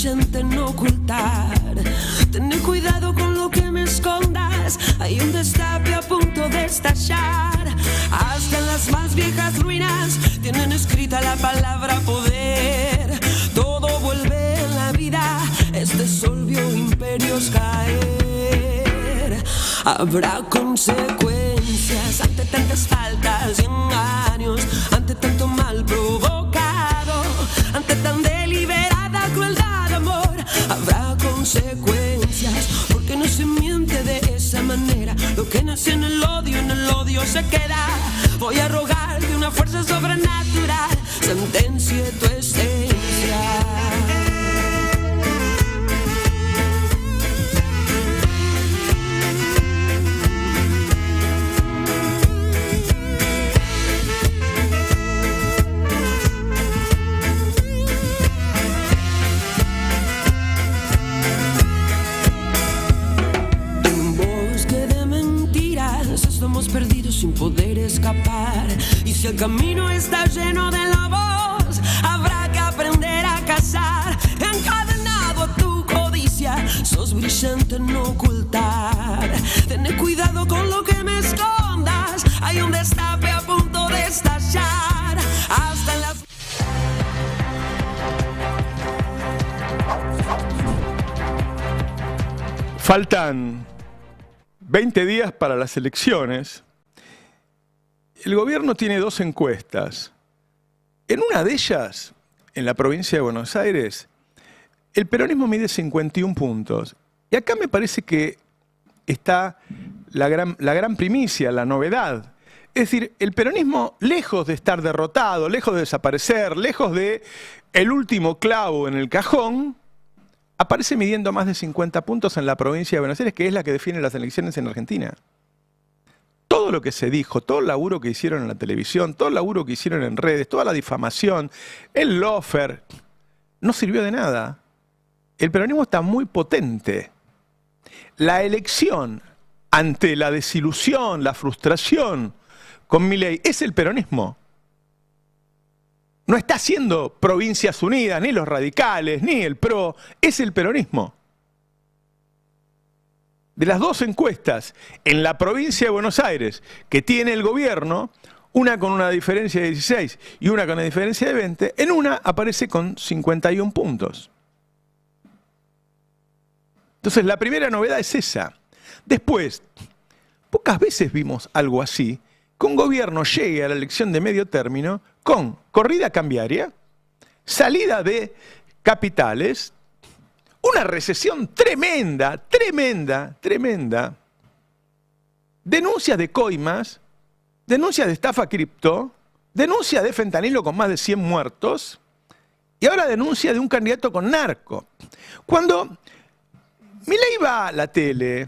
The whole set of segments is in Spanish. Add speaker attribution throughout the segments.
Speaker 1: brillante en ocultar. Ten cuidado con lo que me escondas, hay un destape a punto de estallar. Hasta en las más viejas ruinas tienen escrita la palabra poder. Todo vuelve en la vida, este sol vio imperios caer. Habrá consecuencias ante tantas faltas y engaños, ante tanto mal provocado, ante tan deliberada crueldad, amor. Habrá consecuencias, porque no se miente de esa manera. Lo que nace en el odio se queda. Voy a rogar que una fuerza sobrenatural sentencie tu esencia. Estamos perdidos sin poder escapar. Y si el camino está lleno de lobos, habrá que aprender a cazar. Encadenado a tu codicia, sos brillante en ocultar. Ten cuidado con lo que me escondas, hay un destape a punto de estallar. Hasta en las...
Speaker 2: Faltan 20 días para las elecciones. El gobierno tiene 2 encuestas. En una de ellas, en la provincia de Buenos Aires, el peronismo mide 51 puntos. Y acá me parece que está la gran primicia, la novedad. Es decir, el peronismo, lejos de estar derrotado, lejos de desaparecer, lejos de el último clavo en el cajón, aparece midiendo más de 50 puntos en la provincia de Buenos Aires, que es la que define las elecciones en Argentina. Todo lo que se dijo, todo el laburo que hicieron en la televisión, todo el laburo que hicieron en redes, toda la difamación, el lofer, no sirvió de nada. El peronismo está muy potente. La elección ante la desilusión, la frustración con Milei es el peronismo. No está haciendo Provincias Unidas, ni los radicales, ni el PRO, es el peronismo. De las 2 encuestas en la provincia de Buenos Aires que tiene el gobierno, una con una diferencia de 16 y una con una diferencia de 20, en una aparece con 51 puntos. Entonces la primera novedad es esa. Después, pocas veces vimos algo así, que un gobierno llegue a la elección de medio término con corrida cambiaria, salida de capitales, una recesión tremenda, denuncias de coimas, denuncias de estafa cripto, denuncia de fentanilo con más de 100 muertos y ahora denuncia de un candidato con narco. Cuando Milei va a la tele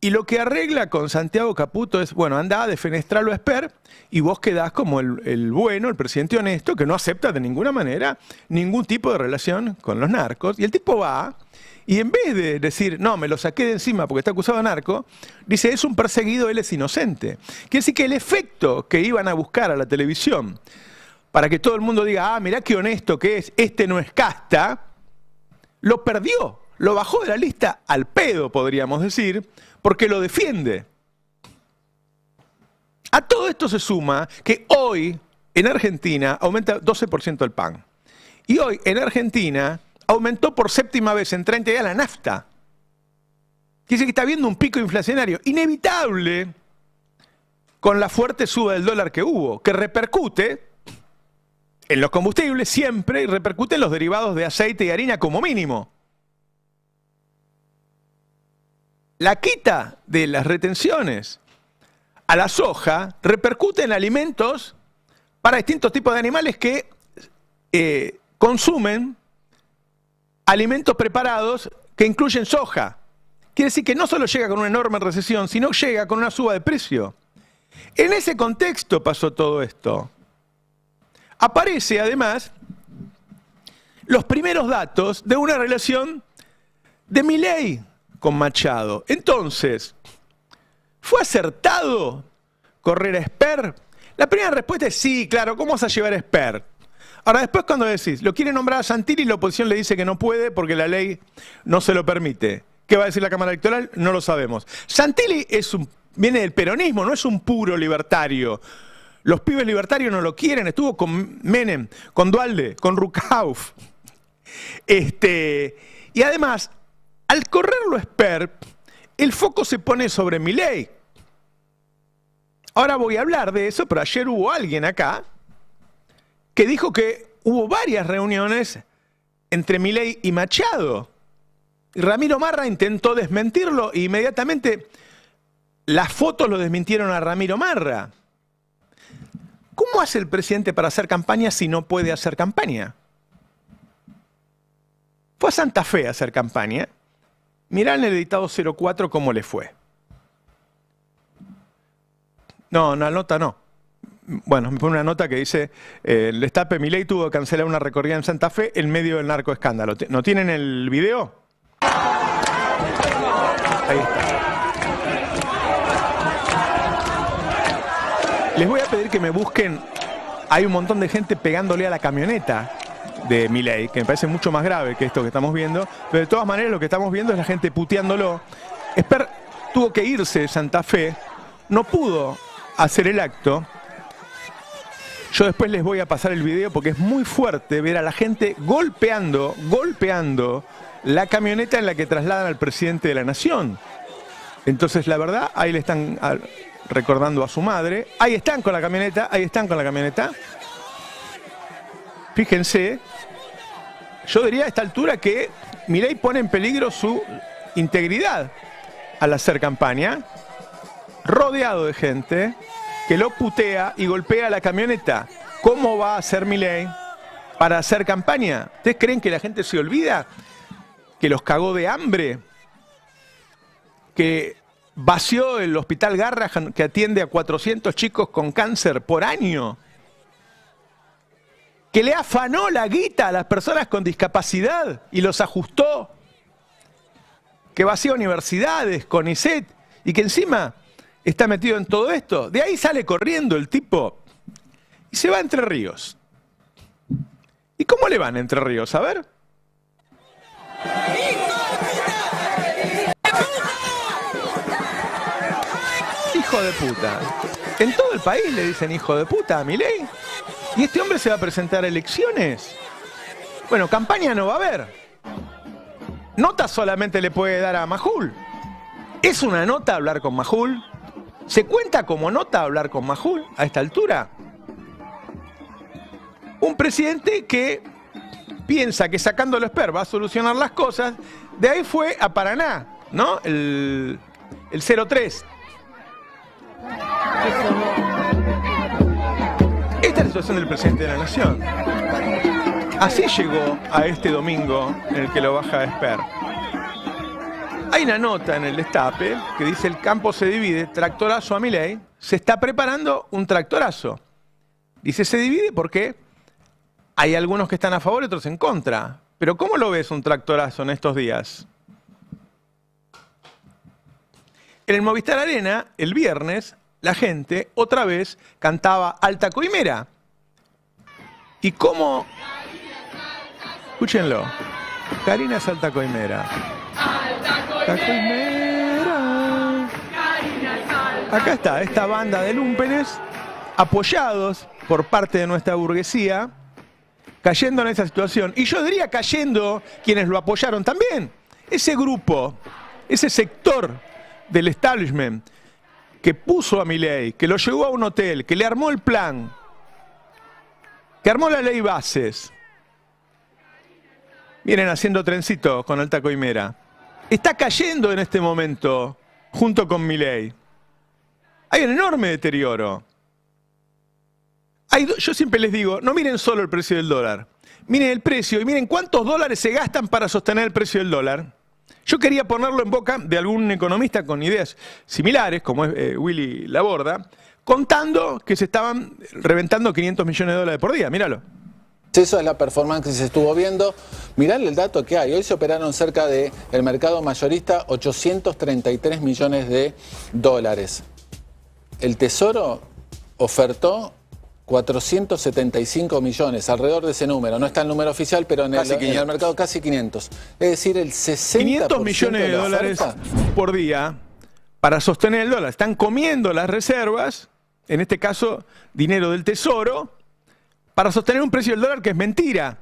Speaker 2: y lo que arregla con Santiago Caputo es, bueno, anda a defenestrarlo a Esper y vos quedás como el bueno, el presidente honesto, que no acepta de ninguna manera ningún tipo de relación con los narcos. Y el tipo va y en vez de decir, no, me lo saqué de encima porque está acusado de narco, dice, es un perseguido, él es inocente. Quiere decir que el efecto que iban a buscar a la televisión para que todo el mundo diga, ah, mirá qué honesto que es, este no es casta, lo perdió, lo bajó de la lista al pedo, podríamos decir, porque lo defiende. A todo esto se suma que hoy en Argentina aumenta 12% el pan. Y hoy en Argentina aumentó por 7ª vez en 30 días la nafta. Quiere decir que está habiendo un pico inflacionario inevitable con la fuerte suba del dólar que hubo, que repercute en los combustibles siempre y repercute en los derivados de aceite y harina como mínimo. La quita de las retenciones a la soja repercute en alimentos para distintos tipos de animales que consumen alimentos preparados que incluyen soja. Quiere decir que no solo llega con una enorme recesión, sino llega con una suba de precio. En ese contexto pasó todo esto. Aparece además los primeros datos de una relación de Milei con Machado. Entonces, ¿fue acertado correr a Esper? La primera respuesta es sí, claro, ¿cómo vas a llevar a Esper? Ahora, después cuando decís, lo quiere nombrar a Santilli, la oposición le dice que no puede porque la ley no se lo permite. ¿Qué va a decir la Cámara Electoral? No lo sabemos. Santilli viene del peronismo, no es un puro libertario. Los pibes libertarios no lo quieren, estuvo con Menem, con Duhalde, con Rucauf. Y además, al correrlo Esper, el foco se pone sobre Milei. Ahora voy a hablar de eso, pero ayer hubo alguien acá que dijo que hubo varias reuniones entre Milei y Machado. Y Ramiro Marra intentó desmentirlo e inmediatamente las fotos lo desmintieron a Ramiro Marra. ¿Cómo hace el presidente para hacer campaña si no puede hacer campaña? Fue a Santa Fe a hacer campaña. Mirá en el editado 04 cómo le fue. No, la nota no. Bueno, me pone una nota que dice, el destape Milei tuvo que cancelar una recorrida en Santa Fe en medio del narcoescándalo. ¿No tienen el video? Ahí está. Les voy a pedir que me busquen, hay un montón de gente pegándole a la camioneta de Milei, que me parece mucho más grave que esto que estamos viendo, pero de todas maneras lo que estamos viendo es la gente puteándolo. Esper tuvo que irse de Santa Fe, no pudo hacer el acto. Yo después les voy a pasar el video porque es muy fuerte ver a la gente golpeando la camioneta en la que trasladan al presidente de la nación. Entonces, la verdad, ahí le están recordando a su madre. Ahí están con la camioneta, Fíjense, yo diría a esta altura que Milei pone en peligro su integridad al hacer campaña, rodeado de gente que lo putea y golpea la camioneta. ¿Cómo va a hacer Milei para hacer campaña? ¿Ustedes creen que la gente se olvida que los cagó de hambre? Que vació el hospital Garrahan, que atiende a 400 chicos con cáncer por año. Que le afanó la guita a las personas con discapacidad y los ajustó. Que vació universidades, CONICET, y que encima está metido en todo esto. De ahí sale corriendo el tipo y se va a Entre Ríos. ¿Y cómo le van a Entre Ríos? A ver. Hijo de puta. En todo el país le dicen hijo de puta a Milei. ¿Y este hombre se va a presentar a elecciones? Bueno, campaña no va a haber. Nota solamente le puede dar a Majul. ¿Es una nota hablar con Majul? ¿Se cuenta como nota hablar con Majul a esta altura? Un presidente que piensa que sacándolo Esper va a solucionar las cosas, de ahí fue a Paraná, ¿no? El 03. Esta es la situación del presidente de la nación. Así llegó a este domingo en el que lo baja Esper. Hay una nota en el destape que dice el campo se divide, tractorazo a Milei, se está preparando un tractorazo. Dice se divide porque hay algunos que están a favor y otros en contra. Pero ¿cómo lo ves un tractorazo en estos días? En el Movistar Arena, el viernes, la gente otra vez cantaba Alta Coimera. ¿Y cómo? Escúchenlo. Karina es Alta Coimera. Alta Coimera. Acá está, esta banda de lúmpenes, apoyados por parte de nuestra burguesía, cayendo en esa situación. Y yo diría cayendo quienes lo apoyaron también. Ese grupo, ese sector del establishment que puso a Milei, que lo llevó a un hotel, que le armó el plan, que armó la ley bases. Vienen haciendo trencito con Alta Coimera. Está cayendo en este momento junto con Milei. Hay un enorme deterioro. Yo siempre les digo, no miren solo el precio del dólar. Miren el precio y miren cuántos dólares se gastan para sostener el precio del dólar. Yo quería ponerlo en boca de algún economista con ideas similares, como es Willy Laborda, contando que se estaban reventando 500 millones de dólares por día. Míralo.
Speaker 3: Eso es la performance que se estuvo viendo. Mirá el dato que hay. Hoy se operaron cerca del mercado mayorista 833 millones de dólares. El Tesoro ofertó 475 millones, alrededor de ese número. No está el número oficial, pero en el mercado casi 500. Es decir, el 60%
Speaker 2: 500 millones de dólares por día para sostener el dólar. Están comiendo las reservas, en este caso dinero del Tesoro, para sostener un precio del dólar que es mentira.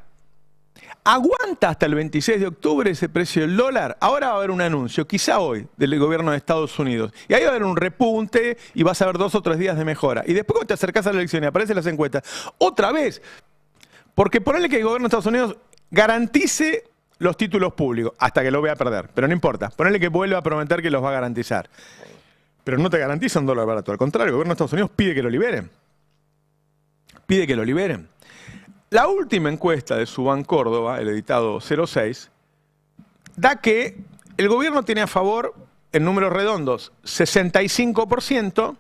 Speaker 2: ¿Aguanta hasta el 26 de octubre ese precio del dólar? Ahora va a haber un anuncio, quizá hoy, del gobierno de Estados Unidos. Y ahí va a haber un repunte y vas a ver 2 o 3 días de mejora. Y después cuando te acercás a la elección y aparecen las encuestas, otra vez, porque ponele que el gobierno de Estados Unidos garantice los títulos públicos, hasta que lo vea perder, pero no importa. Ponele que vuelva a prometer que los va a garantizar. Pero no te garantiza un dólar barato, al contrario, el gobierno de Estados Unidos pide que lo liberen. Pide que lo liberen. La última encuesta de Subán Córdoba, el editado 06, da que el gobierno tiene a favor, en números redondos, 65%,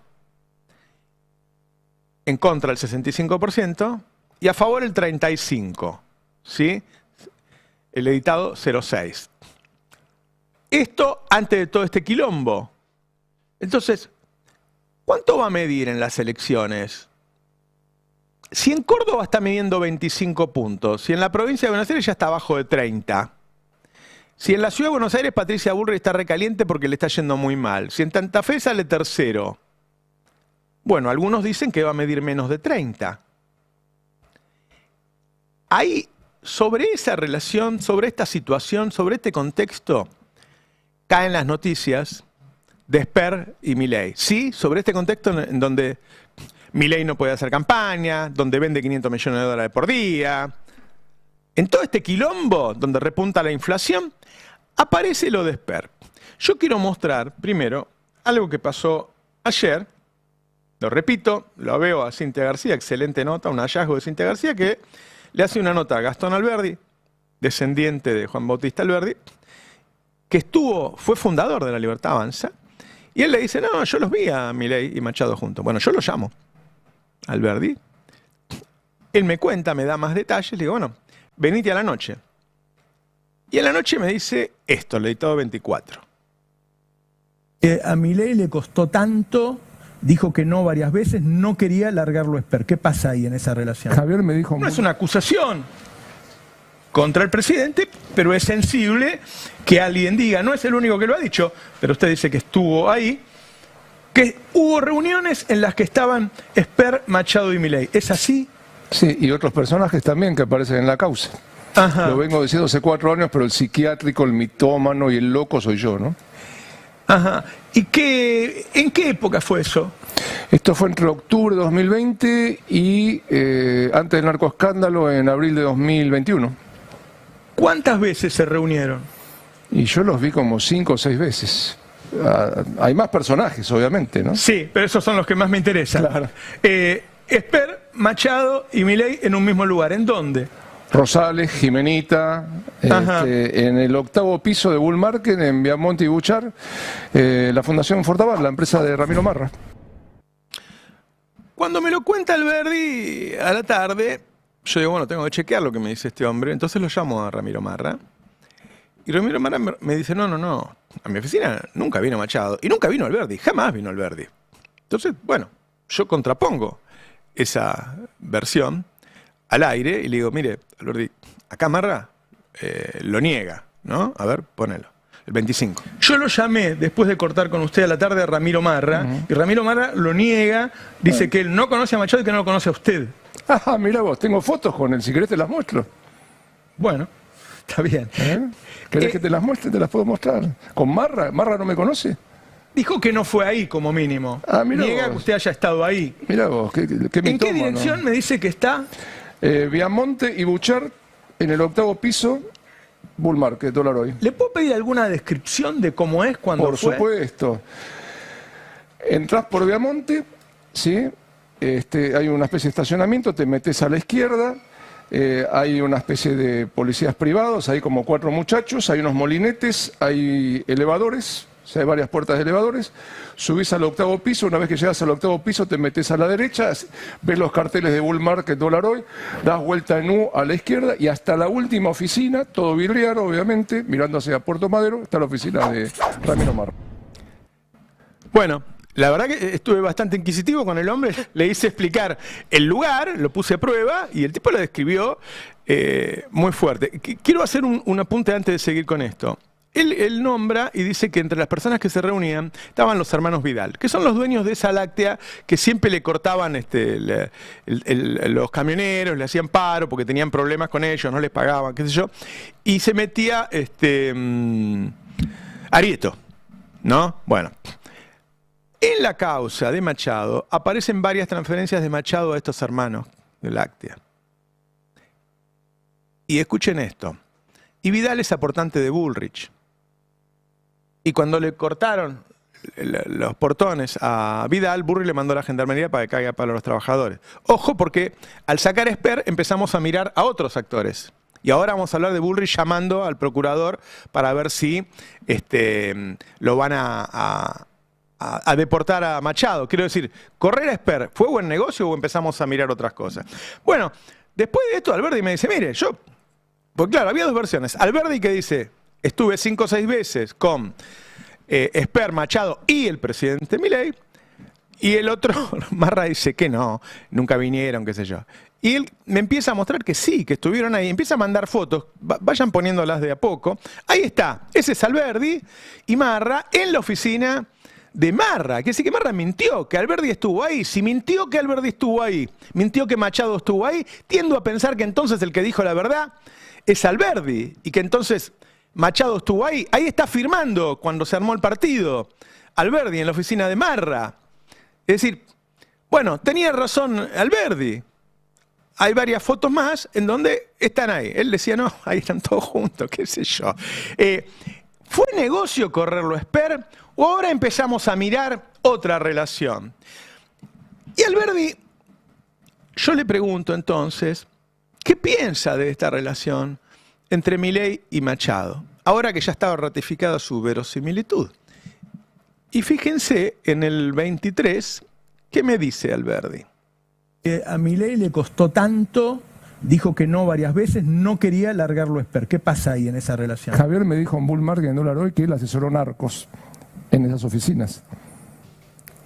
Speaker 2: en contra el 65%, y a favor el 35%, ¿sí? El editado 06. Esto antes de todo este quilombo. Entonces, ¿cuánto va a medir en las elecciones? Si en Córdoba está midiendo 25 puntos, si en la provincia de Buenos Aires ya está abajo de 30, si en la ciudad de Buenos Aires Patricia Bullrich está recaliente porque le está yendo muy mal, si en Santa Fe sale tercero, bueno, algunos dicen que va a medir menos de 30. Ahí, sobre esa relación, sobre esta situación, sobre este contexto, caen las noticias de Esper y Milei. Sí, sobre este contexto en donde Milei no puede hacer campaña, donde vende 500 millones de dólares por día. En todo este quilombo, donde repunta la inflación, aparece lo de Esper. Yo quiero mostrar, primero, algo que pasó ayer. Lo repito, lo veo a Cintia García, excelente nota, un hallazgo de Cintia García, que le hace una nota a Gastón Alberdi, descendiente de Juan Bautista Alberdi, que fue fundador de La Libertad Avanza, y él le dice, no, yo los vi a Milei y Machado juntos. Bueno, yo lo llamo Alberdi. Él me cuenta, me da más detalles, le digo, bueno, venite a la noche. Y a la noche me dice esto, el editado 24.
Speaker 4: A Milei le costó tanto, dijo que no varias veces, no quería largarlo a Esper. ¿Qué pasa ahí en esa relación?
Speaker 5: Javier me dijo...
Speaker 2: No es una acusación contra el presidente, pero es sensible que alguien diga, no es el único que lo ha dicho, pero usted dice que estuvo ahí, que hubo reuniones en las que estaban Esper, Machado y Milei. ¿Es así?
Speaker 5: Sí, y otros personajes también que aparecen en la causa.
Speaker 2: Ajá.
Speaker 5: Lo vengo diciendo hace 4 años, pero el psiquiátrico, el mitómano y el loco soy yo, ¿no?
Speaker 2: Ajá. ¿Y en qué época fue eso?
Speaker 5: Esto fue entre octubre de 2020 y antes del narcoescándalo en abril de 2021.
Speaker 2: ¿Cuántas veces se reunieron?
Speaker 5: Y yo los vi como 5 o 6 veces. Hay más personajes, obviamente, ¿no?
Speaker 2: Sí, pero esos son los que más me interesan.
Speaker 5: Claro.
Speaker 2: Esper, Machado y Milei en un mismo lugar. ¿En dónde?
Speaker 5: Rosales, Jimenita, en el 8º piso de Bull Market, en Viamonte y Buchar, la Fundación Fortabat, la empresa de Ramiro Marra.
Speaker 2: Cuando me lo cuenta Alberdi a la tarde, yo digo, bueno, tengo que chequear lo que me dice este hombre. Entonces lo llamo a Ramiro Marra. Y Ramiro Marra me dice, no, a mi oficina nunca vino Machado. Y nunca vino Alberdi, jamás vino Alberdi. Entonces, bueno, yo contrapongo esa versión al aire y le digo, mire, Alberdi, acá Marra lo niega, ¿no? A ver, ponelo. El 25. Yo lo llamé después de cortar con usted a la tarde a Ramiro Marra, y Ramiro Marra lo niega, dice que él no conoce a Machado y que no lo conoce a usted.
Speaker 5: Ah, mira vos, tengo fotos con él, si querés te las muestro.
Speaker 2: Bueno, está bien.
Speaker 5: ¿Querés que te las muestre? Te las puedo mostrar. ¿Con Marra? ¿Marra no me conoce?
Speaker 2: Dijo que no fue ahí, como mínimo. Niega
Speaker 5: vos.
Speaker 2: que usted haya estado ahí.
Speaker 5: Mirá vos, ¿en
Speaker 2: qué dirección me dice que está?
Speaker 5: Viamonte y Buchar, en el 8º piso, Bull Market, dólar hoy.
Speaker 2: ¿Le puedo pedir alguna descripción de cómo es cuando
Speaker 5: Por
Speaker 2: fue?
Speaker 5: supuesto. Entrás por Viamonte, ¿sí? Hay una especie de estacionamiento, te metes a la izquierda, hay una especie de policías privados, hay como 4 muchachos, hay unos molinetes, hay elevadores, o sea, hay varias puertas de elevadores, subís al 8º piso, una vez que llegas al 8º piso te metes a la derecha, ves los carteles de Bull Market, dólar hoy, das vuelta en U a la izquierda y hasta la última oficina, todo vidriado obviamente, mirando hacia Puerto Madero, está la oficina de Ramiro Marra.
Speaker 2: Bueno, La verdad que estuve bastante inquisitivo con el hombre, le hice explicar el lugar, lo puse a prueba y el tipo lo describió muy fuerte. Quiero hacer un apunte antes de seguir con esto. Él nombra y dice que entre las personas que se reunían estaban los hermanos Vidal, que son los dueños de esa láctea que siempre le cortaban los camioneros, le hacían paro porque tenían problemas con ellos, no les pagaban, qué sé yo, y se metía Arieto, ¿no? Bueno. En la causa de Machado aparecen varias transferencias de Machado a estos hermanos de Láctea. Y escuchen esto. Y Vidal es aportante de Bullrich. Y cuando le cortaron los portones a Vidal, Bullrich le mandó a la gendarmería para que caiga para los trabajadores. Ojo, porque al sacar Esper empezamos a mirar a otros actores. Y ahora vamos a hablar de Bullrich llamando al procurador para ver si lo van a deportar a Machado. Quiero decir, correr a Esper, ¿fue buen negocio o empezamos a mirar otras cosas? Bueno, después de esto Alberdi me dice, mire, porque claro, había dos versiones. Alberdi que dice, estuve 5 o 6 veces con Esper, Machado y el presidente Milei, y el otro, Marra, dice que no, nunca vinieron, qué sé yo. Y él me empieza a mostrar que sí, que estuvieron ahí. Empieza a mandar fotos, vayan poniéndolas de a poco. Ahí está, ese es Alberdi y Marra en la oficina de Marra. Quiere decir que Marra mintió, que Alberdi estuvo ahí. Si mintió que Alberdi estuvo ahí, mintió que Machado estuvo ahí, tiendo a pensar que entonces el que dijo la verdad es Alberdi y que entonces Machado estuvo ahí. Ahí está firmando cuando se armó el partido Alberdi en la oficina de Marra. Es decir, bueno, tenía razón Alberdi. Hay varias fotos más en donde están ahí. Él decía, no, ahí están todos juntos, qué sé yo. ¿Fue negocio correrlo a Esper o ahora empezamos a mirar otra relación? Y Alberdi, yo le pregunto entonces, ¿qué piensa de esta relación entre Milei y Machado? Ahora que ya estaba ratificada su verosimilitud. Y fíjense en el 23, ¿qué me dice Alberdi?
Speaker 4: A Milei le costó tanto, dijo que no varias veces, no quería largarlo a Esper. ¿Qué pasa ahí en esa relación?
Speaker 5: Javier me dijo en Bull Market en Dólar Hoy que él asesoró narcos en esas oficinas.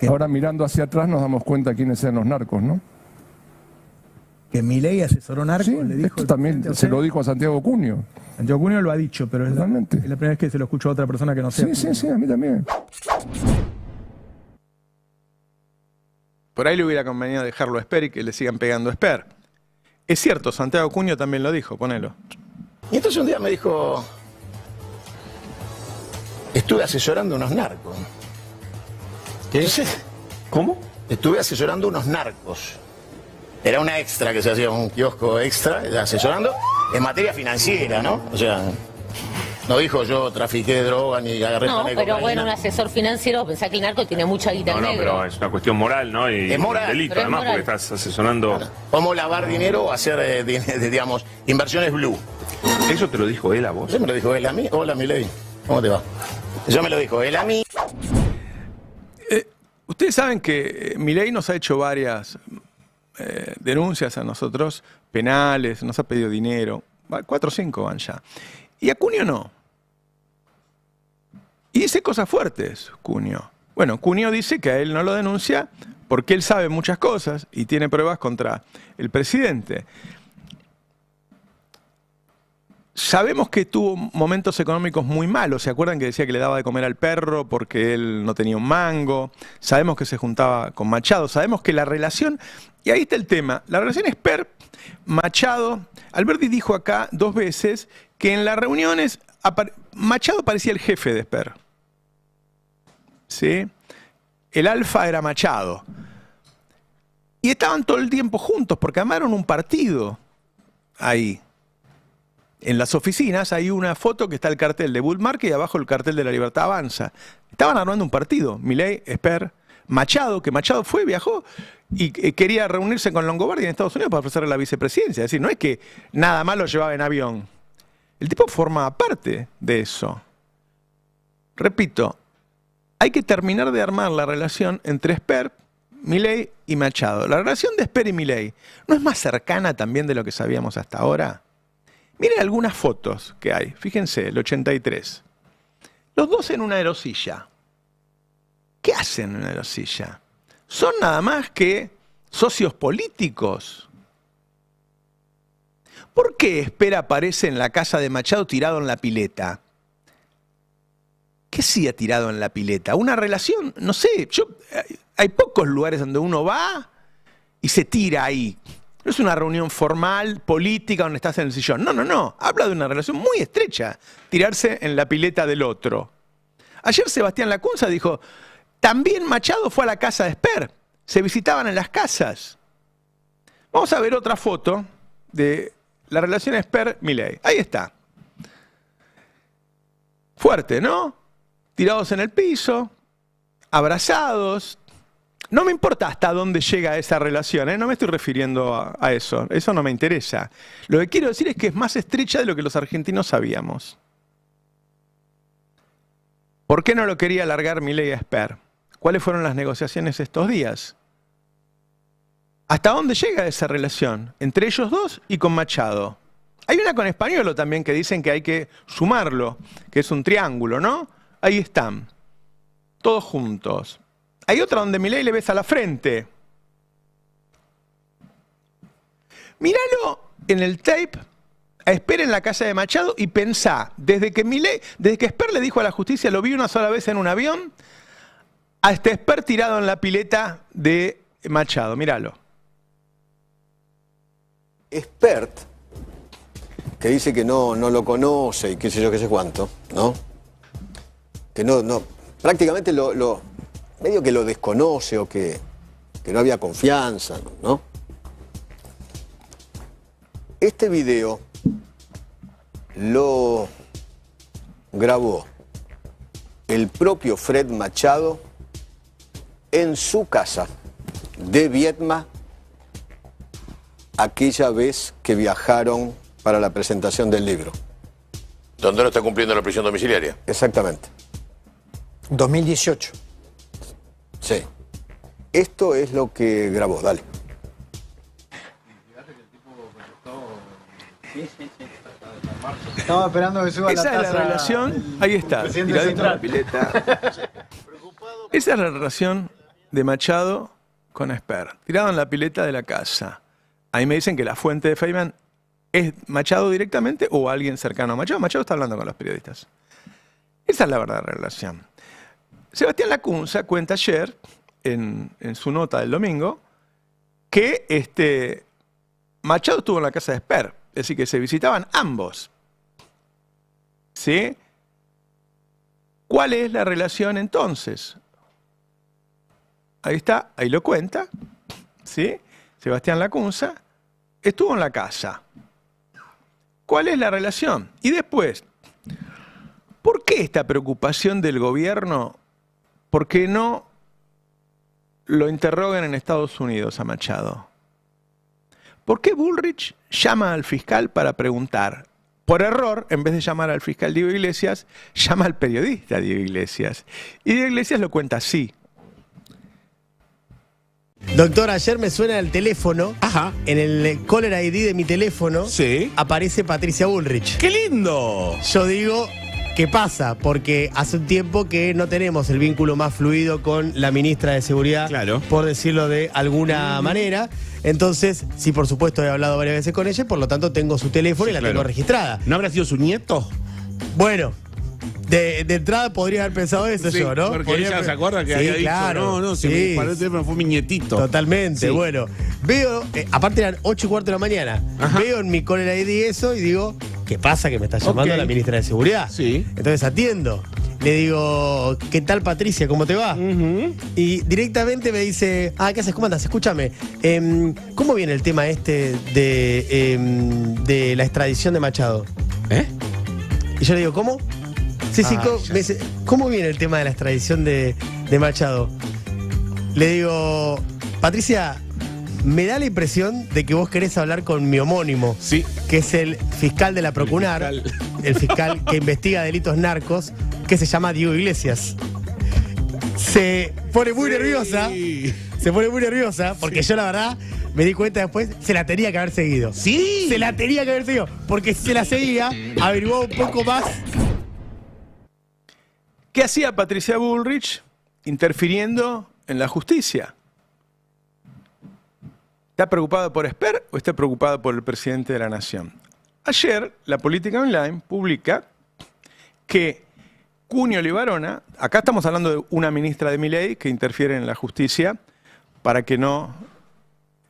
Speaker 5: Ahora mirando hacia atrás nos damos cuenta quiénes eran los narcos, ¿no?
Speaker 4: Que Milei asesoró narcos,
Speaker 5: Sí,
Speaker 4: le dijo.
Speaker 5: esto también se lo dijo a Santiago Cunio.
Speaker 4: Santiago Cunio lo ha dicho, pero es la primera vez que se lo escucho a otra persona que no sea.
Speaker 5: Sí, a mí también.
Speaker 2: Por ahí le hubiera convenido dejarlo a Esper y que le sigan pegando a Esper. Es cierto, Santiago Cunio también lo dijo, ponelo.
Speaker 6: Y entonces un día me dijo, estuve asesorando unos narcos.
Speaker 7: ¿Qué?
Speaker 6: Entonces,
Speaker 7: ¿Cómo?
Speaker 6: estuve asesorando unos narcos. Era una extra que se hacía, un kiosco extra, asesorando en materia financiera, ¿no? O sea, no dijo yo trafiqué droga ni agarré
Speaker 8: No, pero
Speaker 6: cocaína.
Speaker 8: bueno, un asesor financiero, pensá que el narco tiene mucha guita en
Speaker 7: No,
Speaker 8: negro.
Speaker 7: pero es una cuestión moral, ¿no? Y
Speaker 6: Es moral,
Speaker 7: un delito,
Speaker 8: pero es
Speaker 7: además,
Speaker 8: moral.
Speaker 7: porque estás asesorando.
Speaker 6: Cómo lavar dinero o hacer, digamos, inversiones blue.
Speaker 7: ¿Eso te lo dijo él a vos?
Speaker 6: Eso me lo dijo él a mí. Hola, Milei. ¿Cómo te va? Eso me lo dijo él a mí.
Speaker 2: Ustedes saben que Milei nos ha hecho varias denuncias a nosotros, penales, nos ha pedido dinero. 4 o 5 van ya. Y a Cunio no. Y dice cosas fuertes, Cunio. Bueno, Cunio dice que a él no lo denuncia porque él sabe muchas cosas y tiene pruebas contra el presidente. Sabemos que tuvo momentos económicos muy malos. ¿Se acuerdan que decía que le daba de comer al perro porque él no tenía un mango? Sabemos que se juntaba con Machado. Sabemos que la relación... Y ahí está el tema. La relación Esper-Machado... Alberdi dijo acá 2 veces que en las reuniones Machado parecía el jefe de Esper. ¿Sí? El alfa era Machado. Y estaban todo el tiempo juntos porque armaron un partido ahí. En las oficinas hay una foto que está el cartel de Bull Market y abajo el cartel de La Libertad Avanza. Estaban armando un partido. Milei, Esper, Machado, que Machado fue, viajó y quería reunirse con Longobardi en Estados Unidos para ofrecerle la vicepresidencia. Es decir, no es que nada más lo llevaba en avión. El tipo forma parte de eso. Repito, hay que terminar de armar la relación entre Esper, Milei y Machado. La relación de Esper y Milei, ¿no es más cercana también de lo que sabíamos hasta ahora? Miren algunas fotos que hay. Fíjense, el 83. Los dos en una aerosilla. ¿Qué hacen en la silla? Son nada más que socios políticos. ¿Por qué Esper aparece en la casa de Machado tirado en la pileta? ¿Qué hacía tirado en la pileta? ¿Una relación? No sé, hay pocos lugares donde uno va y se tira ahí. No es una reunión formal, política, donde estás en el sillón. No. Habla de una relación muy estrecha, tirarse en la pileta del otro. Ayer Sebastián Lacunza dijo, también Machado fue a la casa de Esper. Se visitaban en las casas. Vamos a ver otra foto de la relación Esper-Milei. Ahí está. Fuerte, ¿no? Tirados en el piso, abrazados. No me importa hasta dónde llega esa relación, ¿eh? No me estoy refiriendo a eso. Eso no me interesa. Lo que quiero decir es que es más estrecha de lo que los argentinos sabíamos. ¿Por qué no lo quería largar Milei a Esper? ¿Cuáles fueron las negociaciones estos días? ¿Hasta dónde llega esa relación? Entre ellos dos y con Machado. Hay una con Españolo también que dicen que hay que sumarlo, que es un triángulo, ¿no? Ahí están, todos juntos. Hay otra donde Milei le besa la frente. Míralo en el tape a Esper en la casa de Machado y pensá, desde que Esper le dijo a la justicia, lo vi una sola vez en un avión, hasta Esper tirado en la pileta de Machado. Míralo.
Speaker 9: Expert, que dice que no lo conoce y qué sé yo, qué sé cuánto, ¿no? Que no prácticamente medio que lo desconoce o que no había confianza, ¿no? Este video lo grabó el propio Fred Machado en su casa de Viedma aquella vez que viajaron para la presentación del libro.
Speaker 6: ¿Dónde no está cumpliendo la prisión domiciliaria?
Speaker 9: Exactamente.
Speaker 10: 2018.
Speaker 9: Sí. Esto es lo que grabó, dale.
Speaker 10: Estaba esperando que suba la taza.
Speaker 2: Esa es la relación, ahí está, tiradito en la pileta. Esa es la relación de Machado con Esper, tirado en la pileta de la casa. Ahí me dicen que la fuente de Feynman es Machado directamente o alguien cercano a Machado. Machado está hablando con los periodistas. Esa es la verdadera relación. Sebastián Lacunza cuenta ayer, en su nota del domingo, que Machado estuvo en la casa de Esper, es decir, que se visitaban ambos. ¿Sí? ¿Cuál es la relación entonces? Ahí está, ahí lo cuenta. ¿Sí? Sebastián Lacunza estuvo en la casa. ¿Cuál es la relación? Y después, ¿por qué esta preocupación del gobierno? ¿Por qué no lo interrogan en Estados Unidos a Machado? ¿Por qué Bullrich llama al fiscal para preguntar? Por error, en vez de llamar al fiscal Diego Iglesias, llama al periodista Diego Iglesias. Y Diego Iglesias lo cuenta así.
Speaker 11: Doctor, ayer me suena el teléfono.
Speaker 12: Ajá.
Speaker 11: En el caller ID de mi teléfono
Speaker 12: Sí.
Speaker 11: aparece Patricia Bullrich.
Speaker 12: ¡Qué lindo!
Speaker 11: Yo digo, ¿qué pasa? Porque hace un tiempo que no tenemos el vínculo más fluido con la ministra de Seguridad,
Speaker 12: Claro.
Speaker 11: por decirlo de alguna manera. Entonces, sí, por supuesto, he hablado varias veces con ella, por lo tanto tengo su teléfono y la
Speaker 12: claro.
Speaker 11: tengo registrada.
Speaker 12: ¿No habrá sido su nieto?
Speaker 11: Bueno, de entrada podría haber pensado eso
Speaker 12: Sí,
Speaker 11: yo, ¿no?
Speaker 12: porque
Speaker 11: Podría
Speaker 12: ella
Speaker 11: haber-
Speaker 12: se acuerda que
Speaker 11: Sí,
Speaker 12: había
Speaker 11: claro,
Speaker 12: dicho, no, se
Speaker 11: sí.
Speaker 12: me paró el teléfono, fue mi nietito.
Speaker 11: Totalmente,
Speaker 12: Sí.
Speaker 11: bueno. Veo, aparte eran 8:15 de la mañana,
Speaker 12: Ajá.
Speaker 11: veo en mi caller ID eso y digo, ¿qué pasa que me está llamando
Speaker 12: Ok.
Speaker 11: la ministra de Seguridad?
Speaker 12: Sí.
Speaker 11: Entonces atiendo. Le digo, ¿qué tal Patricia? ¿Cómo te va? Y directamente me dice, ¿qué haces? ¿Cómo andas? Escúchame, ¿cómo viene el tema de la extradición de Machado?
Speaker 12: ¿Eh?
Speaker 11: Y yo le digo, ¿cómo? Sí,
Speaker 12: Ya.
Speaker 11: me dice, ¿cómo viene el tema de la extradición de Machado? Le digo, Patricia, me da la impresión de que vos querés hablar con mi homónimo,
Speaker 12: Sí.
Speaker 11: que es el fiscal de la Procunar, el fiscal que investiga delitos narcos, que se llama Diego Iglesias. Se pone muy nerviosa, porque yo la verdad me di cuenta después, se la tenía que haber seguido.
Speaker 12: Sí.
Speaker 11: Se la tenía que haber seguido, porque si se la seguía, averiguó un poco más.
Speaker 2: ¿Qué hacía Patricia Bullrich? interfiriendo en la justicia. ¿Está preocupado por Esper o está preocupado por el presidente de la Nación? Ayer, la Política Online publica que Cunio Libarona, acá estamos hablando de una ministra de Milei que interfiere en la justicia para que no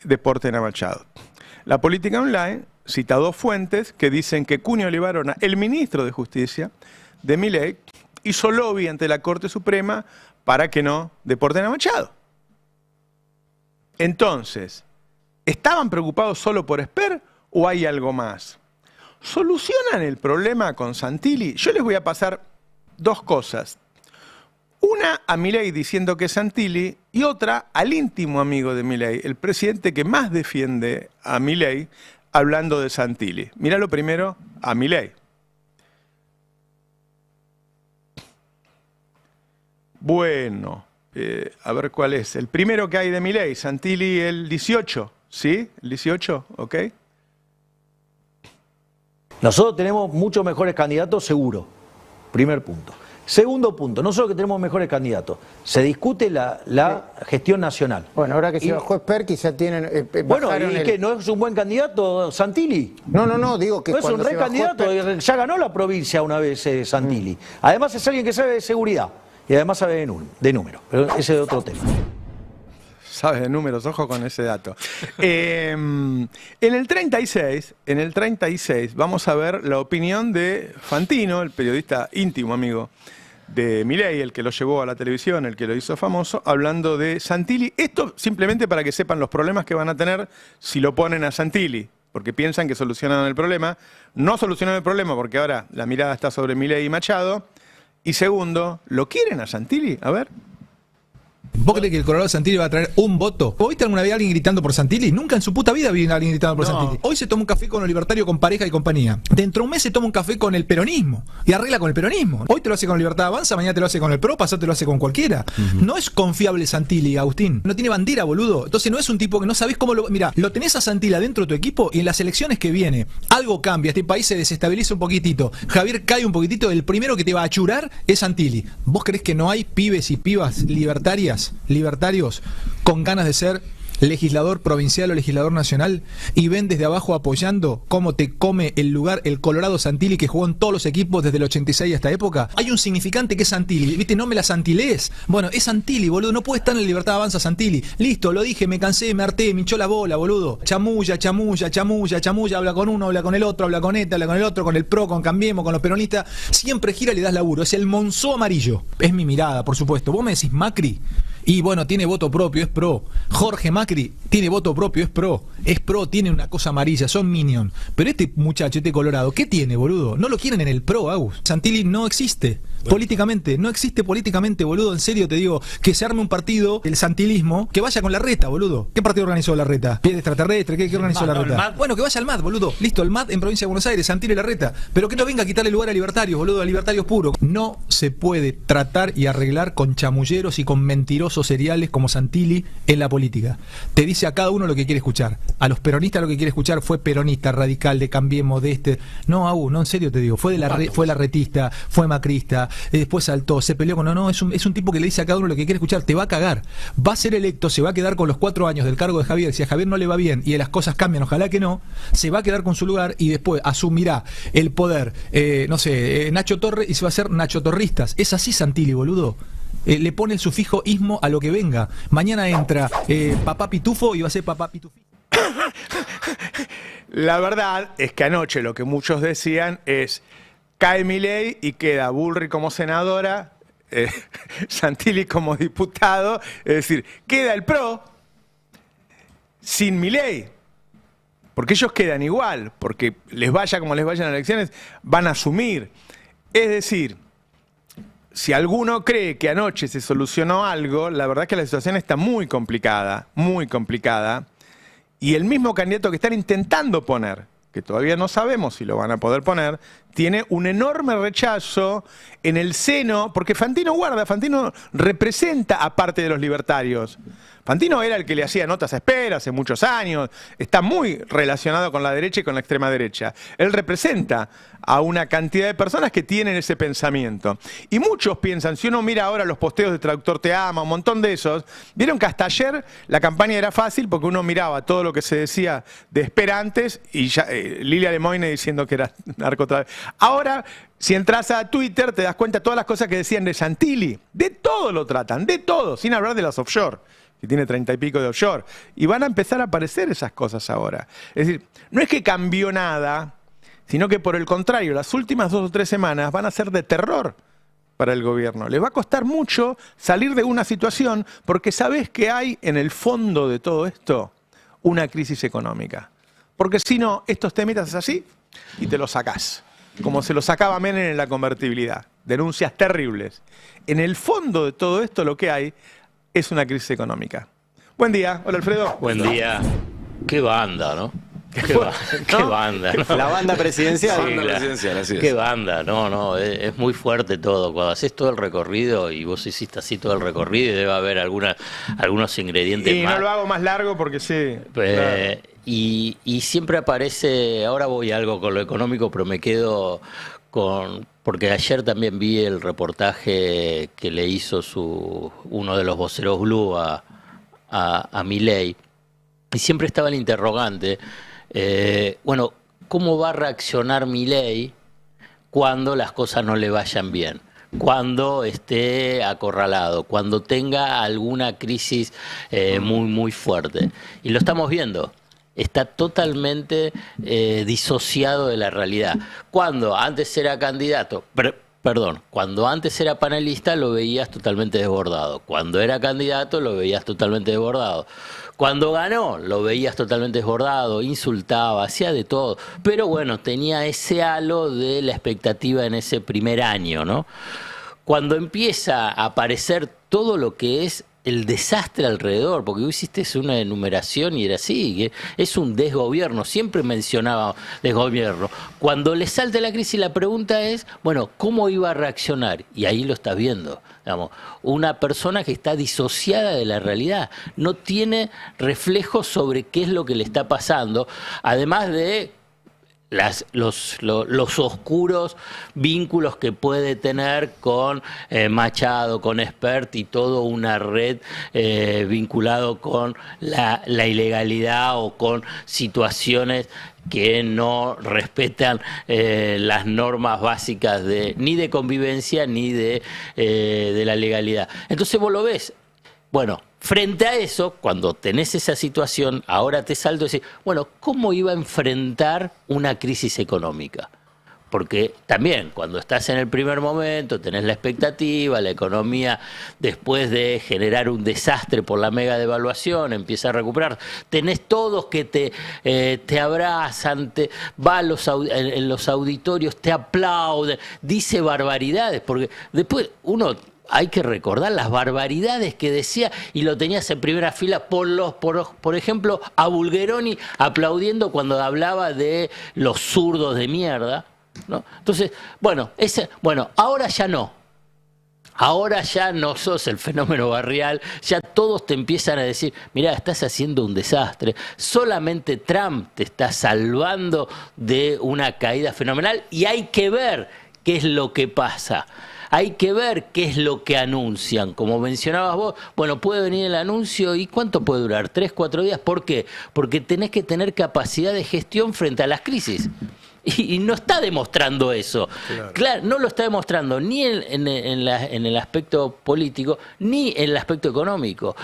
Speaker 2: deporten a Machado. La Política Online cita 2 fuentes que dicen que Cunio Libarona, el ministro de Justicia de Milei, hizo lobby ante la Corte Suprema para que no deporten a Machado. Entonces, ¿estaban preocupados solo por Esper o hay algo más? ¿Solucionan el problema con Santilli? Yo les voy a pasar 2 cosas. Una a Milei diciendo que es Santilli y otra al íntimo amigo de Milei, el presidente que más defiende a Milei, hablando de Santilli. Míralo primero a Milei. Bueno, a ver cuál es. El primero que hay de Milei, Santilli el 18, ¿sí? El 18, ¿ok?
Speaker 13: Nosotros tenemos muchos mejores candidatos, seguro. Primer punto. Segundo punto, no solo que tenemos mejores candidatos, se discute la gestión nacional.
Speaker 14: Bueno, ahora que se bajó Esper, quizá tienen...
Speaker 13: bueno, ¿y qué? ¿No es un buen candidato Santilli?
Speaker 14: No, digo que
Speaker 13: no es un re candidato, ya ganó la provincia una vez Santilli. Además es alguien que sabe de seguridad y además sabe de números, pero ese es otro tema.
Speaker 2: Sabes de números, ojo con ese dato. En el 36 vamos a ver la opinión de Fantino, el periodista íntimo amigo de Milei, el que lo llevó a la televisión, el que lo hizo famoso, hablando de Santilli. Esto simplemente para que sepan los problemas que van a tener si lo ponen a Santilli, porque piensan que solucionan el problema. No solucionan el problema porque ahora la mirada está sobre Milei y Machado. Y segundo, ¿lo quieren a Santilli? A ver.
Speaker 15: ¿Vos crees que el Colorado Santilli va a traer un voto? ¿Vos viste alguna vez a alguien gritando por Santilli? Nunca en su puta vida vi a alguien gritando por Santilli. Hoy se toma un café con los libertarios con pareja y compañía. Dentro de un mes se toma un café con el peronismo y arregla con el peronismo. Hoy te lo hace con Libertad Avanza, mañana te lo hace con el PRO, pasado te lo hace con cualquiera. No es confiable Santilli, Agustín. No tiene bandera, boludo. Entonces no es un tipo que no sabés cómo lo... Mirá, lo tenés a Santilli dentro de tu equipo y en las elecciones que viene algo cambia. Este país se desestabiliza un poquitito. Javier cae un poquitito. El primero que te va a achurar es Santilli. ¿Vos creés que no hay pibes y pibas libertarios con ganas de ser legislador provincial o legislador nacional y ven desde abajo apoyando cómo te come el lugar el Colorado Santilli que jugó en todos los equipos desde el 86 hasta época? Hay un significante que es Santilli, ¿viste? No me la santilés. Bueno, es Santilli, boludo, no puede estar en la Libertad Avanza Santilli. Listo, lo dije, me cansé, me harté, me hinchó la bola, boludo. Chamulla, habla con uno, habla con el otro, habla con este, habla con el otro, con el PRO, con Cambiemos, con los peronistas. Siempre gira y le das laburo. Es el monzó amarillo. Es mi mirada, por supuesto. Vos me decís Macri y bueno, tiene voto propio, es pro. Jorge Macri tiene voto propio, es pro, tiene una cosa amarilla, son minion. Pero este muchacho, este Colorado, ¿qué tiene, boludo? No lo quieren en el pro, Agus. Santilli no existe políticamente, no existe políticamente, boludo. En serio te digo, que se arme un partido, el santilismo, que vaya con la reta, boludo. ¿Qué partido organizó la reta? ¿Piel extraterrestre? ¿Qué organizó la reta? Bueno, que vaya al MAD, boludo. Listo, el MAD en Provincia de Buenos Aires, Santilli la reta. Pero que no venga a quitarle lugar a libertarios, boludo, a libertarios puros. No se puede tratar y arreglar con chamulleros y con mentirosos seriales como Santilli en la política. Te dice a cada uno lo que quiere escuchar. A los peronistas lo que quiere escuchar fue peronista, radical, de Cambiemos, de este. No, Agus, no, en serio te digo. Fue larretista, fue macrista, después saltó, se peleó con... No, es un tipo que le dice a cada uno lo que quiere escuchar. Te va a cagar. Va a ser electo, se va a quedar con los 4 años del cargo de Javier. Si a Javier no le va bien y las cosas cambian, ojalá que no, se va a quedar con su lugar y después asumirá el poder, Nacho Torres, y se va a hacer Nacho Torristas. Es así Santilli, boludo. Le pone el sufijo ismo a lo que venga. Mañana entra papá pitufo y va a ser papá pitufí.
Speaker 2: La verdad es que anoche lo que muchos decían es: cae Milei y queda Bullrich como senadora, Santilli como diputado, es decir, queda el PRO sin Milei. Porque ellos quedan igual, porque les vaya como les vayan las elecciones, van a asumir. Es decir, si alguno cree que anoche se solucionó algo, la verdad es que la situación está muy complicada, y el mismo candidato que están intentando poner, que todavía no sabemos si lo van a poder poner, tiene un enorme rechazo en el seno, porque Fantino representa a parte de los libertarios. Fantino era el que le hacía notas a Esper hace muchos años, está muy relacionado con la derecha y con la extrema derecha. Él representa a una cantidad de personas que tienen ese pensamiento. Y muchos piensan, si uno mira ahora los posteos de Traductor Te Ama, un montón de esos, vieron que hasta ayer la campaña era fácil porque uno miraba todo lo que se decía de Esper antes y ya, Lilia Lemoyne diciendo que era narcotraficante. Ahora, si entras a Twitter, te das cuenta de todas las cosas que decían de Santilli. De todo lo tratan, de todo, sin hablar de las offshore, que tiene 30 y pico de offshore. Y van a empezar a aparecer esas cosas ahora. Es decir, no es que cambió nada, sino que por el contrario, las últimas 2 o 3 semanas van a ser de terror para el gobierno. Les va a costar mucho salir de una situación porque sabés que hay en el fondo de todo esto una crisis económica. Porque si no, estos temitas es así y te los sacás. Como se lo sacaba Menem en la convertibilidad. Denuncias terribles. En el fondo de todo esto lo que hay es una crisis económica. Buen día. Hola, Alfredo.
Speaker 16: Buen día. Qué banda, ¿no? Qué banda, ¿no?
Speaker 17: La banda presidencial.
Speaker 16: Sí,
Speaker 17: banda presidencial, así es.
Speaker 16: Qué banda, es muy fuerte todo. Cuando haces todo el recorrido, y vos hiciste así todo el recorrido, y debe haber algunos ingredientes
Speaker 2: y
Speaker 16: más.
Speaker 2: Y no lo hago más largo porque sí.
Speaker 16: Claro. Y siempre aparece, ahora voy a algo con lo económico, pero me quedo con... Porque ayer también vi el reportaje que le hizo uno de los voceros Blue a Milei, y siempre estaba el interrogante, bueno, ¿cómo va a reaccionar Milei cuando las cosas no le vayan bien? Cuando esté acorralado, cuando tenga alguna crisis muy fuerte. Y lo estamos viendo. Está totalmente disociado de la realidad. Cuando antes era candidato, cuando antes era panelista lo veías totalmente desbordado. Cuando era candidato lo veías totalmente desbordado. Cuando ganó lo veías totalmente desbordado, insultaba, hacía de todo. Pero bueno, tenía ese halo de la expectativa en ese primer año, ¿no? Cuando empieza a aparecer todo lo que es el desastre alrededor, porque vos hiciste una enumeración y era así, que es un desgobierno, siempre mencionaba desgobierno. Cuando le salta la crisis, la pregunta es, bueno, ¿cómo iba a reaccionar? Y ahí lo estás viendo, digamos, una persona que está disociada de la realidad, no tiene reflejos sobre qué es lo que le está pasando, además de los oscuros vínculos que puede tener con Machado, con Espert y toda una red vinculado con la ilegalidad o con situaciones que no respetan las normas básicas ni de convivencia ni de la legalidad. Entonces vos lo ves. Bueno, frente a eso, cuando tenés esa situación, ahora te salto y decís, bueno, ¿cómo iba a enfrentar una crisis económica? Porque también, cuando estás en el primer momento, tenés la expectativa, la economía, después de generar un desastre por la mega devaluación, empieza a recuperar. Tenés todos que te abrazan, va en los auditorios, te aplauden, dice barbaridades, porque después uno... Hay que recordar las barbaridades que decía y lo tenías en primera fila por ejemplo, a Bulgeroni aplaudiendo cuando hablaba de los zurdos de mierda, ¿no? Entonces, bueno, ahora ya no. Ahora ya no sos el fenómeno barrial, ya todos te empiezan a decir, mirá, estás haciendo un desastre, solamente Trump te está salvando de una caída fenomenal y hay que ver qué es lo que pasa. Hay que ver qué es lo que anuncian. Como mencionabas vos, bueno, puede venir el anuncio y ¿cuánto puede durar? 3, 4 días. ¿Por qué? Porque tenés que tener capacidad de gestión frente a las crisis. Y no está demostrando eso. Claro, no lo está demostrando ni en el aspecto político ni en el aspecto económico.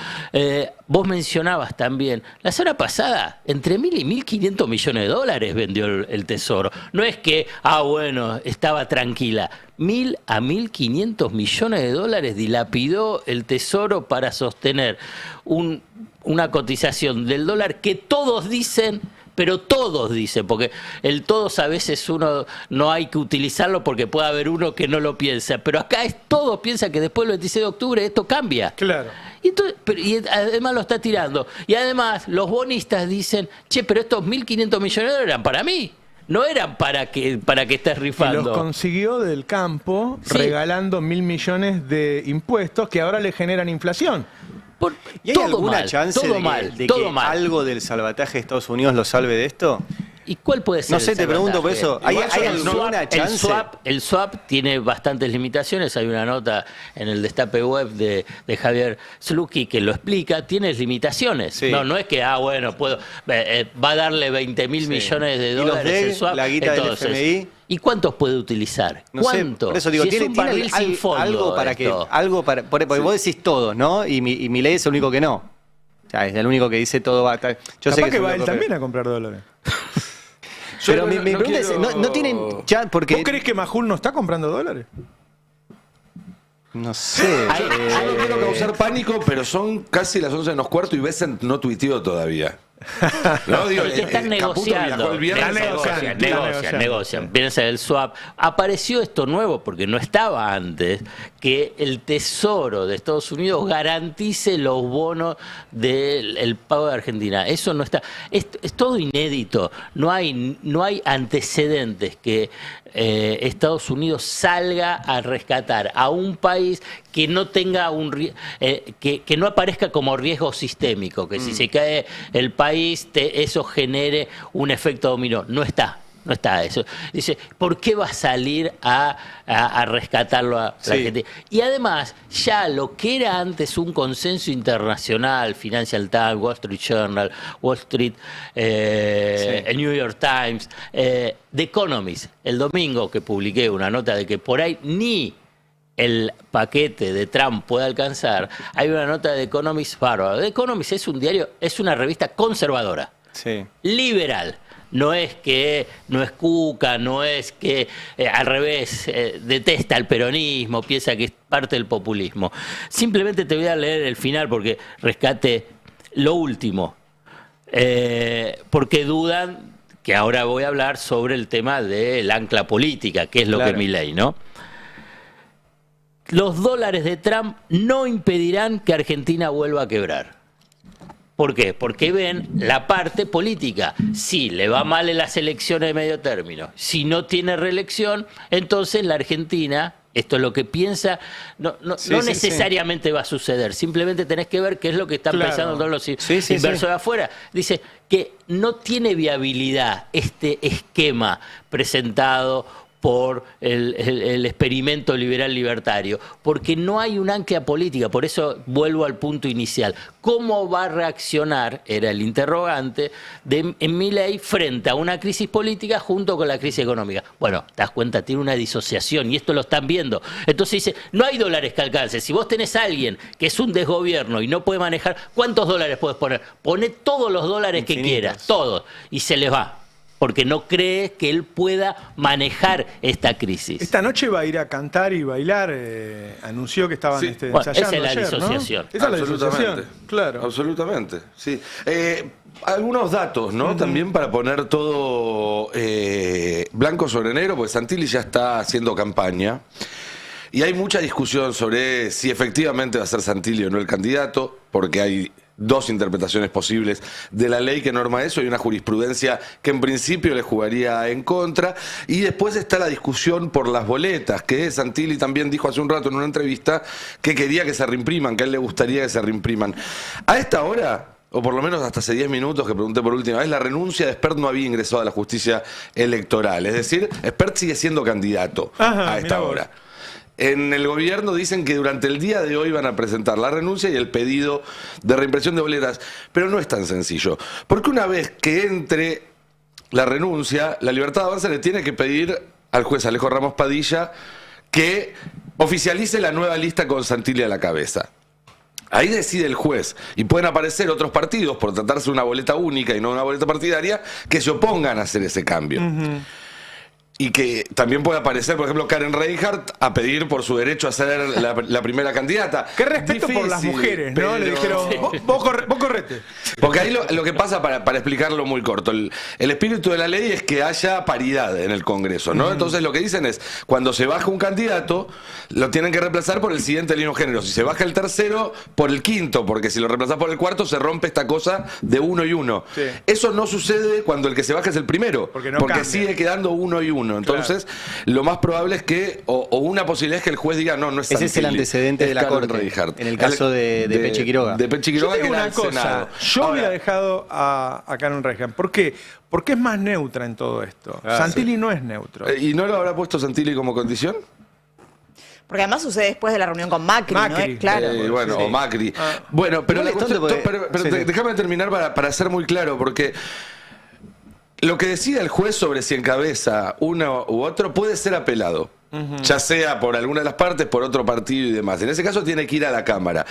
Speaker 16: Vos mencionabas también, la semana pasada, entre 1.000 y 1.500 millones de dólares vendió el Tesoro. No es que, bueno, estaba tranquila. 1.000 a 1.500 millones de dólares dilapidó el Tesoro para sostener una cotización del dólar que todos dicen... Pero todos dicen, porque el todos a veces uno no hay que utilizarlo porque puede haber uno que no lo piensa. Pero acá todos piensan que después del 26 de octubre esto cambia.
Speaker 2: Claro.
Speaker 16: Y además lo está tirando. Y además los bonistas dicen, che, pero estos 1.500 millones de dólares eran para mí. no eran para que estés
Speaker 2: Y
Speaker 16: rifando.
Speaker 2: los consiguió del campo
Speaker 16: Sí.
Speaker 2: regalando 1.000 millones de impuestos que ahora le generan inflación.
Speaker 17: ¿Y hay
Speaker 16: todo
Speaker 17: alguna
Speaker 16: mal,
Speaker 17: chance
Speaker 16: todo
Speaker 17: de,
Speaker 16: mal,
Speaker 17: de
Speaker 16: todo
Speaker 17: que
Speaker 16: mal.
Speaker 17: algo del salvataje de Estados Unidos lo salve de esto?
Speaker 16: ¿Y cuál puede ser?
Speaker 17: No sé,
Speaker 16: el
Speaker 17: te pregunto por
Speaker 16: salvataje?
Speaker 17: eso. ¿Hay
Speaker 16: El
Speaker 17: alguna
Speaker 16: swap-
Speaker 17: chance?
Speaker 16: El swap tiene bastantes limitaciones. Hay una nota en el Destape Web de Javier Slucky que lo explica. Tiene limitaciones.
Speaker 17: Sí.
Speaker 16: No es que, bueno, puedo. Va a darle 20.000 millones de
Speaker 17: ¿Y los
Speaker 16: dólares
Speaker 17: DEG,
Speaker 16: el swap.
Speaker 17: la guita del
Speaker 16: Entonces,
Speaker 17: FMI?
Speaker 16: ¿Y cuántos puede utilizar?
Speaker 17: No sé,
Speaker 16: ¿Cuánto?
Speaker 17: por eso digo,
Speaker 16: Si es
Speaker 17: tiene
Speaker 16: un barril sin fondo
Speaker 17: algo para
Speaker 16: esto.
Speaker 17: que. Algo para, porque vos decís todos, ¿no? Y Milei es el único que no. O sea, es el único que dice todo va. Yo
Speaker 2: Capaz
Speaker 17: sé
Speaker 2: que
Speaker 17: es
Speaker 2: va
Speaker 17: un
Speaker 2: él
Speaker 17: loco,
Speaker 2: también a comprar dólares.
Speaker 17: Pero
Speaker 2: Yo
Speaker 17: mi
Speaker 2: no
Speaker 17: pregunta es,
Speaker 2: quiero-
Speaker 17: ¿no tienen ya porque
Speaker 2: ¿Vos crees que Majul no está comprando dólares?
Speaker 17: no sé?
Speaker 12: Yo no quiero causar pánico, pero son casi las 11 menos cuarto y Bessent no tuiteó todavía. No, digo,
Speaker 16: Es que están
Speaker 12: Caputo viajó
Speaker 16: negociando,
Speaker 12: el viernes.
Speaker 16: negocian el swap. Apareció esto nuevo, porque no estaba antes, que el Tesoro de Estados Unidos garantice los bonos del pago de Argentina. Eso no está. Es todo inédito. No hay antecedentes que Estados Unidos salga a rescatar a un país que no tenga que no aparezca como riesgo sistémico, que si se cae el país eso genere un efecto dominó. No está eso. Dice, ¿por qué va a salir a rescatarlo a la Argentina? Y además, ya lo que era antes un consenso internacional, Financial Times, Wall Street Journal, Wall Street, el New York Times, The Economist, el domingo que publiqué una nota de que por ahí ni el paquete de Trump puede alcanzar, hay una nota de The Economist bárbaro. The Economist es un diario, es una revista conservadora, liberal. No es que no es cuca, no es que al revés detesta el peronismo, piensa que es parte del populismo. Simplemente te voy a leer el final porque rescate lo último. Porque dudan que ahora voy a hablar sobre el tema del ancla política, que es lo que es Milei, ¿no? Los dólares de Trump no impedirán que Argentina vuelva a quebrar. ¿Por qué? Porque ven la parte política. Si le va mal en las elecciones de medio término, si no tiene reelección, entonces la Argentina, esto es lo que piensa, no necesariamente va a suceder. Simplemente tenés que ver qué es lo que están pensando todos los inversores de afuera. Dice que no tiene viabilidad este esquema presentado por el experimento liberal libertario, porque no hay un ancla política. Por eso vuelvo al punto inicial. ¿Cómo va a reaccionar, era el interrogante, en Milei frente a una crisis política junto con la crisis económica? Bueno, te das cuenta, tiene una disociación y esto lo están viendo. Entonces dice, no hay dólares que alcance. Si vos tenés a alguien que es un desgobierno y no puede manejar, ¿cuántos dólares puedes poner? Poné todos los dólares que quieras, todos, y se les va. Porque no cree que él pueda manejar esta crisis.
Speaker 2: Esta noche va a ir a cantar y bailar. Anunció que estaban ensayando
Speaker 16: esa es la
Speaker 2: ayer,
Speaker 16: disociación.
Speaker 2: ¿no? Esa es la disociación, claro.
Speaker 12: Absolutamente, sí. Algunos datos, ¿no? También para poner todo blanco sobre negro, porque Santilli ya está haciendo campaña. Y hay mucha discusión sobre si efectivamente va a ser Santilli o no el candidato, porque hay dos interpretaciones posibles de la ley que norma eso y una jurisprudencia que en principio le jugaría en contra. Y después está la discusión por las boletas, que Santilli también dijo hace un rato en una entrevista que quería que se reimpriman, que a él le gustaría que se reimpriman. A esta hora, o por lo menos hasta hace 10 minutos que pregunté por última vez, la renuncia de Espert no había ingresado a la justicia electoral. Es decir, Espert sigue siendo candidato a esta hora. En el gobierno dicen que durante el día de hoy van a presentar la renuncia y el pedido de reimpresión de boletas, pero no es tan sencillo, porque una vez que entre la renuncia, la Libertad Avanza le tiene que pedir al juez Alejo Ramos Padilla que oficialice la nueva lista con Santilli a la cabeza. Ahí decide el juez y pueden aparecer otros partidos, por tratarse de una boleta única y no una boleta partidaria, que se opongan a hacer ese cambio. Y que también puede aparecer, por ejemplo, Karen Reinhardt a pedir por su derecho a ser la primera candidata.
Speaker 2: Qué respeto por las mujeres, ¿no? Le dijeron, vos correte.
Speaker 12: Porque ahí lo que pasa, para explicarlo muy corto, el espíritu de la ley es que haya paridad en el Congreso, ¿no? Entonces lo que dicen es, cuando se baja un candidato, lo tienen que reemplazar por el siguiente del mismo género. Si se baja el tercero, por el quinto, porque si lo reemplazás por el cuarto, se rompe esta cosa de 1 y 1. Sí. Eso no sucede cuando el que se baja es el primero, porque sigue quedando 1 y 1. Entonces, lo más probable es que, o una posibilidad es que el juez diga, no es Santilli.
Speaker 17: Ese es el antecedente de la Corte, Reinhardt. En el caso de Peche Quiroga.
Speaker 12: De Peche Quiroga, que era el Senado.
Speaker 2: Yo hubiera dejado a Karen Reinhardt. ¿Por qué? Porque es más neutra en todo esto. Santilli no es neutro.
Speaker 12: ¿Y no lo habrá puesto Santilli como condición?
Speaker 18: Porque además sucede después de la reunión con Macri, ¿no? Claro.
Speaker 12: O Macri. Bueno, pero la cuestión, déjame terminar para ser muy claro, porque lo que decida el juez sobre si encabeza uno u otro puede ser apelado, ya sea por alguna de las partes, por otro partido y demás. En ese caso tiene que ir a la Cámara.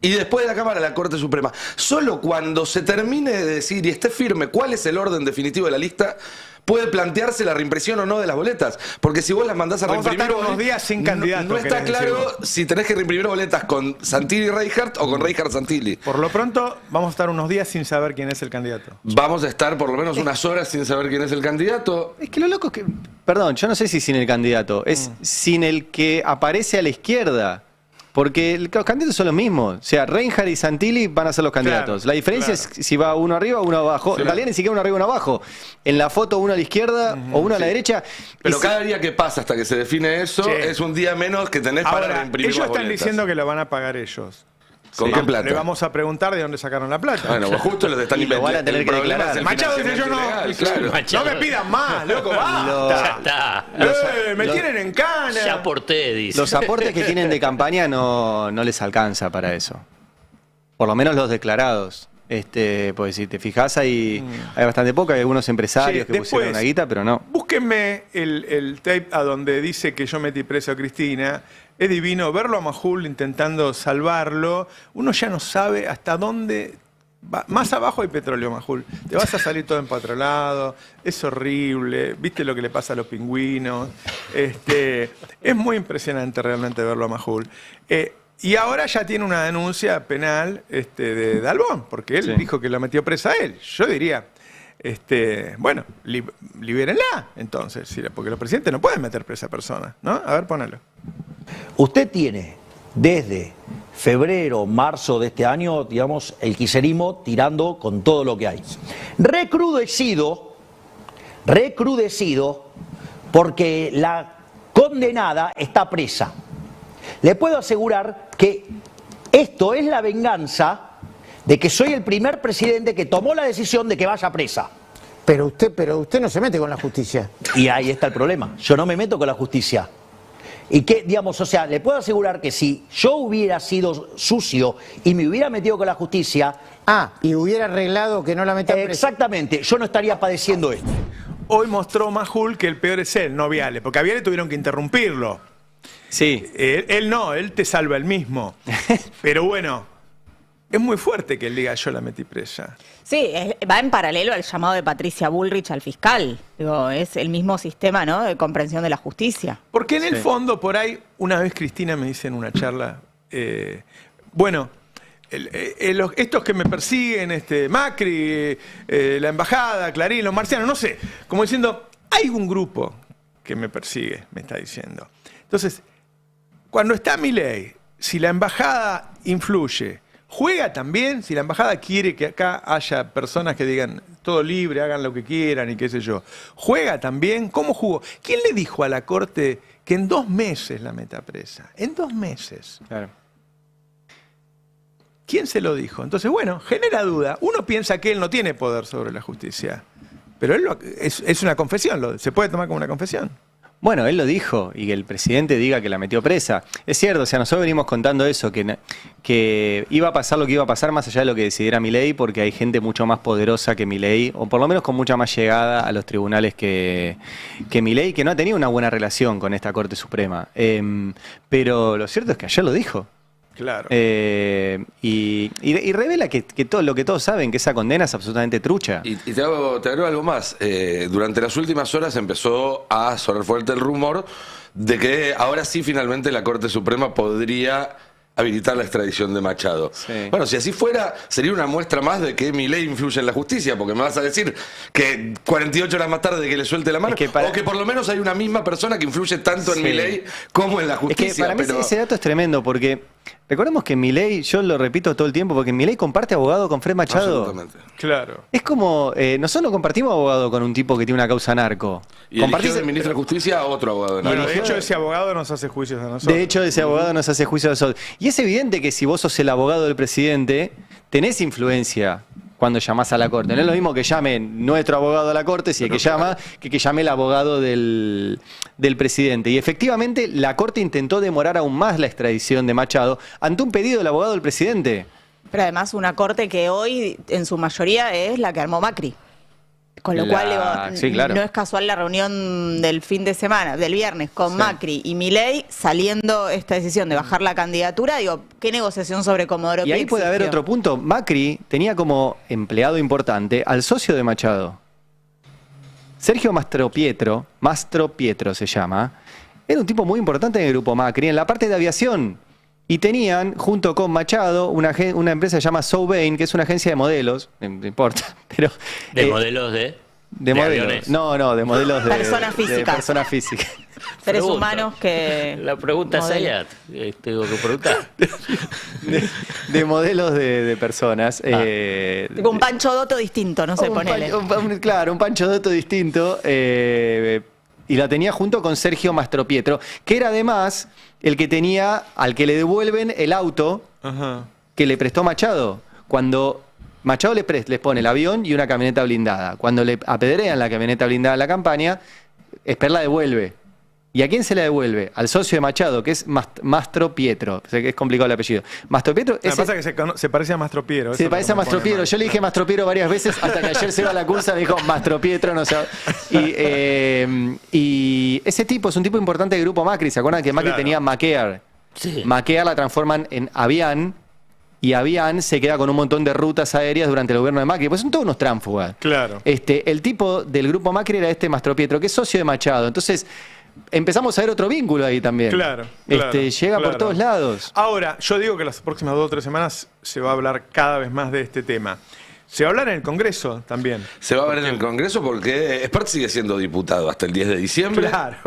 Speaker 12: Y después de la Cámara, la Corte Suprema. Solo cuando se termine de decir y esté firme cuál es el orden definitivo de la lista, puede plantearse la reimpresión o no de las boletas. Porque si vos las mandás a reimprimir...
Speaker 2: Vamos a estar unos días sin candidato.
Speaker 12: No está claro si tenés que reimprimir boletas con Santilli y Reinhardt o con Reinhardt Santilli.
Speaker 2: Por lo pronto, vamos a estar unos días sin saber quién es el candidato.
Speaker 12: Vamos a estar por lo menos unas horas sin saber quién es el candidato.
Speaker 17: Es que lo loco es que... Perdón, yo no sé si sin el candidato. Es sin el que aparece a la izquierda. Porque los candidatos son los mismos. O sea, Reinhardt y Santilli van a ser los candidatos. La diferencia es si va uno arriba o uno abajo. En realidad ni siquiera uno arriba o uno abajo. En la foto uno a la izquierda o uno a la derecha.
Speaker 12: Pero cada día que pasa hasta que se define eso es un día menos que tenés para reimprimir
Speaker 2: ellos
Speaker 12: las
Speaker 2: están
Speaker 12: boletas.
Speaker 2: diciendo que lo van a pagar ellos.
Speaker 12: ¿Con qué plata?
Speaker 2: Le vamos a preguntar de dónde sacaron la plata.
Speaker 12: Bueno, pues justo les están inventando.
Speaker 17: Van a tener que declarar.
Speaker 2: Machado dice yo no.
Speaker 12: Claro.
Speaker 2: No me pidan más, loco, basta.
Speaker 16: Ya está.
Speaker 2: Me tienen en cana.
Speaker 16: Ya aporté, dice.
Speaker 17: Los aportes que tienen de campaña no les alcanza para eso. Por lo menos los declarados. Pues si te fijas hay bastante poco. Hay algunos empresarios que pusieron una guita, pero no.
Speaker 2: Búsquenme el tape a donde dice que yo metí preso a Cristina. Es divino verlo a Majul intentando salvarlo. Uno ya no sabe hasta dónde va. Más abajo hay petróleo, Majul. Te vas a salir todo empatrolado. Es horrible. ¿Viste lo que le pasa a los pingüinos? Es muy impresionante realmente verlo a Majul. Y ahora ya tiene una denuncia penal de Dalbón, porque él dijo que lo metió presa a él. Yo diría, bueno, libérenla entonces, porque los presidentes no pueden meter presa a personas, ¿no? A ver, ponelo.
Speaker 13: Usted tiene desde febrero, marzo de este año, digamos, el kirchnerismo tirando con todo lo que hay. Recrudecido, porque la condenada está presa. Le puedo asegurar que esto es la venganza de que soy el primer presidente que tomó la decisión de que vaya presa.
Speaker 14: Pero usted no se mete con la justicia.
Speaker 13: Y ahí está el problema. Yo no me meto con la justicia. Y que, digamos, o sea, le puedo asegurar que si yo hubiera sido sucio y me hubiera metido con la justicia...
Speaker 14: y hubiera arreglado que no la metan presa.
Speaker 13: Exactamente, yo no estaría padeciendo esto.
Speaker 2: Hoy mostró Majul que el peor es él, no Viale, porque a Viale tuvieron que interrumpirlo.
Speaker 17: Sí.
Speaker 2: Él no, él te salva el mismo. Pero bueno, es muy fuerte que él diga yo la metí presa.
Speaker 18: Sí, va en paralelo al llamado de Patricia Bullrich al fiscal. Digo, es el mismo sistema, ¿no?, de comprensión de la justicia.
Speaker 2: Porque en el fondo, por ahí, una vez Cristina me dice en una charla, bueno, estos que me persiguen, Macri, la embajada, Clarín, los marcianos, no sé, como diciendo, hay un grupo que me persigue, me está diciendo. Entonces, cuando está Milei, si la embajada influye, juega también, si la embajada quiere que acá haya personas que digan todo libre, hagan lo que quieran y qué sé yo, juega también, ¿cómo jugó? ¿Quién le dijo a la Corte que en 2 meses la meta presa? En 2 meses.
Speaker 17: Claro.
Speaker 2: ¿Quién se lo dijo? Entonces, bueno, genera duda. Uno piensa que él no tiene poder sobre la justicia, pero él es una confesión, se puede tomar como una confesión.
Speaker 17: Bueno, él lo dijo, y que el presidente diga que la metió presa. Es cierto, o sea, nosotros venimos contando eso, que iba a pasar lo que iba a pasar más allá de lo que decidiera Milei, porque hay gente mucho más poderosa que Milei, o por lo menos con mucha más llegada a los tribunales que Milei, que no ha tenido una buena relación con esta Corte Suprema. Pero lo cierto es que ayer lo dijo.
Speaker 2: Claro.
Speaker 17: Y revela que todo lo que todos saben, que esa condena es absolutamente trucha.
Speaker 12: Y te agrego algo más. Durante las últimas horas empezó a sonar fuerte el rumor de que ahora sí finalmente la Corte Suprema podría habilitar la extradición de Machado.
Speaker 17: Sí.
Speaker 12: Bueno, si así fuera, sería una muestra más de que Milei influye en la justicia, porque me vas a decir que 48 horas más tarde de que le suelte la mano, o que por lo menos hay una misma persona que influye tanto en Milei como en la justicia.
Speaker 17: Es que para mí ese dato es tremendo, porque recordemos que Milei, yo lo repito todo el tiempo, porque Milei comparte abogado con Fred Machado.
Speaker 12: Absolutamente.
Speaker 2: Claro.
Speaker 17: Es como, nosotros no compartimos abogado con un tipo que tiene una causa narco.
Speaker 12: Y eligió del ministro de Justicia a otro abogado de narco.
Speaker 2: Bueno, de hecho, ese abogado nos hace juicios a nosotros.
Speaker 17: De hecho, ese abogado nos hace juicio a nosotros. Y es evidente que si vos sos el abogado del presidente, tenés influencia cuando llamás a la corte. No es lo mismo que llame nuestro abogado a la corte, si es que llama, que llame el abogado del presidente. Y efectivamente, la corte intentó demorar aún más la extradición de Machado ante un pedido del abogado del presidente.
Speaker 18: Pero además una corte que hoy en su mayoría es la que armó Macri. Con lo cual digo,
Speaker 17: sí, claro.
Speaker 18: No es casual la reunión del fin de semana, del viernes, con Macri y Milei, saliendo esta decisión de bajar la candidatura. Digo, ¿qué negociación sobre Comodoro Pi
Speaker 17: Y ahí puede haber
Speaker 18: existió?
Speaker 17: otro punto. Macri tenía como empleado importante al socio de Machado. Sergio Mastropietro se llama, era un tipo muy importante en el grupo Macri, en la parte de aviación. Y tenían, junto con Machado, una empresa que se llama Soubain, que es una agencia de modelos, no importa, pero...
Speaker 16: ¿De modelos de
Speaker 17: modelos.
Speaker 16: aviones?
Speaker 17: No, de modelos de...
Speaker 18: Personas físicas.
Speaker 17: De personas físicas.
Speaker 18: Seres
Speaker 16: Pregunta.
Speaker 18: humanos que...
Speaker 16: La pregunta es
Speaker 18: modelo.
Speaker 16: allá. Tengo que preguntar.
Speaker 17: De modelos de personas.
Speaker 18: Tipo un Pancho Dotto distinto, no sé, ponele.
Speaker 17: Claro, un Pancho Dotto distinto. Y la tenía junto con Sergio Mastropietro, que era además el que tenía, al que le devuelven el auto que le prestó Machado. Cuando Machado les pone el avión y una camioneta blindada. Cuando le apedrean la camioneta blindada en la campaña, Esper la devuelve. ¿Y a quién se la devuelve? Al socio de Machado, que es Mastropietro. Sé que es complicado el apellido. Mastropietro
Speaker 2: Lo que pasa es que se parece a Mastropiero.
Speaker 17: Se parece a Mastropiero. Yo le dije Mastropiero varias veces hasta que ayer Seba Lacurza me dijo Mastropietro, no sé. Y ese tipo es un tipo importante del grupo Macri. ¿Se acuerdan que Macri tenía Maquear?
Speaker 16: Sí.
Speaker 17: Maquear la transforman en Avian y Avian se queda con un montón de rutas aéreas durante el gobierno de Macri. Pues son todos unos tránsfugas.
Speaker 2: Claro.
Speaker 17: El tipo del grupo Macri era Mastropietro, que es socio de Machado. Entonces empezamos a ver otro vínculo ahí también.
Speaker 2: Claro.
Speaker 17: Llega por todos lados.
Speaker 2: Ahora, yo digo que las próximas 2 o 3 semanas se va a hablar cada vez más de este tema. Se va a hablar en el Congreso también.
Speaker 12: Se va a hablar en el Congreso porque Espert sigue siendo diputado hasta el 10 de diciembre.
Speaker 2: Claro.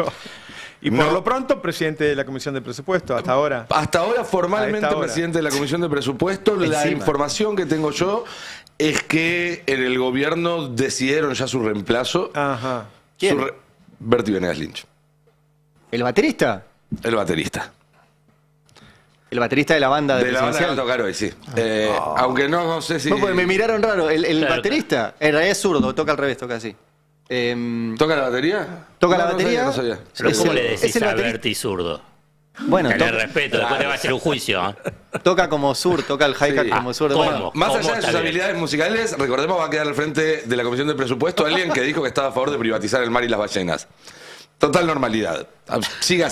Speaker 2: Y por lo pronto, presidente de la Comisión de Presupuesto, hasta ahora.
Speaker 12: Hasta ahora, formalmente,
Speaker 2: A esta hora.
Speaker 12: presidente de la Comisión de Presupuesto. La información que tengo yo es que en el gobierno decidieron ya su reemplazo.
Speaker 2: Ajá.
Speaker 17: ¿Quién?
Speaker 12: Bertie Venegas Lynch.
Speaker 17: ¿El baterista?
Speaker 12: El baterista.
Speaker 17: El baterista de la banda de
Speaker 12: la banda que va a
Speaker 17: Presidencial.
Speaker 12: tocar hoy, sí. Aunque no sé si...
Speaker 17: No, porque me miraron raro. El
Speaker 16: Claro.
Speaker 17: baterista, en realidad es zurdo, toca al revés, toca así.
Speaker 12: ¿Toca la batería?
Speaker 17: Toca
Speaker 12: No,
Speaker 17: la batería.
Speaker 12: No sabía.
Speaker 16: Pero
Speaker 17: Es
Speaker 16: ¿cómo
Speaker 17: el-
Speaker 16: le
Speaker 17: es
Speaker 16: decís
Speaker 17: el
Speaker 16: a
Speaker 17: baterista.
Speaker 16: Berti zurdo?
Speaker 17: Bueno,
Speaker 16: Tener respeto, después te va a hacer un juicio.
Speaker 17: toca como sur, toca el hi-hat
Speaker 12: Sí.
Speaker 17: como zurdo.
Speaker 16: ¿cómo?
Speaker 17: Bueno,
Speaker 12: Más
Speaker 16: ¿Cómo
Speaker 12: allá de
Speaker 16: está
Speaker 12: sus
Speaker 16: bien?
Speaker 12: habilidades musicales, recordemos va a quedar al frente de la Comisión de Presupuesto alguien que dijo que estaba a favor de privatizar el mar y las ballenas. Total normalidad. Siga.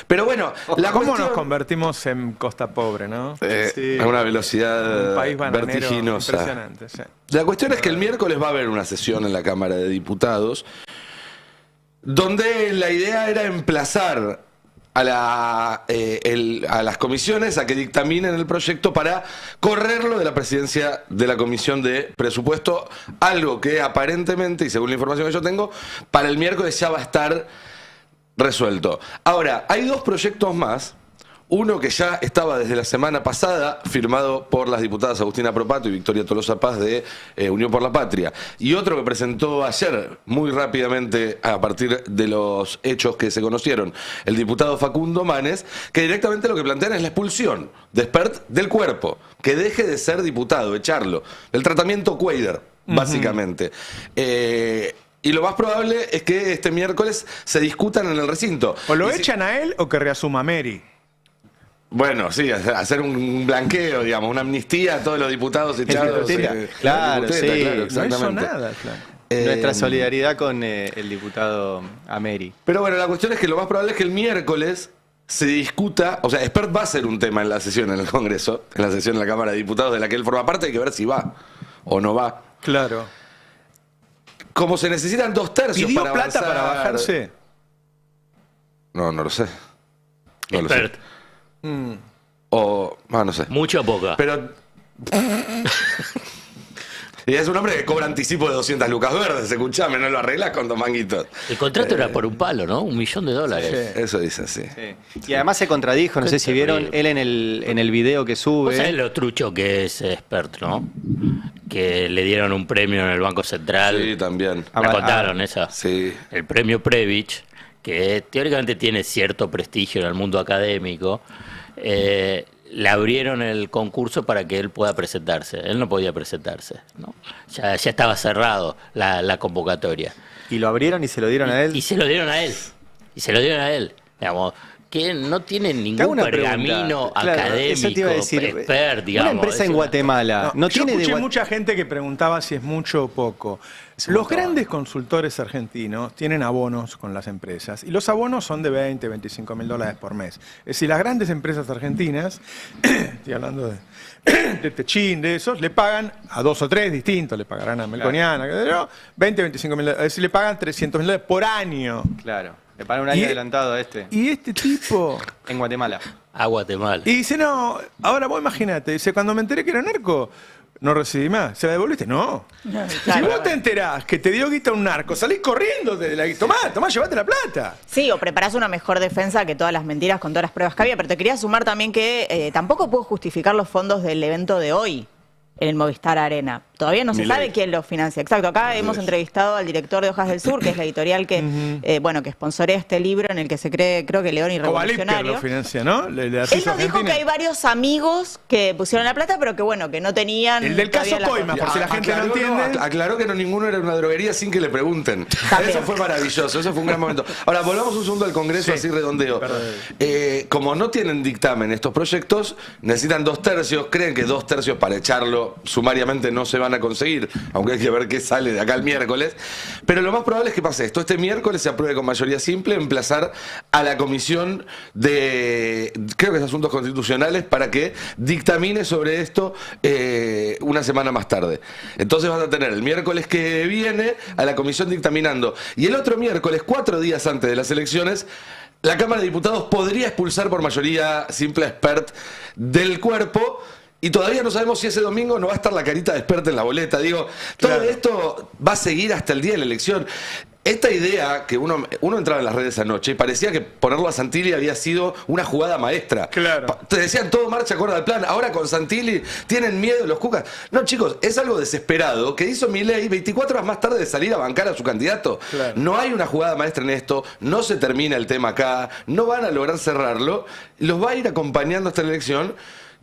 Speaker 12: Pero bueno,
Speaker 2: ¿Cómo nos convertimos en costa pobre, no?
Speaker 12: a una velocidad
Speaker 2: Un país bananero
Speaker 12: vertiginosa.
Speaker 2: impresionante. Sí.
Speaker 12: La cuestión es que el miércoles va a haber una sesión en la Cámara de Diputados donde la idea era emplazar a las comisiones a que dictaminen el proyecto para correrlo de la presidencia de la Comisión de Presupuesto, algo que aparentemente, y según la información que yo tengo, para el miércoles ya va a estar resuelto. Ahora, hay 2 proyectos más. Uno que ya estaba desde la semana pasada, firmado por las diputadas Agustina Propato y Victoria Tolosa Paz de Unión por la Patria. Y otro que presentó ayer, muy rápidamente, a partir de los hechos que se conocieron, el diputado Facundo Manes, que directamente lo que plantean es la expulsión de Espert del cuerpo, que deje de ser diputado, echarlo. El tratamiento Cuader, básicamente. Y lo más probable es que este miércoles se discutan en el recinto.
Speaker 2: O lo
Speaker 12: Y si-
Speaker 2: echan a él o que reasuma a Mary.
Speaker 12: Bueno, sí, hacer un blanqueo, digamos, una amnistía a todos los diputados echados.
Speaker 17: diputeta. Claro, sí.
Speaker 12: claro,
Speaker 2: No hizo
Speaker 12: exactamente.
Speaker 2: nada, claro.
Speaker 17: Nuestra solidaridad con el diputado Ameri.
Speaker 12: Pero bueno, la cuestión es que lo más probable es que el miércoles se discuta, o sea, Expert va a ser un tema en la sesión en el Congreso, en la sesión en la Cámara de Diputados de la que él forma parte, hay que ver si va o no va.
Speaker 2: Claro.
Speaker 12: Como se necesitan 2/3
Speaker 2: ¿Pidió
Speaker 12: para
Speaker 2: plata
Speaker 12: avanzar...
Speaker 2: para bajarse?
Speaker 12: No lo sé. No lo sé.
Speaker 16: Expert.
Speaker 12: O, no sé.
Speaker 16: Mucho o poca.
Speaker 12: Pero... Y es un hombre que cobra anticipo de 200 lucas verdes, escuchame, no lo arreglas con 2 manguitos.
Speaker 16: El contrato era por un palo, ¿no? $1 millón.
Speaker 12: Sí. Eso dicen, sí.
Speaker 17: Y además se contradijo, no sé si vieron él en el video que sube.
Speaker 16: ¿Vos sabés lo trucho que es Expert, no? Que le dieron un premio en el Banco Central.
Speaker 12: Sí, también.
Speaker 16: ¿La contaron esa?
Speaker 12: Sí.
Speaker 16: El premio Previch, que teóricamente tiene cierto prestigio en el mundo académico, le abrieron el concurso para que él pueda presentarse. Él no podía presentarse, ¿no? Ya estaba cerrado la convocatoria.
Speaker 17: ¿Y lo abrieron y se lo dieron a él?
Speaker 16: Y se lo dieron a él. Digamos, que no tiene ningún pergamino académico,
Speaker 17: eso te iba a decir,
Speaker 16: expert, digamos.
Speaker 17: Una empresa en Guatemala no
Speaker 2: yo
Speaker 17: tiene
Speaker 2: escuché mucha gente que preguntaba si es mucho o poco. Los grandes consultores argentinos tienen abonos con las empresas y los abonos son de 20, 25 mil dólares por mes. Es decir, las grandes empresas argentinas, estoy hablando de Techín, de esos, le pagan a 2 o 3 distintos, le pagarán a Melconiana, 20, 25 mil dólares, es decir, le pagan 300 mil dólares por año.
Speaker 17: Claro, le pagan un año adelantado a este.
Speaker 2: Y este tipo...
Speaker 17: En Guatemala.
Speaker 16: A Guatemala.
Speaker 2: Y dice, no, ahora vos imagínate, dice, cuando me enteré que era narco, no recibí más. ¿Se la devolviste? No. Si vos te enterás que te dio guita un narco, salís corriendo de la guita. Tomá, llévate la plata.
Speaker 18: Sí, o preparás una mejor defensa que todas las mentiras con todas las pruebas que había. Pero te quería sumar también que tampoco puedo justificar los fondos del evento de hoy en el Movistar Arena. Todavía no se sabe quién lo financia. Exacto, acá hemos entrevistado al director de Hojas del Sur, que es la editorial que, que sponsorea este libro en el que se cree, creo que León y Revolucionario.
Speaker 2: Lo financia, ¿no?
Speaker 18: Él nos dijo que hay varios amigos que pusieron la plata, pero que no tenían...
Speaker 2: El del caso Coima, por si la gente no entiende.
Speaker 12: Aclaró que ninguno era una droguería sin que le pregunten. Eso fue maravilloso, eso fue un gran momento. Ahora, volvamos un segundo al Congreso, así redondeo. Como no tienen dictamen estos proyectos, necesitan 2/3, creen que 2/3 para echarlo sumariamente no se van a conseguir, aunque hay que ver qué sale de acá el miércoles. Pero lo más probable es que pase esto. Este miércoles se apruebe con mayoría simple emplazar a la Comisión de, creo que es Asuntos Constitucionales, para que dictamine sobre esto una semana más tarde. Entonces van a tener el miércoles que viene a la Comisión dictaminando. Y el otro miércoles, 4 días antes de las elecciones, la Cámara de Diputados podría expulsar por mayoría simple a Expert del cuerpo. Y todavía no sabemos si ese domingo no va a estar la carita de Expert en la boleta. Digo, todo esto va a seguir hasta el día de la elección. Esta idea que uno entraba en las redes anoche y parecía que ponerlo a Santilli había sido una jugada maestra.
Speaker 2: Claro.
Speaker 12: Te decían todo marcha acorde al plan. Ahora con Santilli tienen miedo los cucas. No, chicos, es algo desesperado que hizo Milei 24 horas más tarde de salir a bancar a su candidato. Claro. No hay una jugada maestra en esto. No se termina el tema acá. No van a lograr cerrarlo. Los va a ir acompañando hasta la elección.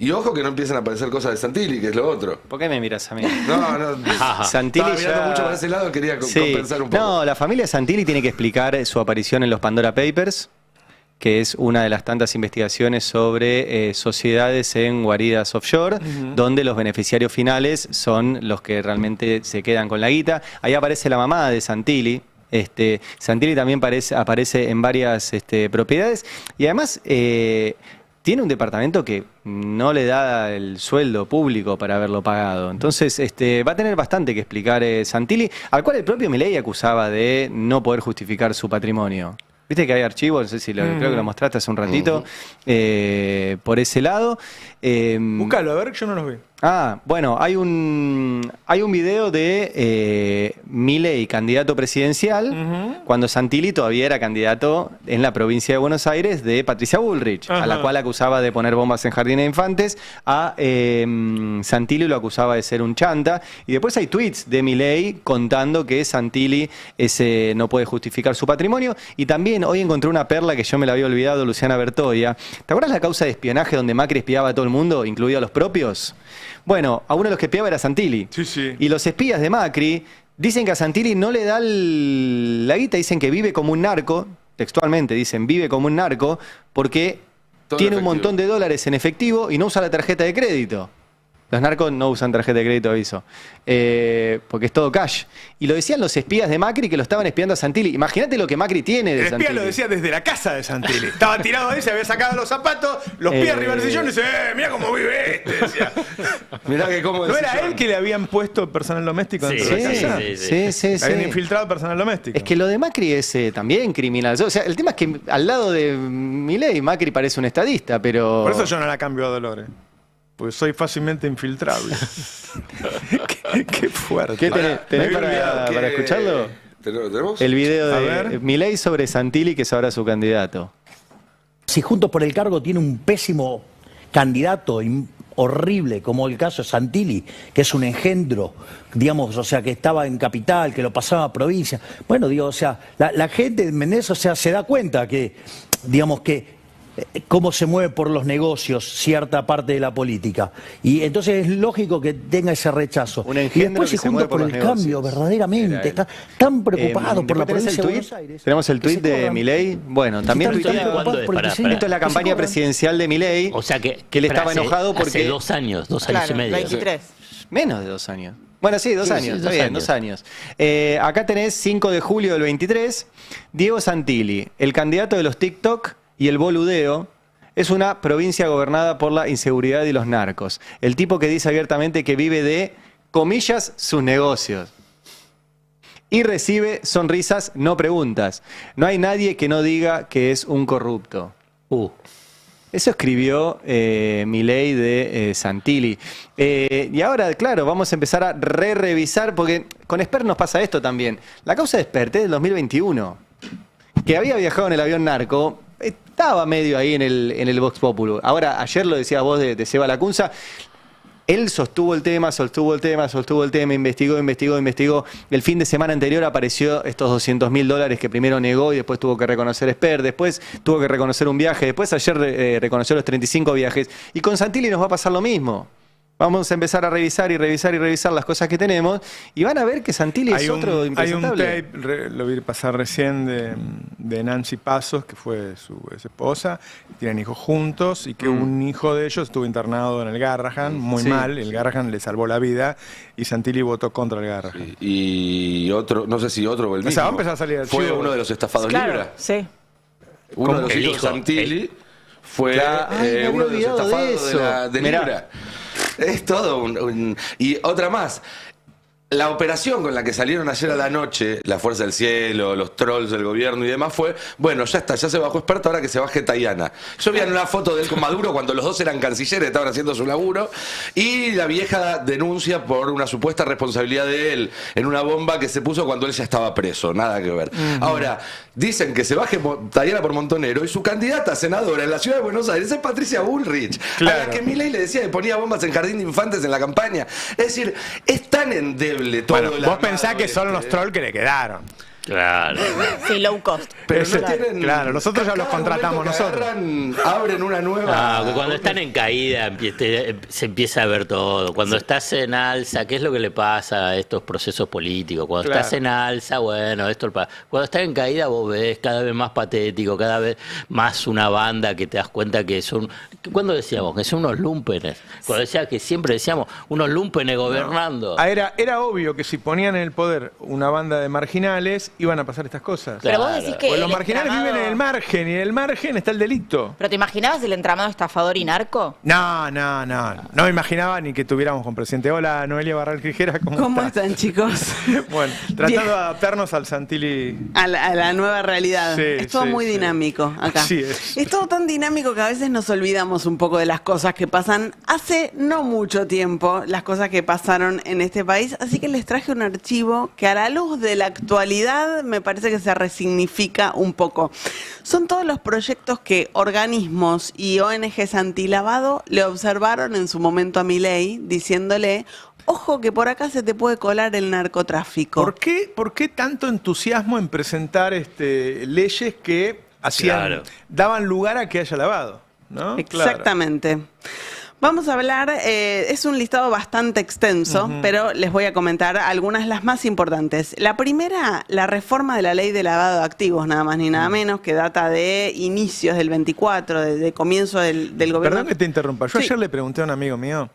Speaker 12: Y ojo que no empiecen a aparecer cosas de Santilli, que es lo otro.
Speaker 17: ¿Por qué me miras a mí?
Speaker 12: No.
Speaker 17: Santilli
Speaker 12: estaba mirando mucho para ese lado, quería compensar un poco.
Speaker 17: No, la familia Santilli tiene que explicar su aparición en los Pandora Papers, que es una de las tantas investigaciones sobre sociedades en guaridas offshore, donde los beneficiarios finales son los que realmente se quedan con la guita. Ahí aparece la mamá de Santilli. Santilli también aparece en varias propiedades. Y además... tiene un departamento que no le da el sueldo público para haberlo pagado. Entonces va a tener bastante que explicar Santilli, al cual el propio Milei acusaba de no poder justificar su patrimonio. Viste que hay archivos, no sé si creo que lo mostraste hace un ratito, por ese lado.
Speaker 2: Búscalo, a ver, yo no los vi.
Speaker 17: Bueno, hay un video de Milei, candidato presidencial, cuando Santilli todavía era candidato en la provincia de Buenos Aires de Patricia Bullrich, a la cual acusaba de poner bombas en jardines de infantes. A Santilli lo acusaba de ser un chanta. Y después hay tweets de Milei contando que Santilli no puede justificar su patrimonio. Y también hoy encontré una perla que yo me la había olvidado, Luciana Bertoia. ¿Te acuerdas la causa de espionaje donde Macri espiaba a todo el mundo, incluido a los propios? Bueno, a uno de los que espiaba era Santilli.
Speaker 2: Sí.
Speaker 17: Y los espías de Macri dicen que a Santilli no le da la guita, dicen que vive como un narco, textualmente dicen vive como un narco, porque tiene un montón de dólares en efectivo y no usa la tarjeta de crédito. Los narcos no usan tarjeta de crédito, aviso. Porque es todo cash. Y lo decían los espías de Macri que lo estaban espiando a Santilli. Imagínate lo que Macri tiene de
Speaker 2: El espía
Speaker 17: Santilli.
Speaker 2: lo decía desde la casa de Santilli. Estaba tirado ahí, se había sacado los zapatos, los pies arriba del sillón y dice, mirá cómo vive este. Decía.
Speaker 12: Mirá que cómo
Speaker 2: ¿No era él que le habían puesto personal doméstico dentro de la casa?
Speaker 17: Sí.
Speaker 2: Habían infiltrado personal doméstico.
Speaker 17: Es que lo de Macri es también criminal. O sea, el tema es que al lado de Milei, Macri parece un estadista, pero...
Speaker 2: Por eso yo no la cambio a Dolores. Porque soy fácilmente infiltrable. qué fuerte.
Speaker 17: ¿Qué tenés para escucharlo?
Speaker 12: ¿Tenemos?
Speaker 17: El video de Milei sobre Santilli, que es ahora su candidato.
Speaker 13: Si Juntos por el Cargo tiene un pésimo candidato horrible, como el caso de Santilli, que es un engendro, digamos, o sea, que estaba en capital, que lo pasaba a provincia. Bueno, digo, o sea, la gente de Menezes, o sea, se da cuenta que, digamos, que cómo se mueve por los negocios cierta parte de la política. Y entonces es lógico que tenga ese rechazo. Y después si Juntos por el Cambio verdaderamente está tan preocupado por la provincia de Buenos Aires.
Speaker 17: Tenemos el tuit de Milei. Bueno, también tuiteó. Esto es la campaña presidencial de Milei.
Speaker 16: O sea que
Speaker 17: él estaba enojado porque...
Speaker 16: Hace 2 años, 2 años y medio.
Speaker 18: 23.
Speaker 17: Menos de 2 años. Bueno, sí, 2 años, está bien, 2 años. Acá tenés 5 de julio del 23, Diego Santilli, el candidato de los TikTok y el boludeo. Es una provincia gobernada por la inseguridad y los narcos. El tipo que dice abiertamente que vive de, comillas, sus negocios. Y recibe sonrisas, no preguntas. No hay nadie que no diga que es un corrupto. Eso escribió Milei de Santilli. Y ahora, claro, vamos a empezar a revisar, porque con Esper nos pasa esto también. La causa de Esper es del 2021, que había viajado en el avión narco, estaba medio ahí en el Vox Populi. Ahora, ayer lo decías vos de Seba Lacunza, él sostuvo el tema, investigó. El fin de semana anterior apareció estos $200.000 que primero negó y después tuvo que reconocer Esper, después tuvo que reconocer un viaje, después ayer reconoció los 35 viajes. Y con Santilli nos va a pasar lo mismo. Vamos a empezar a revisar las cosas que tenemos y van a ver que Santilli es otro impresentable.
Speaker 2: Hay un tape, lo vi pasar recién, de Nancy Pasos, que fue su esposa, tienen hijos juntos y que un hijo de ellos estuvo internado en el Garrahan, muy mal, el Garrahan le salvó la vida y Santilli votó contra el Garrahan.
Speaker 12: Y otro, no sé si otro o el mismo.
Speaker 2: O sea, va a empezar a salir
Speaker 12: fue
Speaker 2: archivo.
Speaker 12: uno de los estafados
Speaker 18: Claro,
Speaker 12: Libra.
Speaker 18: sí.
Speaker 12: Uno de los hijos de Santilli fue uno de los estafados de Libra. Es todo y otra más. La operación con la que salieron ayer a la noche, la Fuerza del Cielo, los trolls del gobierno y demás fue, bueno, ya está, ya se bajó Esper, ahora que se baje Tayana. Yo vi una foto de él con Maduro cuando los dos eran cancilleres, estaban haciendo su laburo, y la vieja denuncia por una supuesta responsabilidad de él en una bomba que se puso cuando él ya estaba preso, nada que ver. Ahora, dicen que se baje Tayana por Montonero y su candidata a senadora en la ciudad de Buenos Aires es Patricia Bullrich, a la que Milei le decía que ponía bombas en Jardín de Infantes en la campaña. Es decir, es tan endeble todo.
Speaker 2: Bueno, vos pensás que son los trolls que le quedaron.
Speaker 16: Claro.
Speaker 18: Sí, low cost.
Speaker 2: Pero claro, nosotros ya los contratamos nosotros.
Speaker 12: Abren una nueva...
Speaker 16: Cuando están en caída se empieza a ver todo. Cuando estás en alza, ¿qué es lo que le pasa a estos procesos políticos? Cuando estás en alza, bueno, esto pasa. Cuando estás en caída vos ves cada vez más patético, cada vez más una banda que te das cuenta que son... ¿Cuándo decíamos? Que son unos lumpenes. Cuando decía que siempre decíamos unos lumpenes gobernando.
Speaker 2: Era obvio que si ponían en el poder una banda de marginales iban a pasar estas cosas.
Speaker 18: Pero vos decís que
Speaker 2: pues los
Speaker 18: el
Speaker 2: marginales viven en el margen y en el margen está el delito.
Speaker 18: ¿Pero te imaginabas el entramado estafador y narco?
Speaker 2: No me imaginaba ni que tuviéramos con presidente. Hola, Noelia Barral Gijera,
Speaker 19: ¿Cómo están, chicos?
Speaker 2: Bueno, tratando de adaptarnos al Santilli.
Speaker 19: A la nueva realidad.
Speaker 2: Sí,
Speaker 19: es todo muy dinámico acá.
Speaker 2: Así es.
Speaker 19: Es todo tan dinámico que a veces nos olvidamos un poco de las cosas que pasan hace no mucho tiempo, las cosas que pasaron en este país. Así que les traje un archivo que a la luz de la actualidad me parece que se resignifica un poco. Son todos los proyectos que organismos y ONGs antilavado le observaron en su momento a Milei, diciéndole: ojo que por acá se te puede colar el narcotráfico.
Speaker 2: ¿Por qué tanto entusiasmo en presentar leyes que daban lugar a que haya lavado? ¿No?
Speaker 19: Exactamente. Claro. Vamos a hablar, es un listado bastante extenso, pero les voy a comentar algunas las más importantes. La primera, la reforma de la ley de lavado de activos, nada más ni nada menos, que data de inicios del 24, de comienzo del gobierno.
Speaker 2: Perdón que te interrumpa. Yo ayer le pregunté a un amigo mío,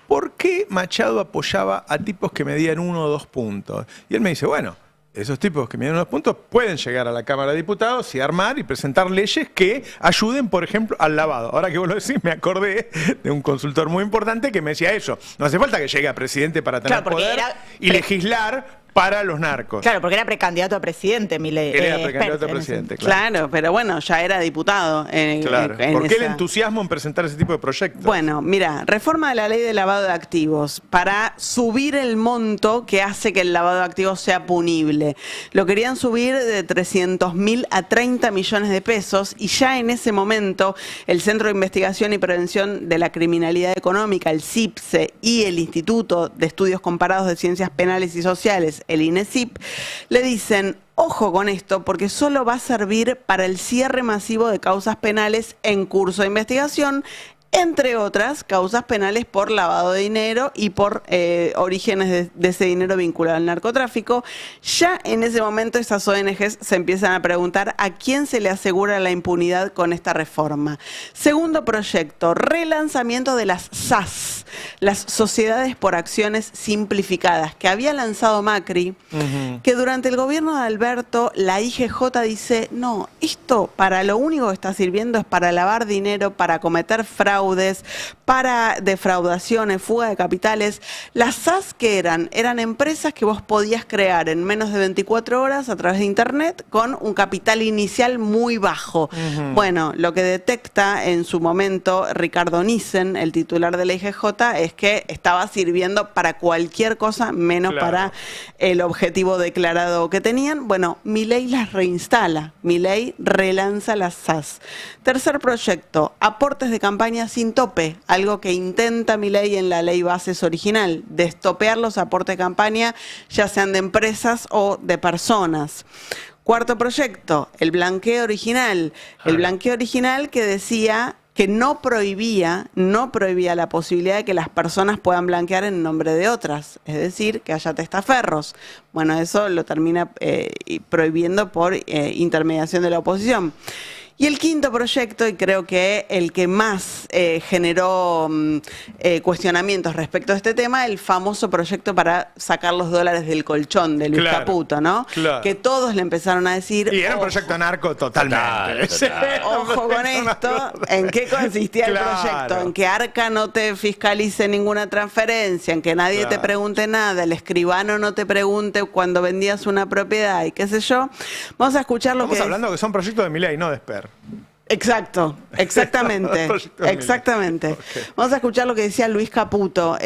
Speaker 2: ¿por qué Machado apoyaba a tipos que medían 1 o 2 puntos? Y él me dice, bueno, esos tipos que miden 1 o 2 puntos pueden llegar a la Cámara de Diputados y armar y presentar leyes que ayuden, por ejemplo, al lavado. Ahora que vos lo decís, me acordé de un consultor muy importante que me decía eso. No hace falta que llegue a presidente para tener poder y legislar para los narcos.
Speaker 18: Claro, porque era precandidato a presidente, Milei.
Speaker 2: Él era precandidato a presidente, claro.
Speaker 19: Claro, pero bueno, ya era diputado.
Speaker 2: Claro. ¿Por qué el entusiasmo en presentar ese tipo de proyectos?
Speaker 19: Bueno, mira, reforma de la ley de lavado de activos para subir el monto que hace que el lavado de activos sea punible. Lo querían subir de 300.000 a 30 millones de pesos y ya en ese momento el Centro de Investigación y Prevención de la Criminalidad Económica, el CIPSE, y el Instituto de Estudios Comparados de Ciencias Penales y Sociales, el INESIP, le dicen, ojo con esto, porque solo va a servir para el cierre masivo de causas penales en curso de investigación, entre otras causas penales por lavado de dinero y por orígenes de ese dinero vinculado al narcotráfico. Ya en ese momento esas ONGs se empiezan a preguntar a quién se le asegura la impunidad con esta reforma. Segundo proyecto, relanzamiento de las SAS, las Sociedades por Acciones Simplificadas, que había lanzado Macri, que durante el gobierno de Alberto la IGJ dice, no, esto para lo único que está sirviendo es para lavar dinero, para cometer fraudes, para defraudaciones, fuga de capitales. Las SAS, ¿qué eran? Eran empresas que vos podías crear en menos de 24 horas a través de internet con un capital inicial muy bajo. Bueno, lo que detecta en su momento Ricardo Nissen, el titular de la IGJ, es que estaba sirviendo para cualquier cosa menos para el objetivo declarado que tenían. Bueno, Milei las reinstala, Milei relanza las SAS. Tercer proyecto, aportes de campaña sin tope, algo que intenta Milei en la ley bases original, destopear los aportes de campaña, ya sean de empresas o de personas. Cuarto proyecto, el blanqueo original. El blanqueo original que decía que no prohibía la posibilidad de que las personas puedan blanquear en nombre de otras, es decir, que haya testaferros. Bueno, eso lo termina prohibiendo por intermediación de la oposición. Y el quinto proyecto, y creo que el que más generó cuestionamientos respecto a este tema, el famoso proyecto para sacar los dólares del colchón de Luis Caputo, ¿no?
Speaker 2: Claro.
Speaker 19: Que todos le empezaron a decir...
Speaker 2: Y era un proyecto narco totalmente.
Speaker 19: Ojo con esto, ¿en qué consistía el proyecto? En que Arca no te fiscalice ninguna transferencia, en que nadie te pregunte nada, el escribano no te pregunte cuando vendías una propiedad y qué sé yo. Vamos a escuchar lo que...
Speaker 2: Estamos hablando que son proyectos de Milei, no de Esper.
Speaker 19: Exacto, exactamente. Exactamente. Okay. Vamos a escuchar lo que decía Luis Caputo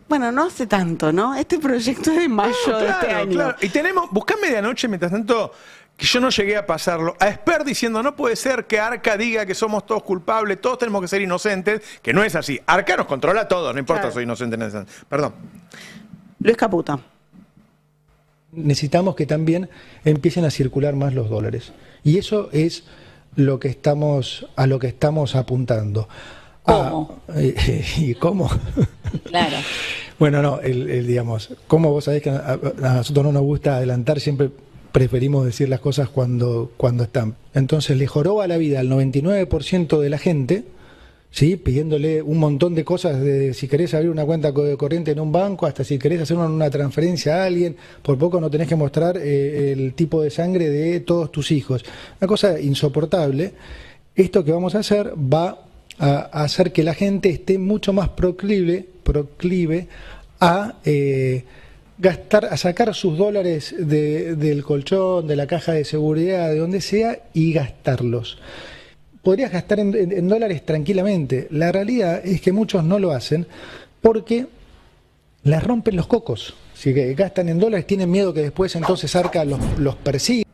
Speaker 19: bueno, no hace tanto, ¿no? Este proyecto es de mayo de este año.
Speaker 2: Claro. Y tenemos, buscá medianoche, mientras tanto, que yo no llegué a pasarlo, a Esper diciendo, no puede ser que Arca diga que somos todos culpables, todos tenemos que ser inocentes, que no es así. Arca nos controla a todos, no importa si soy inocente. Perdón.
Speaker 19: Luis Caputo.
Speaker 20: Necesitamos que también empiecen a circular más los dólares. Y eso es a lo que estamos apuntando.
Speaker 19: ¿Cómo?
Speaker 20: ¿Y cómo?
Speaker 18: Claro.
Speaker 20: Bueno, no, digamos, como vos sabés que a nosotros no nos gusta adelantar, siempre preferimos decir las cosas cuando están. Entonces le joroba la vida al 99% de la gente, ¿sí? Pidiéndole un montón de cosas, de si querés abrir una cuenta corriente en un banco, hasta si querés hacer una transferencia a alguien, por poco no tenés que mostrar el tipo de sangre de todos tus hijos. Una cosa insoportable. Esto que vamos a hacer va a hacer que la gente esté mucho más proclive a gastar, a sacar sus dólares del colchón, de la caja de seguridad, de donde sea, y gastarlos. Podrías gastar en dólares tranquilamente. La realidad es que muchos no lo hacen porque les rompen los cocos. Si gastan en dólares, tienen miedo que después entonces Arca los persiga.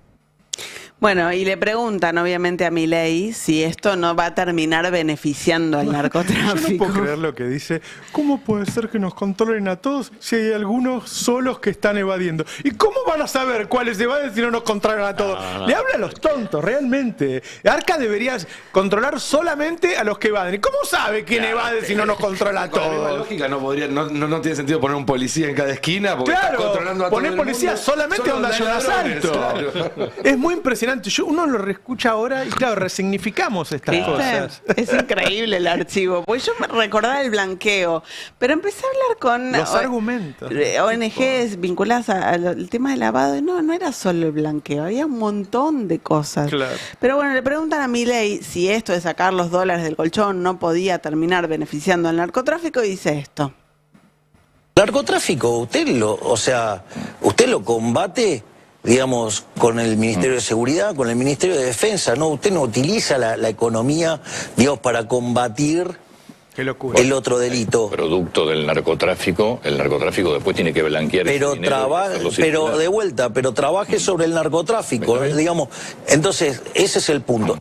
Speaker 19: Bueno, y le preguntan obviamente a Milei si esto no va a terminar beneficiando al narcotráfico.
Speaker 2: Yo no puedo creer lo que dice. ¿Cómo puede ser que nos controlen a todos si hay algunos solos que están evadiendo? ¿Y cómo van a saber cuáles evaden si no nos controlan a todos? Le habla a los tontos, realmente. Arca debería controlar solamente a los que evaden. ¿Y cómo sabe quién evade si no nos controla a todos?
Speaker 12: Con la misma lógica no tiene sentido poner un policía en cada esquina porque está controlando a todo el mundo.
Speaker 2: Poner policía solamente donde hay un asalto. Claro. Es muy impresionante impresionante. Uno lo reescucha ahora y claro, resignificamos estas
Speaker 19: ¿Viste?
Speaker 2: cosas.
Speaker 19: Es increíble el archivo. Pues yo me recordaba el blanqueo, pero empecé a hablar con
Speaker 2: Los argumentos.
Speaker 19: ONGs vinculadas al tema del lavado. Y no era solo el blanqueo, había un montón de cosas.
Speaker 2: Claro.
Speaker 19: Pero bueno, le preguntan a Milei si esto de sacar los dólares del colchón no podía terminar beneficiando al narcotráfico y dice esto.
Speaker 21: Narcotráfico, usted lo combate, digamos, con el Ministerio de Seguridad, con el Ministerio de Defensa, ¿no? Usted no utiliza la economía, digamos, para combatir el otro delito.
Speaker 22: Producto del narcotráfico, el narcotráfico después tiene que blanquear ese dinero,
Speaker 21: pero trabaje sobre el narcotráfico, digamos. Entonces, ese es el punto.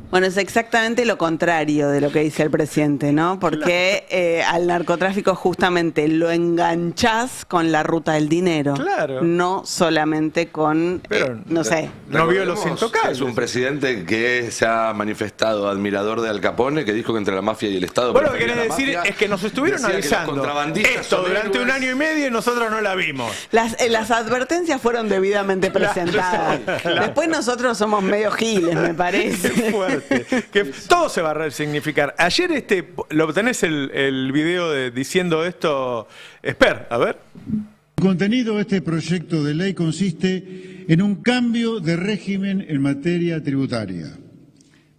Speaker 19: Bueno, es exactamente lo contrario de lo que dice el presidente, ¿no? Porque al narcotráfico justamente lo enganchás con la ruta del dinero.
Speaker 2: Claro.
Speaker 19: No solamente con, no sé.
Speaker 12: No vio los intocables. Es un presidente que se ha manifestado admirador de Al Capone, que dijo que entre la mafia y el Estado...
Speaker 2: Bueno, lo que querés decir es que nos estuvieron avisando esto durante un año y medio y nosotros no la vimos.
Speaker 19: Las advertencias fueron debidamente presentadas.
Speaker 2: Claro.
Speaker 19: Después nosotros somos medio giles, me parece.
Speaker 2: Qué fuerte. Que todo se va a resignificar. Ayer lo tenés el video diciendo esto, Esper, a ver.
Speaker 23: El contenido de este proyecto de ley consiste en un cambio de régimen en materia tributaria.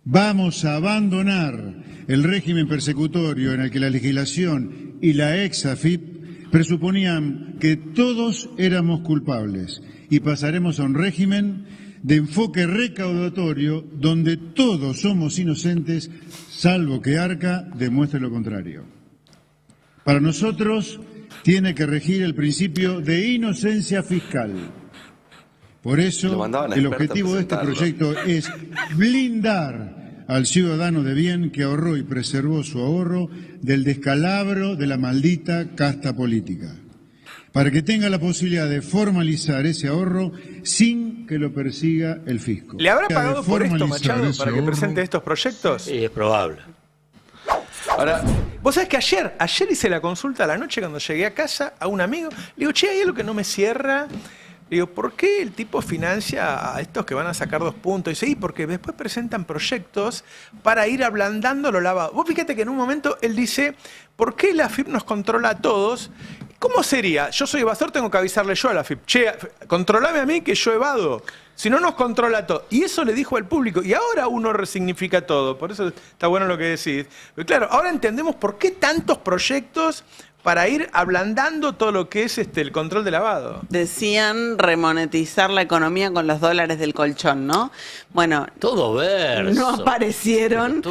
Speaker 23: Vamos a abandonar el régimen persecutorio en el que la legislación y la ex-AFIP presuponían que todos éramos culpables y pasaremos a un régimen de enfoque recaudatorio donde todos somos inocentes, salvo que Arca demuestre lo contrario. Para nosotros tiene que regir el principio de inocencia fiscal. Por eso, el objetivo de este proyecto es blindar al ciudadano de bien que ahorró y preservó su ahorro del descalabro de la maldita casta política, para que tenga la posibilidad de formalizar ese ahorro sin que lo persiga el fisco.
Speaker 2: ¿Le habrá pagado por esto, Machado, para que presente estos proyectos?
Speaker 16: Sí, es probable.
Speaker 2: Ahora, vos sabés que ayer hice la consulta a la noche cuando llegué a casa a un amigo. Le digo, che, hay algo que no me cierra. Le digo, ¿por qué el tipo financia a estos que van a sacar 2 puntos? Y dice, porque después presentan proyectos para ir ablandando lo lavado. Vos fíjate que en un momento él dice, ¿por qué la AFIP nos controla a todos? ¿Cómo sería? Yo soy evasor, tengo que avisarle yo a la AFIP. Che, controlame a mí que yo evado. Si no, nos controla todo. Y eso le dijo al público. Y ahora uno resignifica todo. Por eso está bueno lo que decís. Pero claro, ahora entendemos por qué tantos proyectos para ir ablandando todo lo que es el control de lavado.
Speaker 19: Decían remonetizar la economía con los dólares del colchón, ¿no? Bueno,
Speaker 16: todo verso.
Speaker 19: No aparecieron,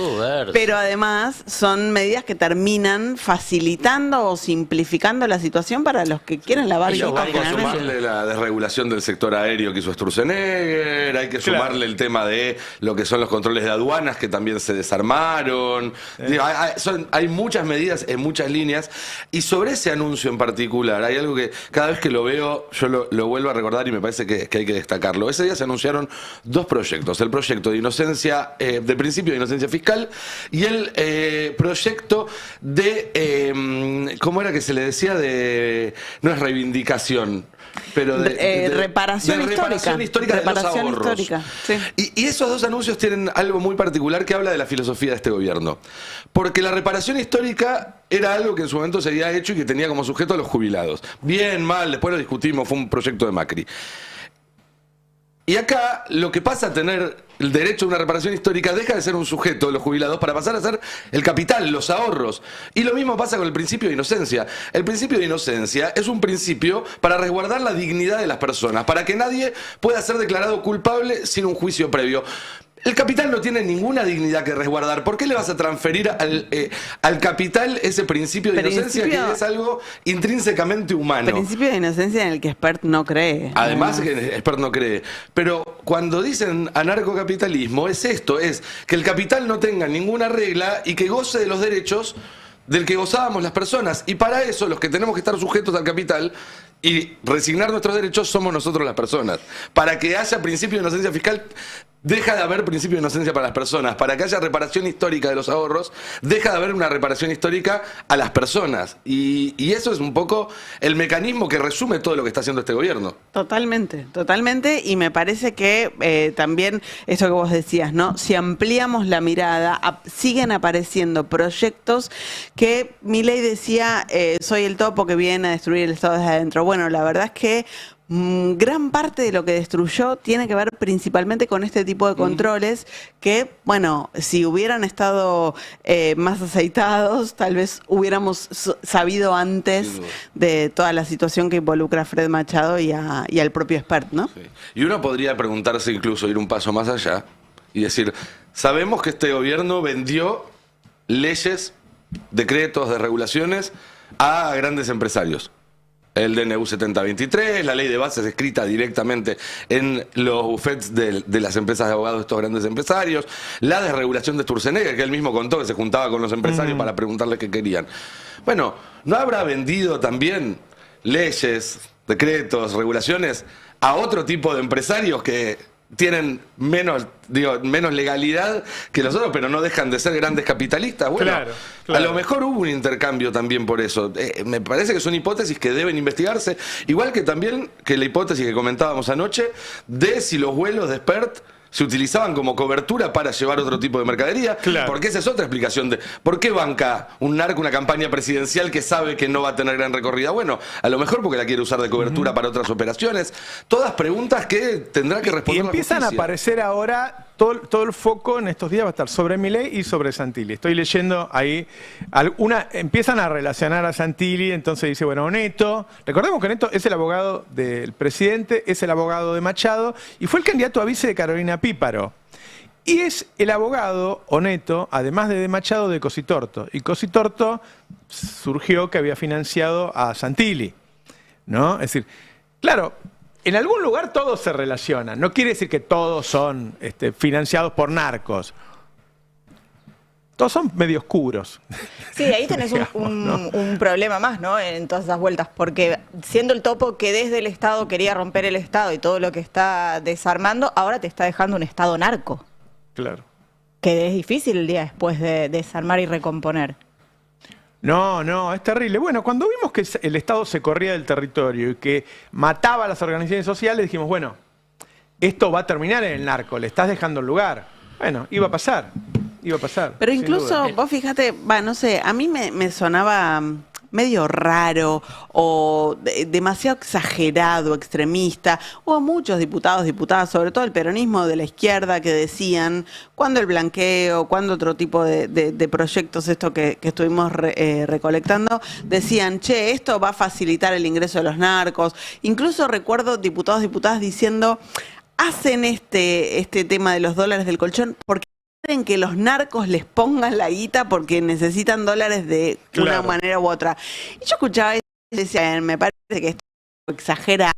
Speaker 19: pero además son medidas que terminan facilitando o simplificando la situación para los que quieren lavar
Speaker 12: Hay
Speaker 19: guita.
Speaker 12: que sumarle la desregulación del sector aéreo que hizo Sturzenegger, hay que sumarle el tema de lo que son los controles de aduanas que también se desarmaron. Digo, hay muchas medidas en muchas líneas. Y sobre ese anuncio en particular, hay algo que cada vez que lo veo, yo lo vuelvo a recordar y me parece que hay que destacarlo. Ese día se anunciaron 2 proyectos. El proyecto de inocencia, de principio de inocencia fiscal, y el proyecto de, ¿cómo era que se le decía? No es reivindicación, pero de
Speaker 19: reparación
Speaker 12: histórica de los ahorros.
Speaker 19: Sí.
Speaker 12: Y esos 2 anuncios tienen algo muy particular que habla de la filosofía de este gobierno. Porque la reparación histórica era algo que en su momento se había hecho y que tenía como sujeto a los jubilados. Bien, mal, después lo discutimos, fue un proyecto de Macri. Y acá lo que pasa a tener el derecho a una reparación histórica deja de ser un sujeto de los jubilados para pasar a ser el capital, los ahorros. Y lo mismo pasa con el principio de inocencia. El principio de inocencia es un principio para resguardar la dignidad de las personas, para que nadie pueda ser declarado culpable sin un juicio previo. El capital no tiene ninguna dignidad que resguardar. ¿Por qué le vas a transferir al capital ese principio de inocencia que es algo intrínsecamente humano?
Speaker 19: Principio de inocencia en el que Spert no cree.
Speaker 12: Además que Spert no cree. Pero cuando dicen anarcocapitalismo es esto, es que el capital no tenga ninguna regla y que goce de los derechos del que gozábamos las personas. Y para eso los que tenemos que estar sujetos al capital y resignar nuestros derechos somos nosotros las personas. Para que haya principio de inocencia fiscal deja de haber principio de inocencia para las personas. Para que haya reparación histórica de los ahorros, deja de haber una reparación histórica a las personas. Y eso es un poco el mecanismo que resume todo lo que está haciendo este gobierno.
Speaker 19: Totalmente, totalmente. Y me parece que también esto que vos decías, ¿no? Si ampliamos la mirada, siguen apareciendo proyectos que Milei decía, soy el topo que viene a destruir el Estado desde adentro. Bueno, la verdad es que gran parte de lo que destruyó tiene que ver principalmente con este tipo de controles que, bueno, si hubieran estado más aceitados, tal vez hubiéramos sabido antes de toda la situación que involucra a Fred Machado y al propio Spert, ¿no?
Speaker 12: Sí. Y uno podría preguntarse, incluso ir un paso más allá y decir, sabemos que este gobierno vendió leyes, decretos de regulaciones a grandes empresarios. El DNU 7023, la ley de bases escrita directamente en los bufetes de las empresas de abogados de estos grandes empresarios, la desregulación de Sturzenegger, que él mismo contó que se juntaba con los empresarios para preguntarles qué querían. Bueno, ¿no habrá vendido también leyes, decretos, regulaciones a otro tipo de empresarios que tienen menos legalidad que los otros, pero no dejan de ser grandes capitalistas? Bueno,
Speaker 2: claro.
Speaker 12: A lo mejor hubo un intercambio también por eso. Me parece que son hipótesis que deben investigarse, igual que también que la hipótesis que comentábamos anoche de si los vuelos de Spert se utilizaban como cobertura para llevar otro tipo de mercadería, porque esa es otra explicación de por qué banca un narco una campaña presidencial que sabe que no va a tener gran recorrida. Bueno, a lo mejor porque la quiere usar de cobertura para otras operaciones. Todas preguntas que tendrá que responder
Speaker 2: y empiezan
Speaker 12: la
Speaker 2: a
Speaker 12: justicia.
Speaker 2: aparecer ahora, todo el foco en estos días va a estar sobre Milei y sobre Santilli. Estoy leyendo ahí, empiezan a relacionar a Santilli, entonces dice, bueno, Oneto, recordemos que Oneto es el abogado del presidente, es el abogado de Machado y fue el candidato a vice de Carolina Píparo. Y es el abogado, Oneto, además de Machado, de Cositorto. Y Cositorto surgió que había financiado a Santilli, ¿no? Es decir, claro, en algún lugar todos se relacionan. No quiere decir que todos son financiados por narcos. Todos son medio oscuros.
Speaker 18: Sí, ahí tenés un problema más, ¿no? En todas esas vueltas, porque siendo el topo que desde el Estado quería romper el Estado y todo lo que está desarmando, ahora te está dejando un Estado narco.
Speaker 2: Claro.
Speaker 18: Que es difícil el día después de desarmar y recomponer.
Speaker 2: No, es terrible. Bueno, cuando vimos que el Estado se corría del territorio y que mataba a las organizaciones sociales, dijimos, bueno, esto va a terminar en el narco, le estás dejando el lugar. Bueno, iba a pasar.
Speaker 19: Pero incluso, vos fíjate, no sé, a mí me sonaba medio raro o demasiado exagerado, extremista. Hubo muchos diputadas, sobre todo el peronismo de la izquierda, que decían, cuando el blanqueo, cuando otro tipo de proyectos, esto que estuvimos recolectando, decían, che, esto va a facilitar el ingreso de los narcos. Incluso recuerdo diputadas diciendo, hacen este tema de los dólares del colchón porque quieren que los narcos les pongan la guita porque necesitan dólares de una manera u otra. Y yo escuchaba eso y decía, me parece que esto exagera.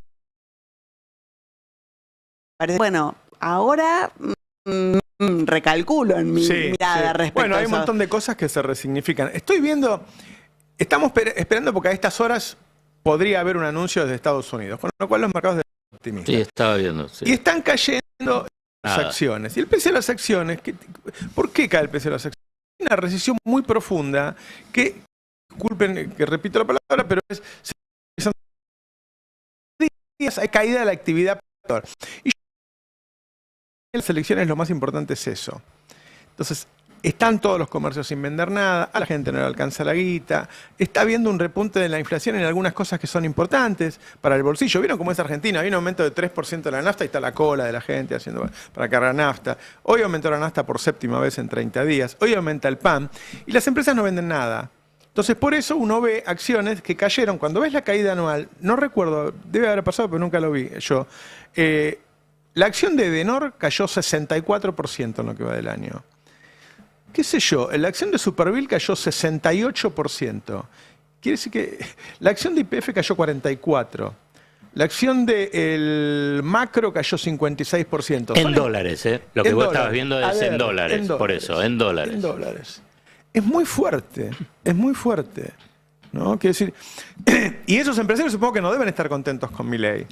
Speaker 19: Bueno, ahora recalculo en mi mirada respecto
Speaker 2: Bueno, hay
Speaker 19: a
Speaker 2: un
Speaker 19: eso.
Speaker 2: montón de cosas que se resignifican. Estamos esperando porque a estas horas podría haber un anuncio desde Estados Unidos, con lo cual los mercados de optimistas.
Speaker 16: Sí, estaba viendo. Sí.
Speaker 2: Y están cayendo las acciones. Y el precio de las acciones, ¿por qué cae el precio de las acciones? Hay una recesión muy profunda que, disculpen que repito la palabra, pero hay caída de la actividad. Y en las elecciones lo más importante es eso. Entonces, están todos los comercios sin vender nada, a la gente no le alcanza la guita, está habiendo un repunte de la inflación en algunas cosas que son importantes para el bolsillo. ¿Vieron cómo es Argentina? Hay un aumento de 3% de la nafta y está la cola de la gente haciendo para cargar nafta. Hoy aumentó la nafta por 7ª vez en 30 días. Hoy aumenta el pan y las empresas no venden nada. Entonces, por eso uno ve acciones que cayeron. Cuando ves la caída anual, no recuerdo, debe haber pasado, pero nunca lo vi yo. La acción de Edenor cayó 64% en lo que va del año. ¿Qué sé yo? La acción de Superville cayó 68%. Quiere decir que la acción de YPF cayó 44%. La acción del Macro cayó 56%.
Speaker 16: En dólares, ¿eh? Lo que vos estabas viendo es en dólares. Por eso, en dólares.
Speaker 2: En dólares. Es muy fuerte, ¿no? Quiere decir, y esos empresarios supongo que no deben estar contentos con Milei.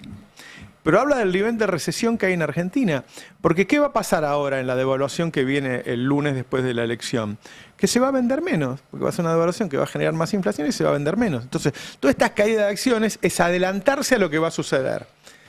Speaker 2: pero habla del nivel de recesión que hay en Argentina. Porque ¿qué va a pasar ahora en la devaluación que viene el lunes después de la elección? Que se va a vender menos, porque va a ser una devaluación que va a generar más inflación y se va a vender menos. Entonces, todas estas caídas de acciones es adelantarse a lo que va a suceder.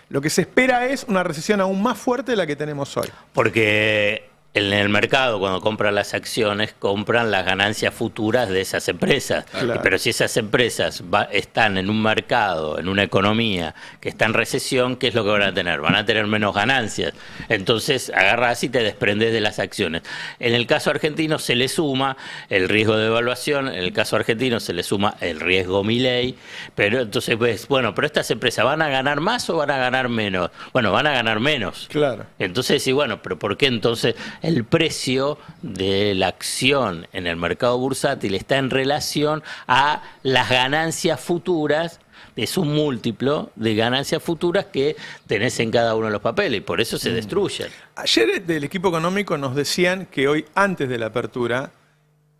Speaker 2: Lo que se espera es una recesión aún más fuerte de la que tenemos hoy.
Speaker 16: Porque en el mercado, cuando compran las acciones, compran las ganancias futuras de esas empresas.
Speaker 2: Claro.
Speaker 16: Pero si esas empresas están en un mercado, en una economía que está en recesión, ¿qué es lo que van a tener? Van a tener menos ganancias. Entonces agarras y te desprendes de las acciones. En el caso argentino se le suma el riesgo de devaluación, en el caso argentino se le suma el riesgo Milei, pero entonces pues, bueno, pero estas empresas ¿van a ganar más o van a ganar menos? Bueno, van a ganar menos.
Speaker 2: Claro.
Speaker 16: Entonces, sí, bueno, pero ¿por qué entonces el precio de la acción en el mercado bursátil está en relación a las ganancias futuras? Es un múltiplo de ganancias futuras que tenés en cada uno de los papeles y por eso se destruyen.
Speaker 2: Ayer del equipo económico nos decían que hoy, antes de la apertura,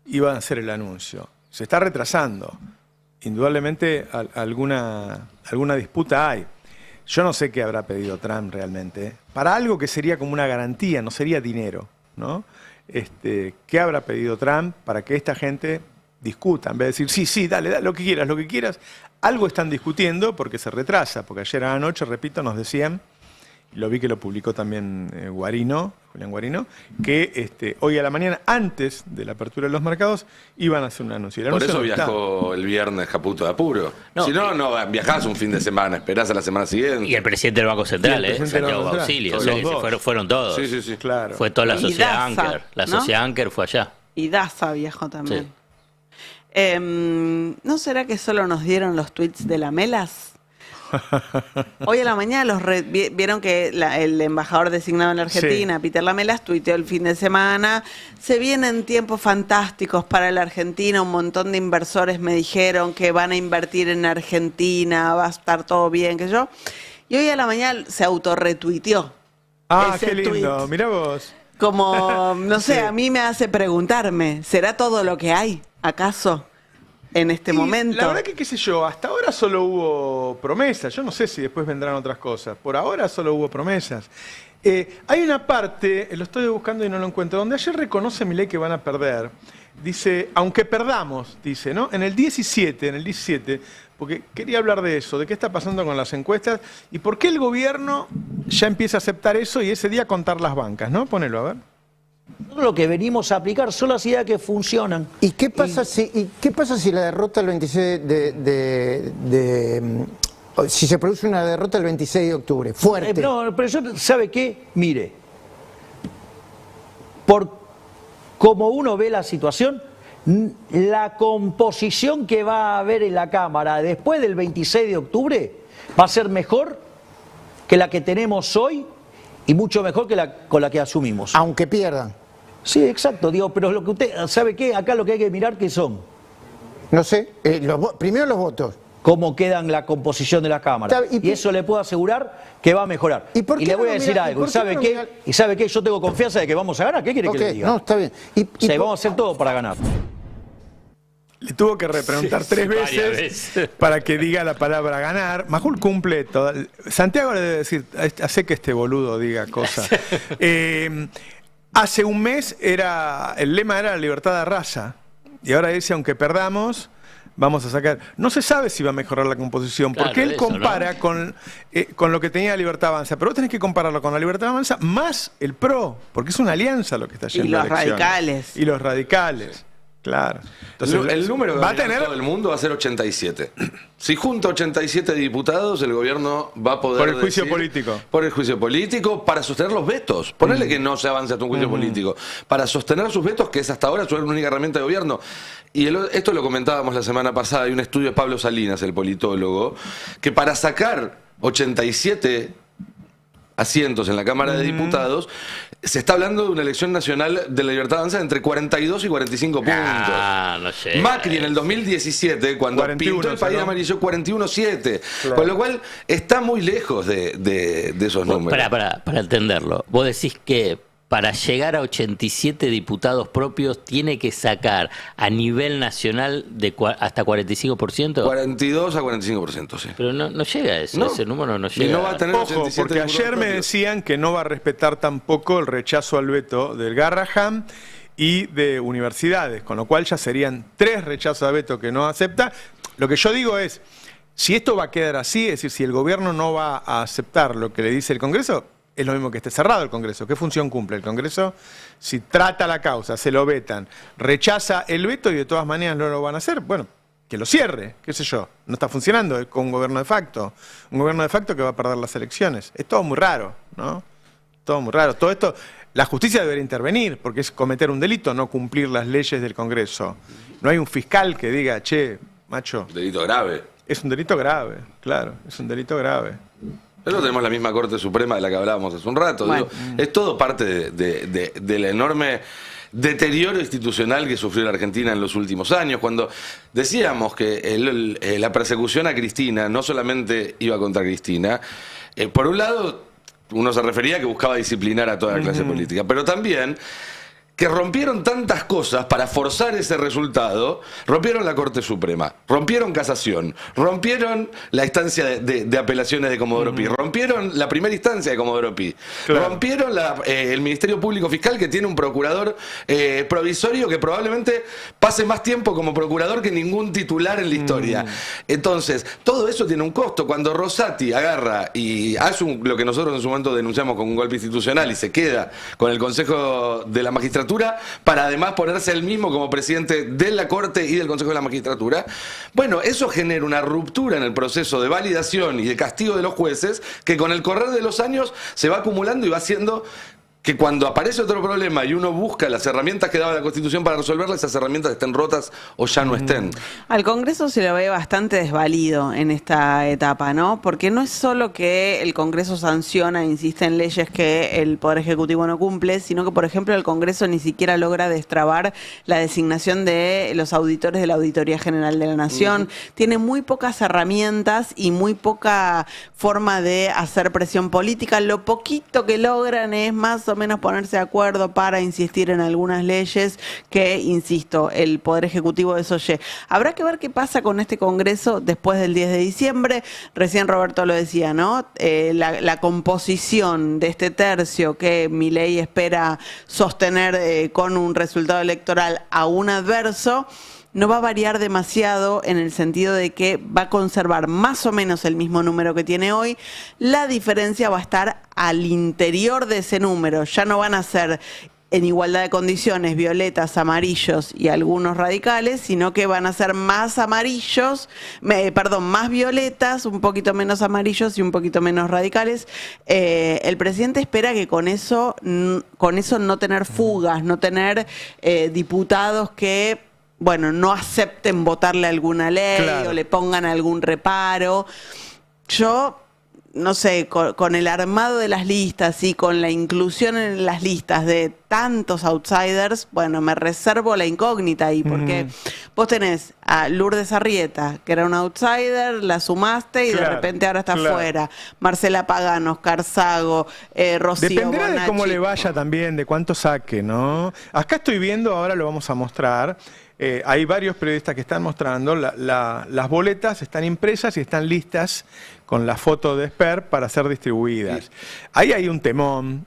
Speaker 2: iban a hacer el anuncio. Se está retrasando. Indudablemente alguna disputa hay. Yo no sé qué habrá pedido Trump realmente. Para algo que sería como una garantía, no sería dinero, ¿no? ¿Qué habrá pedido Trump para que esta gente discuta? En vez de decir, sí, dale, lo que quieras. Algo están discutiendo porque se retrasa. Porque ayer a la noche, repito, nos decían, y lo vi que lo publicó también Julián Guarino, que hoy a la mañana, antes de la apertura de los mercados, iban a hacer un anuncio.
Speaker 12: Por eso viajó el viernes Caputo de apuro.
Speaker 16: No,
Speaker 12: si no viajás un fin de semana, esperás a la semana siguiente.
Speaker 16: Y el presidente del Banco Central, Santiago Bauxili, o sea que fueron todos.
Speaker 12: Sí,
Speaker 2: claro.
Speaker 16: Fue toda la
Speaker 19: Y
Speaker 16: sociedad
Speaker 19: Daza,
Speaker 16: Anker. La
Speaker 19: ¿no?
Speaker 16: sociedad Anker fue allá.
Speaker 19: Y Daza viajó también.
Speaker 16: Sí.
Speaker 19: ¿No será que solo nos dieron los tweets de la Melas? Hoy a la mañana vieron que el embajador designado en la Argentina, sí, Peter Lamelas, tuiteó el fin de semana: se vienen tiempos fantásticos para la Argentina, un montón de inversores me dijeron que van a invertir en Argentina, va a estar todo bien, que yo. Y hoy a la mañana se autorretuiteó.
Speaker 2: Qué lindo, tweet. Mirá vos.
Speaker 19: Como, no sé,
Speaker 2: Sí.
Speaker 19: a mí me hace preguntarme, ¿será todo lo que hay, acaso, en este momento?
Speaker 2: La verdad que, qué sé yo, hasta ahora solo hubo promesas. Yo no sé si después vendrán otras cosas. Por ahora solo hubo promesas. Hay una parte, lo estoy buscando y no lo encuentro, donde ayer reconoce Milei que van a perder. Dice, aunque perdamos, dice, ¿no? En el 17, porque quería hablar de eso, de qué está pasando con las encuestas y por qué el gobierno ya empieza a aceptar eso y ese día contar las bancas, ¿no? Ponelo, a ver.
Speaker 13: Todo lo que venimos a aplicar son las ideas que funcionan.
Speaker 14: ¿Y qué pasa si la derrota el 26 si se produce una derrota el 26 de octubre? Fuerte.
Speaker 13: No, pero yo, ¿sabe qué? Mire, por como uno ve la situación, la composición que va a haber en la Cámara después del 26 de octubre va a ser mejor que la que tenemos hoy y mucho mejor que con la que asumimos.
Speaker 14: Aunque pierdan.
Speaker 13: Sí, exacto, digo, pero lo que usted, ¿sabe qué? Acá lo que hay que mirar, ¿qué son?
Speaker 14: No sé, primero los votos.
Speaker 13: Cómo quedan la composición de la Cámara. Y eso le puedo asegurar que va a mejorar. Y le voy a decir algo, ¿y sabe qué? ¿Y sabe qué? Yo tengo confianza de que vamos a ganar. ¿Qué quiere que le diga?
Speaker 14: No, está bien.
Speaker 13: O sea, vamos a hacer todo para ganar.
Speaker 2: Le tuvo que repreguntar tres veces para que diga la palabra ganar. Majul cumple todo. Santiago le debe decir, hace que este boludo diga cosas. Hace un mes el lema era la libertad de raza. Y ahora dice, aunque perdamos, vamos a sacar. No se sabe si va a mejorar la composición,
Speaker 16: Claro,
Speaker 2: porque él
Speaker 16: eso,
Speaker 2: compara, ¿no?, con lo que tenía Libertad Avanza. Pero vos tenés que compararlo con la Libertad Avanza más el PRO, porque es una alianza lo que está yendo.
Speaker 19: Y los
Speaker 2: a elecciones.
Speaker 19: radicales.
Speaker 2: Y los radicales. Claro.
Speaker 12: Entonces, el número que
Speaker 2: va a tener
Speaker 12: todo el mundo va a ser 87. Si junta 87 diputados, el gobierno va a poder
Speaker 2: por el juicio
Speaker 12: decir,
Speaker 2: político.
Speaker 12: Por el juicio político, para sostener los vetos. Ponerle que no se avance hasta un juicio político. Para sostener sus vetos, que es hasta ahora su única herramienta de gobierno. Y esto lo comentábamos la semana pasada, hay un estudio de Pablo Salinas, el politólogo, que para sacar 87 asientos en la Cámara de Diputados, se está hablando de una elección nacional de la Libertad Avanza entre 42 y 45 puntos.
Speaker 16: No sé.
Speaker 12: Macri en el 2017, cuando
Speaker 2: 41,
Speaker 12: pintó el país
Speaker 2: ¿no?
Speaker 12: amarillo, 41-7.
Speaker 2: Claro.
Speaker 12: Con lo cual, está muy lejos de esos números.
Speaker 16: Para entenderlo, vos decís que para llegar a 87 diputados propios, tiene que sacar a nivel nacional de hasta 45%.
Speaker 12: 42 a 45%, sí.
Speaker 16: Pero no llega a eso, ese número no llega.
Speaker 12: Y no va a tener
Speaker 2: Ojo, porque ayer me decían que no va a respetar tampoco el rechazo al veto del Garrahan y de universidades, con lo cual ya serían 3 rechazos a veto que no acepta. Lo que yo digo es, si esto va a quedar así, es decir, si el gobierno no va a aceptar lo que le dice el Congreso, es lo mismo que esté cerrado el Congreso. ¿Qué función cumple el Congreso? Si trata la causa, se lo vetan, rechaza el veto y de todas maneras no lo van a hacer, bueno, que lo cierre, qué sé yo. No está funcionando con un gobierno de facto. Un gobierno de facto que va a perder las elecciones. Es todo muy raro, ¿no? Todo muy raro. Todo esto, la justicia debería intervenir, porque es cometer un delito no cumplir las leyes del Congreso. No hay un fiscal que diga, che, macho.
Speaker 12: Delito grave.
Speaker 2: Es un delito grave, claro, es un delito grave.
Speaker 12: Pero tenemos la misma Corte Suprema de la que hablábamos hace un rato.
Speaker 2: Bueno.
Speaker 12: Digo, es todo parte del enorme deterioro institucional que sufrió la Argentina en los últimos años. Cuando decíamos que la persecución a Cristina no solamente iba contra Cristina, por un lado uno se refería a que buscaba disciplinar a toda la clase política, pero también que rompieron tantas cosas para forzar ese resultado, rompieron la Corte Suprema, rompieron Casación, rompieron la instancia de apelaciones de Comodoro Pi, rompieron la primera instancia de Comodoro Pi, rompieron el Ministerio Público Fiscal, que tiene un procurador provisorio que probablemente pase más tiempo como procurador que ningún titular en la historia. Entonces, todo eso tiene un costo. Cuando Rosati agarra y hace lo que nosotros en su momento denunciamos como un golpe institucional y se queda con el Consejo de la Magistratura, para además ponerse él mismo como presidente de la Corte y del Consejo de la Magistratura, bueno, eso genera una ruptura en el proceso de validación y de castigo de los jueces que con el correr de los años se va acumulando y va haciendo que cuando aparece otro problema y uno busca las herramientas que daba la Constitución para resolverla, esas herramientas estén rotas o ya no estén.
Speaker 19: Al Congreso se lo ve bastante desvalido en esta etapa, ¿no? Porque no es solo que el Congreso sanciona, insiste en leyes que el Poder Ejecutivo no cumple, sino que, por ejemplo, el Congreso ni siquiera logra destrabar la designación de los auditores de la Auditoría General de la Nación. Tiene muy pocas herramientas y muy poca forma de hacer presión política. Lo poquito que logran es más o menos ponerse de acuerdo para insistir en algunas leyes que, insisto, el Poder Ejecutivo desoye. Habrá que ver qué pasa con este Congreso después del 10 de diciembre. Recién Roberto lo decía, ¿no? La composición de este tercio que Milei espera sostener con un resultado electoral aún adverso no va a variar demasiado en el sentido de que va a conservar más o menos el mismo número que tiene hoy. La diferencia va a estar al interior de ese número. Ya no van a ser en igualdad de condiciones violetas, amarillos y algunos radicales, sino que van a ser más amarillos, más violetas, un poquito menos amarillos y un poquito menos radicales. El presidente espera que con eso no tener fugas, no tener diputados que no acepten votarle alguna ley o le pongan algún reparo. Yo, no sé, con el armado de las listas y con la inclusión en las listas de tantos outsiders, me reservo la incógnita ahí, porque vos tenés a Lourdes Arrieta, que era un outsider, la sumaste y de repente ahora está afuera. Marcela Pagano, Oscar Sago, Rocío
Speaker 2: Dependerá
Speaker 19: Bonacci.
Speaker 2: de cómo le vaya también, de cuánto saque, ¿no? Acá estoy viendo, ahora lo vamos a mostrar, hay varios periodistas que están mostrando, las boletas están impresas y están listas con la foto de Esper para ser distribuidas. Sí. Ahí hay un temón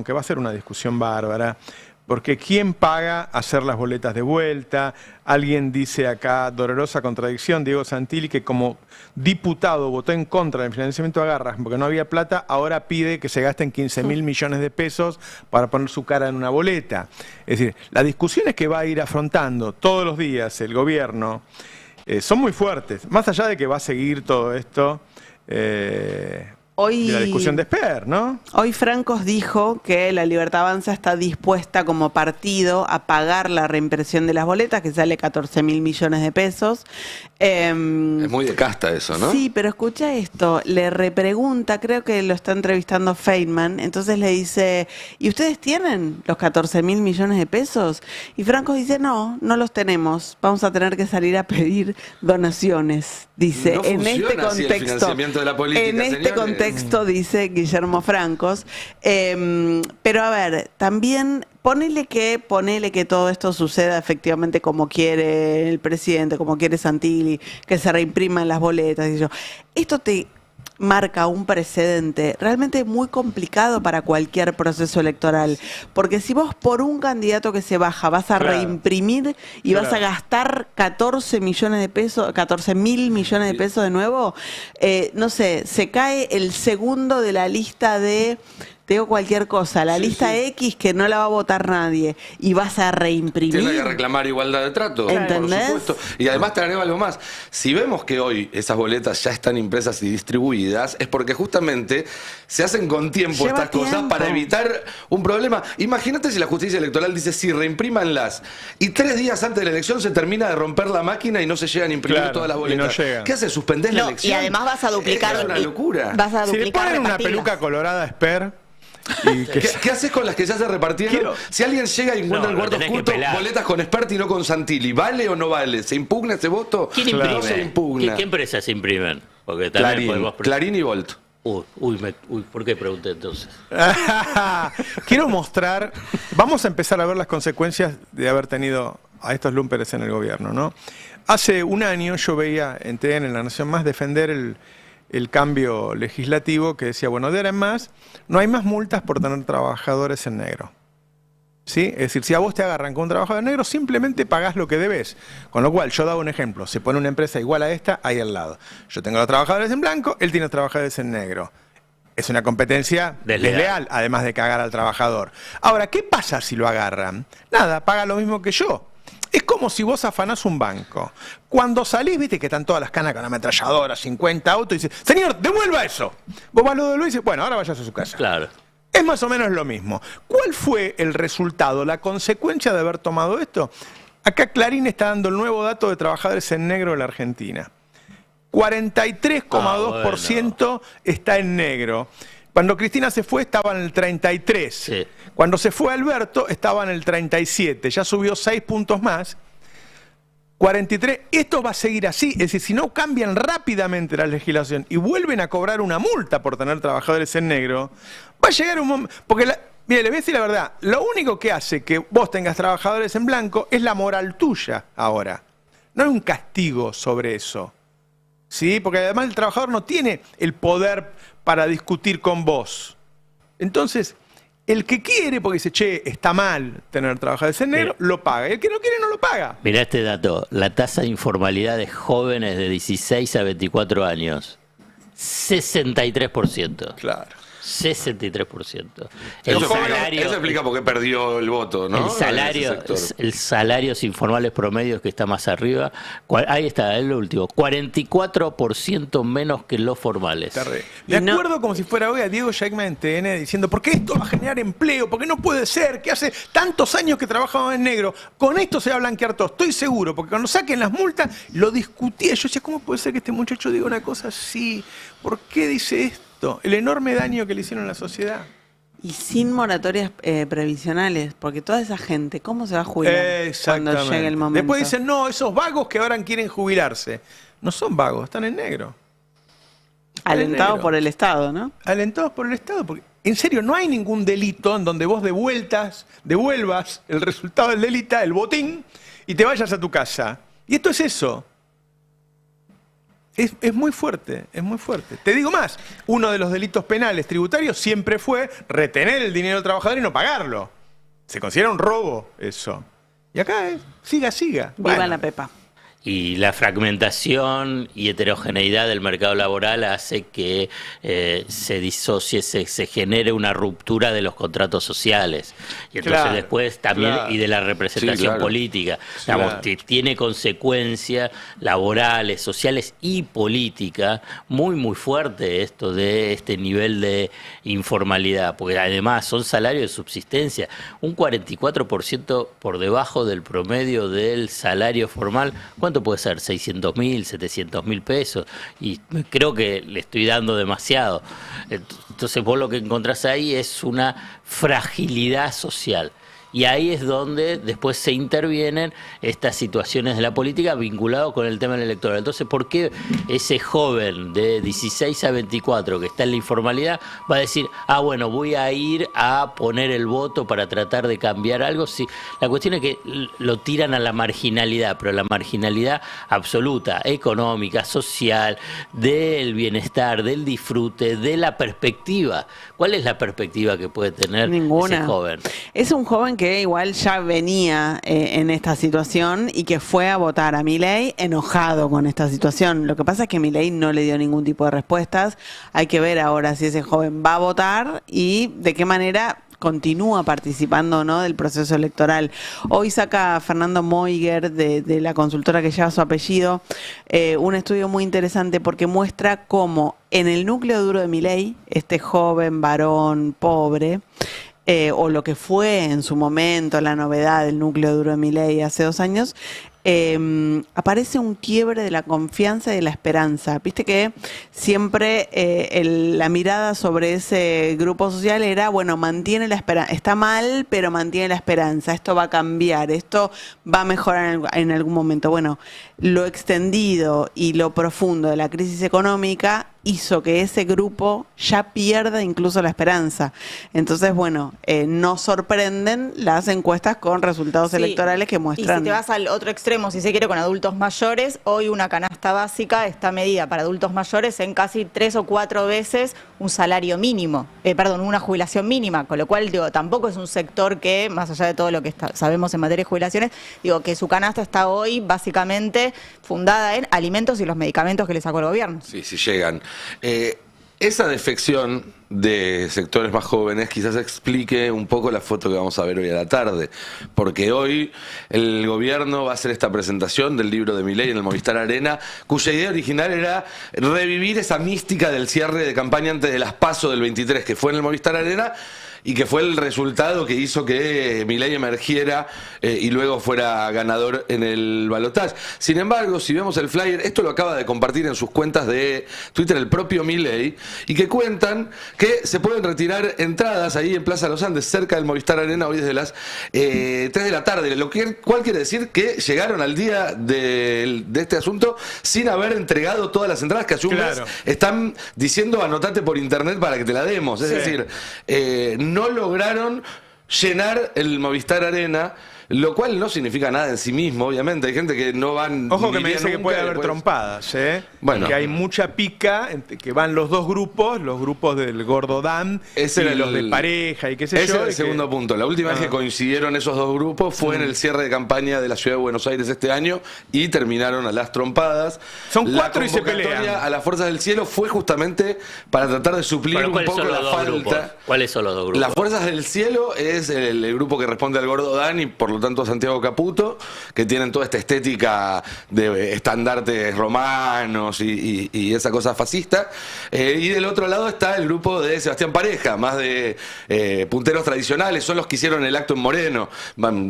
Speaker 2: que va a ser una discusión bárbara, porque ¿quién paga hacer las boletas de vuelta? Alguien dice acá, dolorosa contradicción, Diego Santilli, que como diputado votó en contra del financiamiento de Garrahan porque no había plata, ahora pide que se gasten 15.000 millones de pesos para poner su cara en una boleta. Es decir, las discusiones que va a ir afrontando todos los días el gobierno son muy fuertes, más allá de que va a seguir todo esto
Speaker 19: Hoy,
Speaker 2: de la discusión de Esper, ¿no?
Speaker 19: Hoy Francos dijo que la Libertad Avanza está dispuesta como partido a pagar la reimpresión de las boletas, que sale 14.000 millones de pesos.
Speaker 12: Es muy de casta eso, ¿no?
Speaker 19: Sí, pero escucha esto, le repregunta, creo que lo está entrevistando Feynman, entonces le dice, ¿y ustedes tienen los 14.000 millones de pesos? Y Francos dice, no los tenemos, vamos a tener que salir a pedir donaciones. Dice,
Speaker 12: No
Speaker 19: en
Speaker 12: funciona
Speaker 19: este
Speaker 12: así el
Speaker 19: contexto,
Speaker 12: financiamiento de la política,
Speaker 19: en este
Speaker 12: señores.
Speaker 19: contexto dice Guillermo Francos, pero a ver, también ponele que todo esto suceda efectivamente como quiere el presidente, como quiere Santilli, que se reimpriman las boletas y yo. Esto te marca un precedente realmente muy complicado para cualquier proceso electoral, porque si vos por un candidato que se baja vas a reimprimir y vas a gastar 14 millones de pesos, 14.000 millones de pesos de nuevo, no sé, se cae el segundo de la lista de, te digo cualquier cosa, la lista X que no la va a votar nadie y vas a reimprimir.
Speaker 12: Tiene que reclamar igualdad de trato,
Speaker 19: ¿entendés?
Speaker 12: por supuesto. Y además te agrego algo más. Si vemos que hoy esas boletas ya están impresas y distribuidas, es porque justamente se hacen con tiempo
Speaker 19: Lleva
Speaker 12: estas cosas
Speaker 19: tiempo.
Speaker 12: para evitar un problema. Imagínate si la justicia electoral dice, sí, reimprímanlas, y 3 días antes de la elección se termina de romper la máquina y no se llegan a imprimir
Speaker 2: Claro,
Speaker 12: todas las
Speaker 2: y
Speaker 12: boletas.
Speaker 2: no llegan.
Speaker 12: ¿Qué hace? ¿Suspendés la elección?
Speaker 18: Y además vas a duplicar.
Speaker 12: Es una locura.
Speaker 18: Vas a
Speaker 2: Si le
Speaker 18: duplicar
Speaker 2: ponen una
Speaker 18: repartirlas.
Speaker 2: peluca colorada a Esper... y que
Speaker 12: ¿Qué haces con las que ya se repartieron? Si alguien llega y encuentra el
Speaker 16: lo
Speaker 12: cuarto
Speaker 16: tenés que
Speaker 12: oculto,
Speaker 16: pelar.
Speaker 12: boletas con Expert y no con Santilli, ¿vale o no vale? ¿Se impugna ese voto?
Speaker 16: ¿Quién
Speaker 12: No
Speaker 16: imprime?
Speaker 12: se impugna.
Speaker 16: ¿Qué empresas imprimen? Porque también
Speaker 12: Clarín,
Speaker 16: podemos...
Speaker 12: Clarín y Volt.
Speaker 16: Uy, ¿por qué pregunté entonces?
Speaker 2: Quiero mostrar, vamos a empezar a ver las consecuencias de haber tenido a estos lumperes en el gobierno, ¿no? Hace un año yo veía en TN, en La Nación Más, defender el cambio legislativo que decía, bueno, de ahora en más, no hay más multas por tener trabajadores en negro. ¿Sí? Es decir, si a vos te agarran con un trabajador negro, simplemente pagás lo que debes. Con lo cual, yo daba un ejemplo. Se pone una empresa igual a esta ahí al lado. Yo tengo los trabajadores en blanco, él tiene los trabajadores en negro. Es una competencia desleal, además de cagar al trabajador. Ahora, ¿qué pasa si lo agarran? Nada, paga lo mismo que yo. Es como si vos afanás un banco. Cuando salís, viste que están todas las canas con ametralladoras, 50 autos, y dice, señor, devuelva eso. Vos vas, lo devolvés y dices, bueno, ahora vayas a su casa.
Speaker 16: Claro.
Speaker 2: Es más o menos lo mismo. ¿Cuál fue el resultado, la consecuencia de haber tomado esto? Acá Clarín está dando el nuevo dato de trabajadores en negro de la Argentina. 43,2% está en negro. Cuando Cristina se fue estaba en el 33.
Speaker 16: Sí.
Speaker 2: Cuando se fue Alberto estaba en el 37. Ya subió 6 puntos más. 43. Esto va a seguir así. Es decir, si no cambian rápidamente la legislación y vuelven a cobrar una multa por tener trabajadores en negro, va a llegar un momento... Porque, mire, le voy a decir la verdad. Lo único que hace que vos tengas trabajadores en blanco es la moral tuya ahora. No hay un castigo sobre eso. ¿Sí? Porque además el trabajador no tiene el poder para discutir con vos. Entonces, el que quiere, porque dice, che, está mal tener trabajadores en negro, lo paga. Y el que no quiere, no lo paga.
Speaker 16: Mirá este dato, la tasa de informalidad de jóvenes de 16 a 24 años, 63%.
Speaker 2: Claro.
Speaker 16: 63%.
Speaker 12: Eso explica por qué perdió el voto, ¿no?
Speaker 16: El salarios informales promedios que está más arriba. Ahí está, es lo último. 44% menos que los formales.
Speaker 2: Me acuerdo como si fuera hoy a Diego Jackman en TN diciendo, ¿por qué esto va a generar empleo? Porque no puede ser, que hace tantos años que trabajamos en negro. Con esto se va a blanquear todo. Estoy seguro, porque cuando saquen las multas, lo discutía. Yo decía, ¿cómo puede ser que este muchacho diga una cosa así? ¿Por qué dice esto? El enorme daño que le hicieron a la sociedad.
Speaker 19: Y sin moratorias previsionales, porque toda esa gente, ¿cómo se va a jubilar cuando llegue el momento?
Speaker 2: Después dicen, no, esos vagos que ahora quieren jubilarse. No son vagos, están en negro.
Speaker 19: Alentados por el Estado, ¿no?
Speaker 2: Alentados por el Estado, porque en serio, no hay ningún delito en donde vos devuelvas el resultado del delito, el botín, y te vayas a tu casa. Y esto es eso. Es muy fuerte, es muy fuerte. Te digo más, uno de los delitos penales tributarios siempre fue retener el dinero del trabajador y no pagarlo. Se considera un robo eso. Y acá es, siga.
Speaker 19: Viva
Speaker 2: Bueno.
Speaker 19: la Pepa.
Speaker 16: Y la fragmentación y heterogeneidad del mercado laboral hace que se disocie, se genere una ruptura de los contratos sociales. Y entonces
Speaker 2: Claro,
Speaker 16: después también,
Speaker 2: claro.
Speaker 16: y de la representación
Speaker 12: Sí, claro.
Speaker 16: política.
Speaker 2: Sí,
Speaker 16: Digamos,
Speaker 2: claro.
Speaker 16: tiene consecuencias laborales, sociales y políticas muy, muy fuerte esto de este nivel de informalidad. Porque además son salarios de subsistencia. Un 44% por debajo del promedio del salario formal. ¿Cuánto puede ser? 600.000, 700.000 pesos. Y creo que le estoy dando demasiado. Entonces vos lo que encontrás ahí es una fragilidad social. y ahí es donde después se intervienen estas situaciones de la política vinculado con el tema del electoral. Entonces, ¿por qué ese joven de 16 a 24 que está en la informalidad va a decir, bueno, voy a ir a poner el voto para tratar de cambiar algo? Sí, la cuestión es que lo tiran a la marginalidad, pero la marginalidad absoluta, económica, social, del bienestar, del disfrute, de la perspectiva. ¿Cuál es la perspectiva que puede tener ese joven?
Speaker 19: Es un joven que igual ya venía en esta situación y que fue a votar a Milei enojado con esta situación. Lo que pasa es que Milei no le dio ningún tipo de respuestas. Hay que ver ahora si ese joven va a votar y de qué manera continúa participando, ¿no?, del proceso electoral. Hoy saca Fernando Moiger, de la consultora que lleva su apellido, un estudio muy interesante porque muestra cómo en el núcleo duro de Milei, este joven varón pobre, o lo que fue en su momento la novedad del núcleo duro de Milei hace 2 años, aparece un quiebre de la confianza y de la esperanza. Viste que siempre la mirada sobre ese grupo social era, bueno, mantiene la esperanza, está mal, pero mantiene la esperanza, esto va a cambiar, esto va a mejorar en algún momento. Bueno, lo extendido y lo profundo de la crisis económica hizo que ese grupo ya pierda incluso la esperanza. Entonces, bueno, no sorprenden las encuestas con resultados electorales que muestran.
Speaker 18: Y si te vas al otro extremo, si se quiere, con adultos mayores, hoy una canasta básica está medida para adultos mayores en casi 3 o 4 veces un salario mínimo, una jubilación mínima, con lo cual, digo, tampoco es un sector que, más allá de todo lo que sabemos en materia de jubilaciones, digo, que su canasta está hoy básicamente fundada en alimentos y los medicamentos que le sacó el gobierno.
Speaker 12: Sí, sí llegan. Esa defección de sectores más jóvenes quizás explique un poco la foto que vamos a ver hoy a la tarde, porque hoy el gobierno va a hacer esta presentación del libro de Milei en el Movistar Arena, cuya idea original era revivir esa mística del cierre de campaña antes de las PASO del 23, que fue en el Movistar Arena, y que fue el resultado que hizo que Milei emergiera y luego fuera ganador en el balotaje. Sin embargo, si vemos el flyer, esto lo acaba de compartir en sus cuentas de Twitter el propio Milei, y que cuentan que se pueden retirar entradas ahí en Plaza Los Andes, cerca del Movistar Arena, hoy desde las 3 de la tarde, cual quiere decir que llegaron al día de este asunto sin haber entregado todas las entradas que hace un mes están diciendo anotate por internet para que te la demos. Es decir, no lograron llenar el Movistar Arena, lo cual no significa nada en sí mismo, obviamente. Hay gente que no van.
Speaker 2: Ojo que me dice que puede haber trompadas,
Speaker 12: Bueno.
Speaker 2: Que hay mucha pica, que van los dos grupos, los grupos del Gordo Dan y los de pareja y qué sé yo.
Speaker 12: Ese es el segundo punto. La última vez que coincidieron esos dos grupos fue en el cierre de campaña de la Ciudad de Buenos Aires este año y terminaron a las trompadas.
Speaker 2: Son 4 y se pelean.
Speaker 12: La convocatoria a las Fuerzas del Cielo fue justamente para tratar de suplir un poco la falta.
Speaker 16: ¿Cuáles son los dos grupos?
Speaker 12: Las Fuerzas del Cielo es el grupo que responde al Gordo Dan y por lo tanto a Santiago Caputo, que tienen toda esta estética de estandartes romanos y esa cosa fascista. Y del otro lado está el grupo de Sebastián Pareja, más de punteros tradicionales, son los que hicieron el acto en Moreno,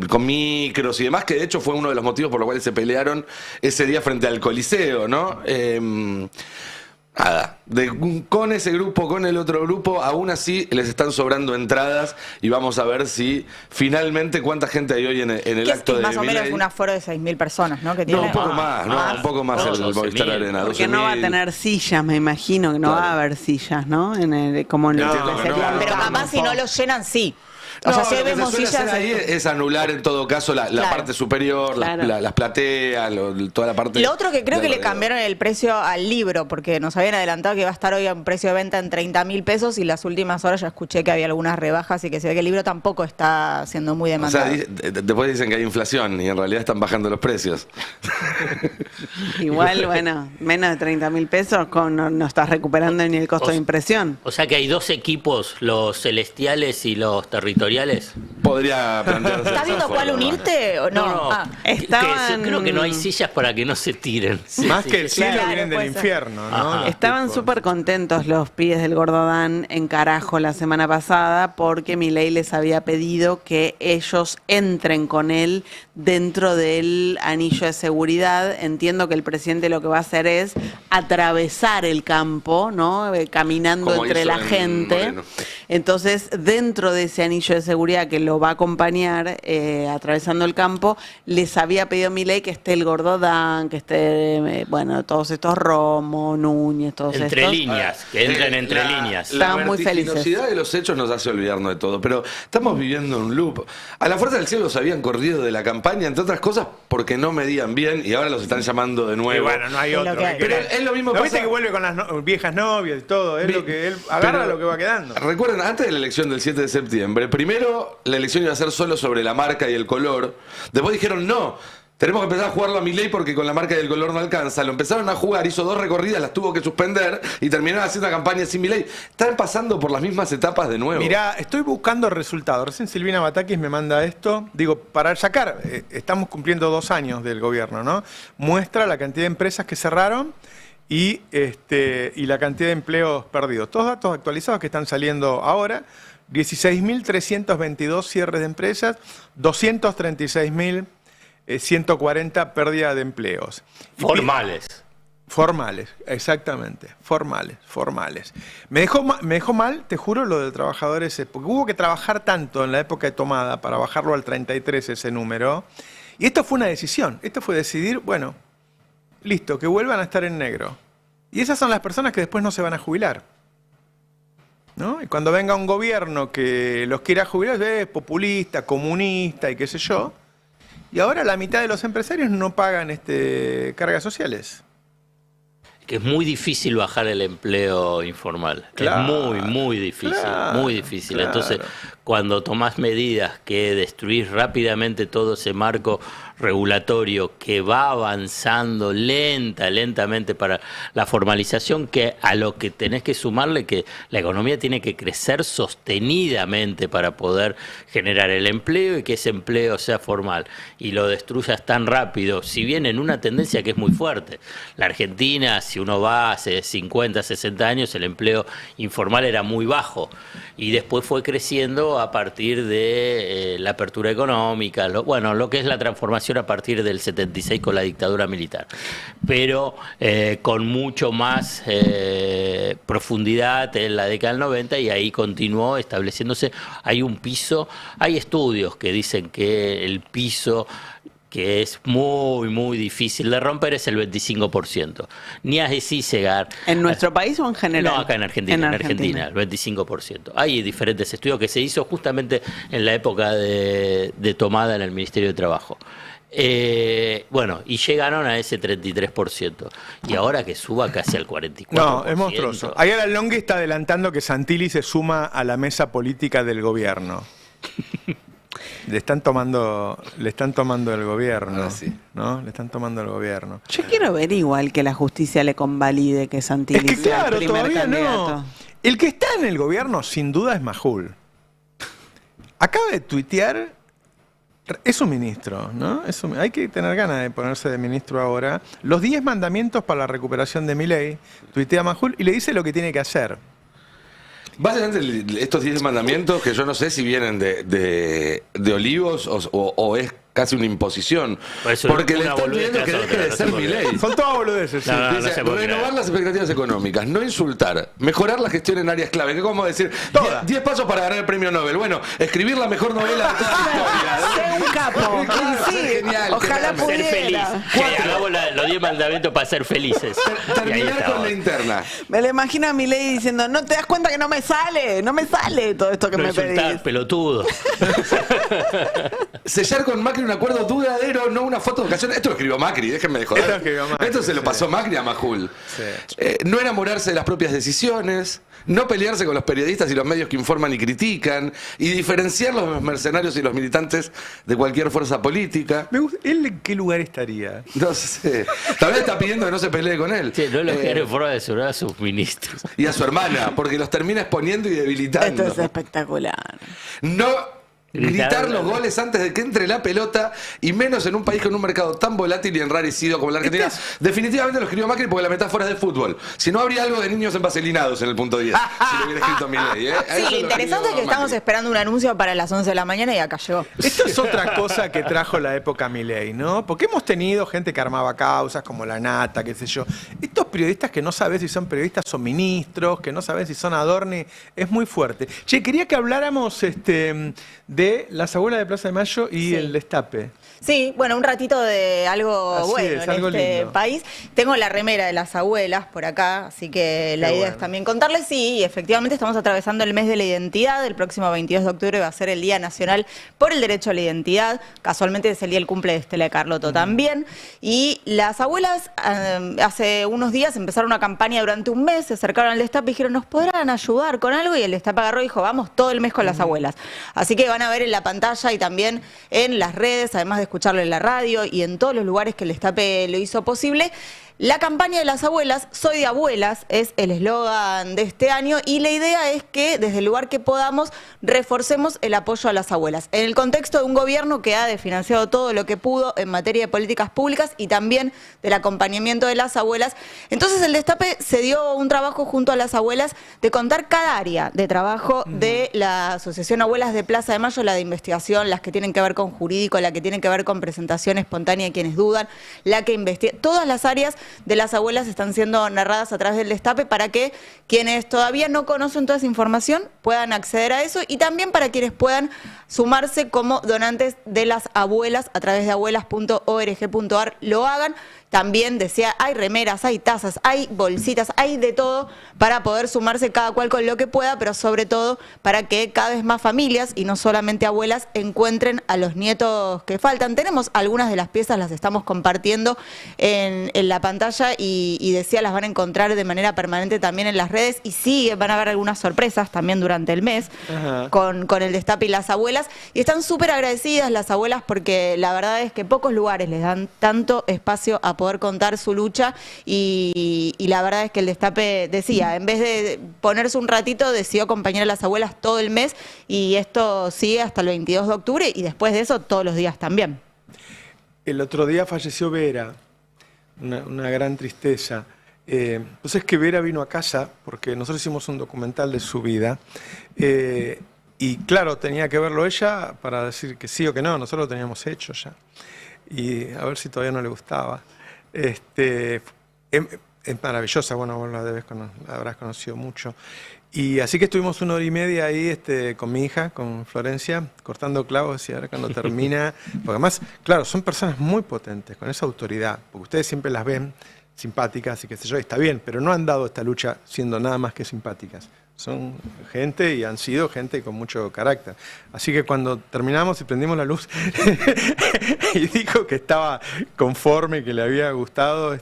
Speaker 12: con micros y demás, que de hecho fue uno de los motivos por los cuales se pelearon ese día frente al Coliseo, ¿no? Nada, con ese grupo, con el otro grupo, aún así les están sobrando entradas y vamos a ver si finalmente cuánta gente hay hoy en el acto de
Speaker 18: más o menos un aforo de 6.000 personas, ¿no? Que tiene.
Speaker 12: No, un poco más, un poco más el Movistar Arena.
Speaker 19: Porque no va a tener sillas, me imagino que no va a haber sillas, ¿no? Como en el
Speaker 18: pero capaz si no lo llenan, sí. O sea,
Speaker 12: lo que se suele hacer ahí es anular en todo caso la parte superior, las plateas, toda la parte.
Speaker 18: Lo otro que creo que le cambiaron el precio al libro, porque nos habían adelantado que iba a estar hoy a un precio de venta en 30.000 pesos y las últimas horas ya escuché que había algunas rebajas y que se ve que el libro tampoco está siendo muy demandado.
Speaker 12: O sea, después dicen que hay inflación y en realidad están bajando los precios.
Speaker 19: Igual, bueno, menos de 30.000 pesos no estás recuperando ni el costo de impresión.
Speaker 16: O sea que hay dos equipos, los celestiales y los territoriales.
Speaker 12: Podría plantearse.
Speaker 18: ¿Estás viendo cuál unirte o no?
Speaker 16: Creo que no hay sillas para que no se tiren.
Speaker 2: Más que el cielo vienen del infierno, ¿no?
Speaker 19: Estaban súper contentos los pibes del Gordo Dan en Carajo la semana pasada porque Milei les había pedido que ellos entren con él dentro del anillo de seguridad. Entiendo que el presidente lo que va a hacer es atravesar el campo, ¿no? Caminando
Speaker 12: como
Speaker 19: entre la gente.
Speaker 12: Moreno.
Speaker 19: Entonces, dentro de ese anillo de seguridad que lo va a acompañar atravesando el campo, les había pedido Milei que esté el Gordodán, que esté, bueno, todos estos Romo, Núñez, todos
Speaker 16: entre
Speaker 19: estos.
Speaker 16: líneas, que entren entre líneas.
Speaker 19: Estaban muy felices.
Speaker 12: La vertiginosidad de los hechos nos hace olvidarnos de todo, pero estamos viviendo un loop. A la Fuerza del Cielo los habían corrido de la campaña, entre otras cosas, porque no medían bien y ahora los están llamando de nuevo.
Speaker 2: Y bueno, no hay otro.
Speaker 12: Pero es lo mismo
Speaker 2: ¿No
Speaker 12: pasa...
Speaker 2: viste que vuelve con las viejas novias y todo? Es lo que él agarra, lo que va quedando.
Speaker 12: Recuerden, antes de la elección del 7 de septiembre, primero la elección iba a ser solo sobre la marca y el color. Después dijeron, no, tenemos que empezar a jugarlo a Milei porque con la marca y el color no alcanza. Lo empezaron a jugar, hizo 2 recorridas, las tuvo que suspender y terminaron haciendo una campaña sin Milei. Están pasando por las mismas etapas de nuevo.
Speaker 2: Mirá, estoy buscando resultados. Recién Silvina Batakis me manda esto. Digo, para sacar, estamos cumpliendo 2 años del gobierno, ¿no? Muestra la cantidad de empresas que cerraron y la cantidad de empleos perdidos. Todos datos actualizados que están saliendo ahora. 16.322 cierres de empresas, 236.140 pérdida de empleos. Formales, exactamente. Formales. Me dejó mal, te juro, lo de trabajadores, porque hubo que trabajar tanto en la época de Tomada para bajarlo al 33 ese número. Y esto fue una decisión. Esto fue decidir, bueno, listo, que vuelvan a estar en negro. Y esas son las personas que después no se van a jubilar, ¿no? Y cuando venga un gobierno que los quiera jubilar, es populista, comunista y qué sé yo. Y ahora la mitad de los empresarios no pagan cargas sociales.
Speaker 16: Que es muy difícil bajar el empleo informal.
Speaker 2: Claro,
Speaker 16: es muy difícil,
Speaker 2: claro,
Speaker 16: muy difícil.
Speaker 2: claro.
Speaker 16: Entonces, cuando tomás medidas que destruís rápidamente todo ese marco regulatorio que va avanzando lentamente para la formalización, que a lo que tenés que sumarle que la economía tiene que crecer sostenidamente para poder generar el empleo y que ese empleo sea formal, y lo destruyas tan rápido, si bien en una tendencia que es muy fuerte. La Argentina, si uno va hace 50, 60 años, el empleo informal era muy bajo y después fue creciendo a partir de la apertura económica, lo que es la transformación a partir del 76 con la dictadura militar, pero con mucho más profundidad en la década del 90, y ahí continuó estableciéndose. Hay un piso, hay estudios que dicen que el piso que es muy difícil de romper es el 25%. Ni así llegar.
Speaker 19: ¿En nuestro país o en general?
Speaker 16: No, acá en Argentina, el 25%. Hay diferentes estudios que se hizo justamente en la época de Tomada en el Ministerio de Trabajo. Y llegaron a ese 33%. Y ahora que suba casi al 44%.
Speaker 2: No, es monstruoso. Ahora Longhi está adelantando que Santilli se suma a la mesa política del gobierno. Le están tomando el gobierno, ¿no? Le están tomando el gobierno.
Speaker 19: Yo quiero ver igual que la justicia le convalide que Santilli sea el primer
Speaker 2: todavía
Speaker 19: candidato.
Speaker 2: no. El que está en el gobierno, sin duda, es Majul. Acaba de tuitear, es un ministro, ¿no? Hay que tener ganas de ponerse de ministro ahora. Los 10 mandamientos para la recuperación de Milei, tuitea Majul y le dice lo que tiene que hacer.
Speaker 12: Básicamente estos 10 mandamientos, que yo no sé si vienen de Olivos o es casi una imposición. Porque le están pidiendo que deje de ser Milei.
Speaker 2: Son todas boludeces. Sí.
Speaker 12: Dice, renovar las expectativas económicas, no insultar, mejorar la gestión en áreas clave. Que como decir, 10 pasos para ganar el premio Nobel. Bueno, escribir la mejor novela de toda la historia.
Speaker 19: Sé un capo. Sí,
Speaker 12: genial.
Speaker 19: Ojalá
Speaker 16: ser
Speaker 19: pudiera.
Speaker 16: feliz. Hagamos los 10 mandamientos para ser felices.
Speaker 12: Terminar con la interna.
Speaker 19: Me lo imagino a Milei diciendo, ¿no te das cuenta que no me sale todo esto que
Speaker 16: no
Speaker 19: me
Speaker 16: insultar,
Speaker 19: pedís?
Speaker 16: pelotudo.
Speaker 12: Sellar con Macri un acuerdo duradero, no una foto de ocasión. Esto lo escribió Macri, déjenme de joder. Esto se lo pasó Macri a Majul.
Speaker 2: Sí.
Speaker 12: No enamorarse de las propias decisiones, no pelearse con los periodistas y los medios que informan y critican, y diferenciar los mercenarios y los militantes de cualquier fuerza política.
Speaker 2: ¿Él en qué lugar estaría?
Speaker 12: No sé. También está pidiendo que no se pelee con él.
Speaker 16: Sí, no lo quiere forma de asegurar a sus ministros.
Speaker 12: Y a su hermana, porque los termina exponiendo y debilitando.
Speaker 19: Esto es espectacular.
Speaker 12: No Gritar los goles antes de que entre la pelota, y menos en un país con un mercado tan volátil y enrarecido como la Argentina. Definitivamente lo escribió Macri porque la metáfora es de fútbol. Si no, habría algo de niños envaselinados en el punto 10. Si lo hubiera escrito Milei.
Speaker 18: Sí, lo interesante es que estamos esperando un anuncio para las 11 de la mañana y acá llegó.
Speaker 2: Esto es otra cosa que trajo la época Milei, ¿no? Porque hemos tenido gente que armaba causas como la Nata, qué sé yo. Estos periodistas que no sabes si son periodistas o ministros, que no sabes si son Adorni, es muy fuerte. Che, quería que habláramos de las abuelas de Plaza de Mayo y el destape.
Speaker 18: Sí, bueno, un ratito de algo
Speaker 2: Así
Speaker 18: bueno
Speaker 2: es,
Speaker 18: en
Speaker 2: algo
Speaker 18: este
Speaker 2: lindo.
Speaker 18: país. Tengo la remera de las abuelas por acá, así que la idea es también contarles. Sí, efectivamente estamos atravesando el mes de la identidad. El próximo 22 de octubre va a ser el Día Nacional por el Derecho a la Identidad. Casualmente es el día del cumple de Estela de Carlotto también. Y las abuelas hace unos días empezaron una campaña durante un mes, se acercaron al destape y dijeron, ¿nos podrán ayudar con algo? Y el destape agarró y dijo, vamos todo el mes con las abuelas. Así que van a ver en la pantalla y también en las redes, además de escucharlo en la radio y en todos los lugares que el destape lo hizo posible. La campaña de las abuelas, Soy de Abuelas, es el eslogan de este año y la idea es que desde el lugar que podamos reforcemos el apoyo a las abuelas. En el contexto de un gobierno que ha desfinanciado todo lo que pudo en materia de políticas públicas y también del acompañamiento de las abuelas. Entonces el destape se dio un trabajo junto a las abuelas de contar cada área de trabajo de la Asociación Abuelas de Plaza de Mayo, la de investigación, las que tienen que ver con jurídico, la que tienen que ver con presentación espontánea de quienes dudan, la que investiga, todas las áreas de las abuelas están siendo narradas a través del destape para que quienes todavía no conocen toda esa información puedan acceder a eso y también para quienes puedan sumarse como donantes de las abuelas a través de abuelas.org.ar lo hagan. También decía, hay remeras, hay tazas, hay bolsitas, hay de todo para poder sumarse cada cual con lo que pueda, pero sobre todo para que cada vez más familias y no solamente abuelas encuentren a los nietos que faltan. Tenemos algunas de las piezas, las estamos compartiendo en la pantalla y decía, las van a encontrar de manera permanente también en las redes y sí, van a haber algunas sorpresas también durante el mes con el destape y las abuelas. Y están súper agradecidas las abuelas porque la verdad es que pocos lugares les dan tanto espacio a poder contar su lucha y la verdad es que el destape decía, en vez de ponerse un ratito, decidió acompañar a las abuelas todo el mes y esto sigue hasta el 22 de octubre y después de eso todos los días también.
Speaker 2: El otro día falleció Vera, una gran tristeza. Pues es que Vera vino a casa porque nosotros hicimos un documental de su vida y claro, tenía que verlo ella para decir que sí o que no, nosotros lo teníamos hecho ya y a ver si todavía no le gustaba. Es maravillosa, bueno, vos la habrás conocido mucho. Y así que estuvimos 1 hora y media ahí con mi hija, con Florencia, cortando clavos y ahora cuando termina, porque además, claro, son personas muy potentes, con esa autoridad, porque ustedes siempre las ven simpáticas y qué sé yo, y está bien, pero no han dado esta lucha siendo nada más que simpáticas. Son gente y han sido gente con mucho carácter. Así que cuando terminamos y prendimos la luz y dijo que estaba conforme, que le había gustado,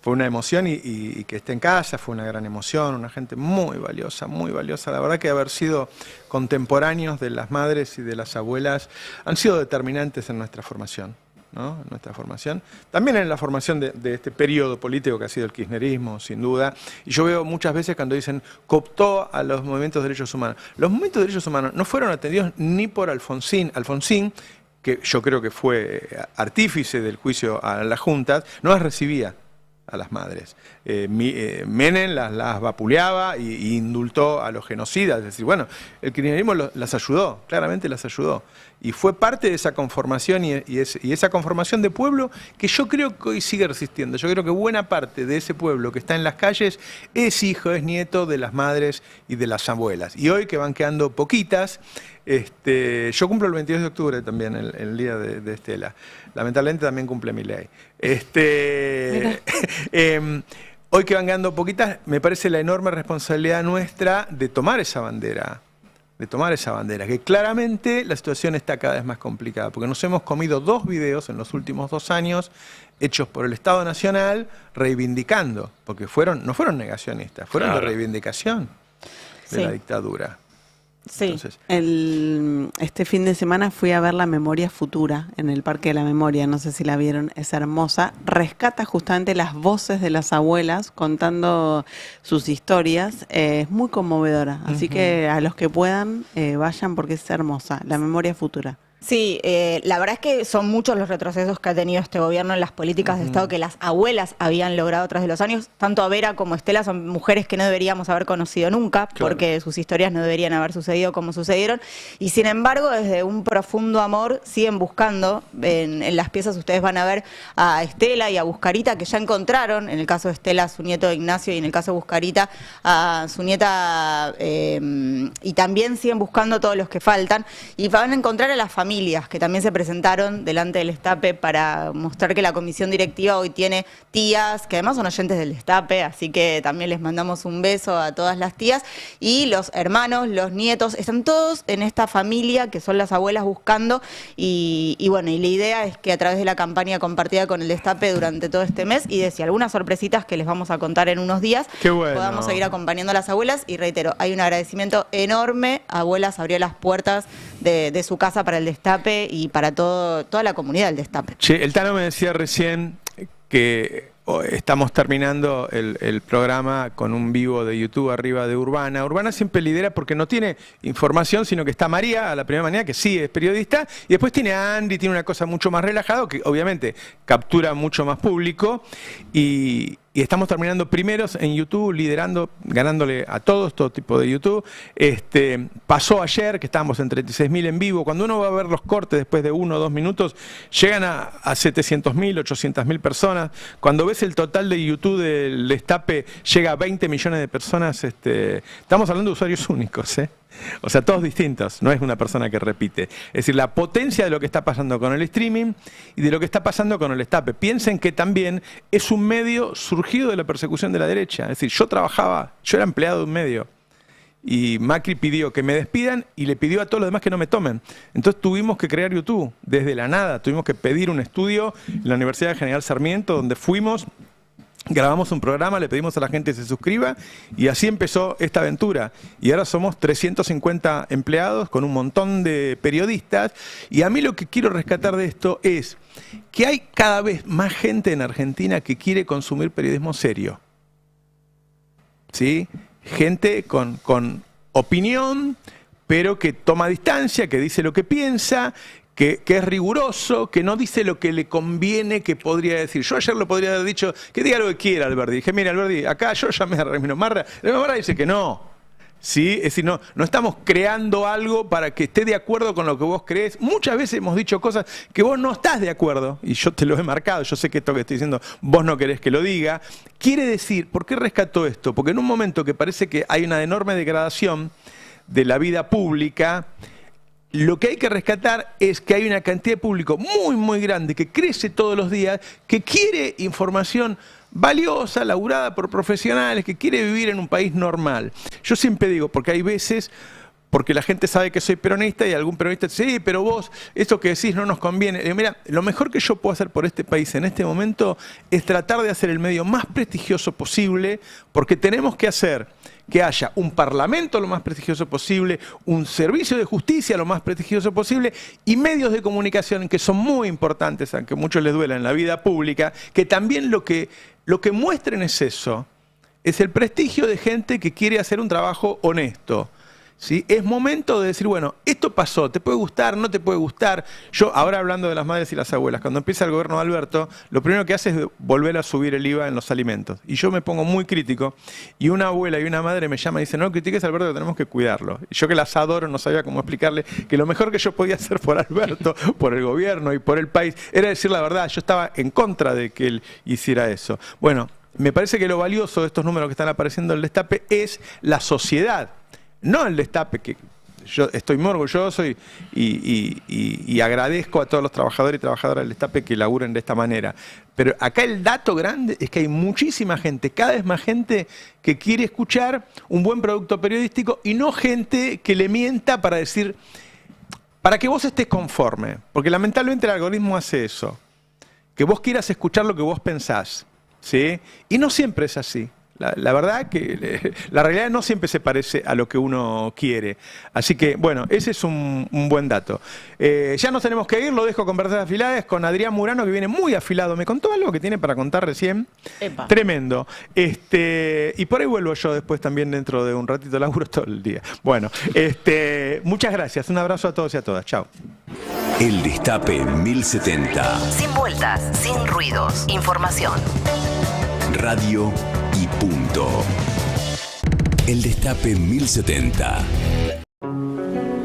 Speaker 2: fue una emoción y que esté en casa fue una gran emoción, una gente muy valiosa, muy valiosa. La verdad que haber sido contemporáneos de las madres y de las abuelas han sido determinantes en nuestra formación. ¿No? En nuestra formación, también en la formación de este periodo político que ha sido el kirchnerismo, sin duda, y yo veo muchas veces cuando dicen cooptó a los movimientos de derechos humanos. Los movimientos de derechos humanos no fueron atendidos ni por Alfonsín, que yo creo que fue artífice del juicio a las juntas, no las recibía a las madres. Menem las vapuleaba y indultó a los genocidas. Es decir, bueno, el kirchnerismo las ayudó, claramente las ayudó. Y fue parte de esa conformación y esa conformación de pueblo que yo creo que hoy sigue resistiendo. Yo creo que buena parte de ese pueblo que está en las calles es hijo, es nieto de las madres y de las abuelas. Y hoy que van quedando poquitas, yo cumplo el 22 de octubre también, el día de Estela. Lamentablemente también cumple Milei. Hoy que van quedando poquitas, me parece la enorme responsabilidad nuestra de tomar esa bandera. Que claramente la situación está cada vez más complicada, porque nos hemos comido 2 videos en los últimos 2 años hechos por el Estado Nacional reivindicando, porque no fueron negacionistas, fueron de reivindicación de la dictadura.
Speaker 19: Sí,
Speaker 2: Entonces,
Speaker 19: este fin de semana fui a ver La Memoria Futura en el Parque de la Memoria, no sé si la vieron, es hermosa. Rescata justamente las voces de las abuelas contando sus historias, es muy conmovedora, así que a los que puedan vayan porque es hermosa, La Memoria Futura.
Speaker 18: Sí, la verdad es que son muchos los retrocesos que ha tenido este gobierno en las políticas de Estado que las abuelas habían logrado tras de los años. Tanto a Vera como Estela son mujeres que no deberíamos haber conocido nunca, porque sus historias no deberían haber sucedido como sucedieron. Y sin embargo, desde un profundo amor, siguen buscando. En las piezas ustedes van a ver a Estela y a Buscarita, que ya encontraron, en el caso de Estela, a su nieto Ignacio, y en el caso de Buscarita, a su nieta, y también siguen buscando a todos los que faltan. Y van a encontrar a las familias que también se presentaron delante del Destape para mostrar que la comisión directiva hoy tiene tías, que además son oyentes del Destape, así que también les mandamos un beso a todas las tías, y los hermanos, los nietos, están todos en esta familia que son las abuelas buscando, y bueno, y la idea es que a través de la campaña compartida con el Destape durante todo este mes, y de si algunas sorpresitas que les vamos a contar en unos días, podamos seguir acompañando a las abuelas, y reitero, hay un agradecimiento enorme. Abuelas abrió las puertas de su casa para el Destape y para toda la comunidad del Destape.
Speaker 2: Che, el Tano me decía recién que estamos terminando el programa con un vivo de YouTube arriba de Urbana. Urbana siempre lidera porque no tiene información, sino que está María a la primera mañana, que sí es periodista, y después tiene a Andy, tiene una cosa mucho más relajada, que obviamente captura mucho más público, y estamos terminando primeros en YouTube, liderando, ganándole a todos, todo tipo de YouTube. Pasó ayer, que estábamos en 36.000 en vivo. Cuando uno va a ver los cortes después de 1 o 2 minutos, llegan a 700.000, 800.000 personas. Cuando ves el total de YouTube del Destape, llega a 20 millones de personas. Estamos hablando de usuarios únicos, ¿eh? O sea, todos distintos, no es una persona que repite. Es decir, la potencia de lo que está pasando con el streaming y de lo que está pasando con el Destape. Piensen que también es un medio surgido de la persecución de la derecha. Es decir, yo era empleado de un medio, y Macri pidió que me despidan y le pidió a todos los demás que no me tomen. Entonces tuvimos que crear YouTube desde la nada. Tuvimos que pedir un estudio en la Universidad de General Sarmiento, donde fuimos, grabamos un programa, le pedimos a la gente que se suscriba, y así empezó esta aventura. Y ahora somos 350 empleados con un montón de periodistas. Y a mí lo que quiero rescatar de esto es que hay cada vez más gente en Argentina que quiere consumir periodismo serio. ¿Sí? Gente con opinión, pero que toma distancia, que dice lo que piensa, que es riguroso, que no dice lo que le conviene que podría decir. Yo ayer lo podría haber dicho, que diga lo que quiera Alberdi. Dije, mira Alberdi, acá yo llamé a Remino Marra. Remino Marra dice que no. ¿Sí? Es decir, no estamos creando algo para que esté de acuerdo con lo que vos crees. Muchas veces hemos dicho cosas que vos no estás de acuerdo, y yo te lo he marcado, yo sé que esto que estoy diciendo vos no querés que lo diga. Quiere decir, ¿por qué rescató esto? Porque en un momento que parece que hay una enorme degradación de la vida pública, lo que hay que rescatar es que hay una cantidad de público muy, muy grande que crece todos los días, que quiere información valiosa, laburada por profesionales, que quiere vivir en un país normal. Yo siempre digo, porque hay veces, porque la gente sabe que soy peronista y algún peronista dice, sí, pero vos, esto que decís no nos conviene. Digo, mira, lo mejor que yo puedo hacer por este país en este momento es tratar de hacer el medio más prestigioso posible, porque tenemos que hacer que haya un parlamento lo más prestigioso posible, un servicio de justicia lo más prestigioso posible, y medios de comunicación que son muy importantes, aunque a muchos les duela en la vida pública, que también lo que muestren es eso, es el prestigio de gente que quiere hacer un trabajo honesto. ¿Sí? Es momento de decir, bueno, esto pasó, te puede gustar, no te puede gustar. Yo, ahora hablando de las madres y las abuelas, cuando empieza el gobierno de Alberto, lo primero que hace es volver a subir el IVA en los alimentos. Y yo me pongo muy crítico, y una abuela y una madre me llaman y dicen, no critiques a Alberto, que tenemos que cuidarlo. Y yo, que las adoro, no sabía cómo explicarle que lo mejor que yo podía hacer por Alberto, por el gobierno y por el país, era decir la verdad. Yo estaba en contra de que él hiciera eso. Bueno, me parece que lo valioso de estos números que están apareciendo en el Destape es la sociedad. No el Destape, que yo estoy muy orgulloso y agradezco a todos los trabajadores y trabajadoras del Destape que laburen de esta manera. Pero acá el dato grande es que hay muchísima gente, cada vez más gente, que quiere escuchar un buen producto periodístico, y no gente que le mienta para decir, para que vos estés conforme. Porque lamentablemente el algoritmo hace eso, que vos quieras escuchar lo que vos pensás, ¿sí? Y no siempre es así. La verdad que la realidad no siempre se parece a lo que uno quiere. Así que, bueno, ese es un buen dato. Ya nos tenemos que ir, lo dejo con verdades afiladas con Adrián Murano, que viene muy afilado. Me contó algo que tiene para contar recién.
Speaker 8: Epa.
Speaker 2: Tremendo. Y por ahí vuelvo yo después también dentro de un ratito, laburo todo el día. Bueno, muchas gracias. Un abrazo a todos y a todas. Chao.
Speaker 1: El Destape 1070.
Speaker 3: Sin vueltas, sin ruidos. Información.
Speaker 1: Radio y punto. El Destape 1070.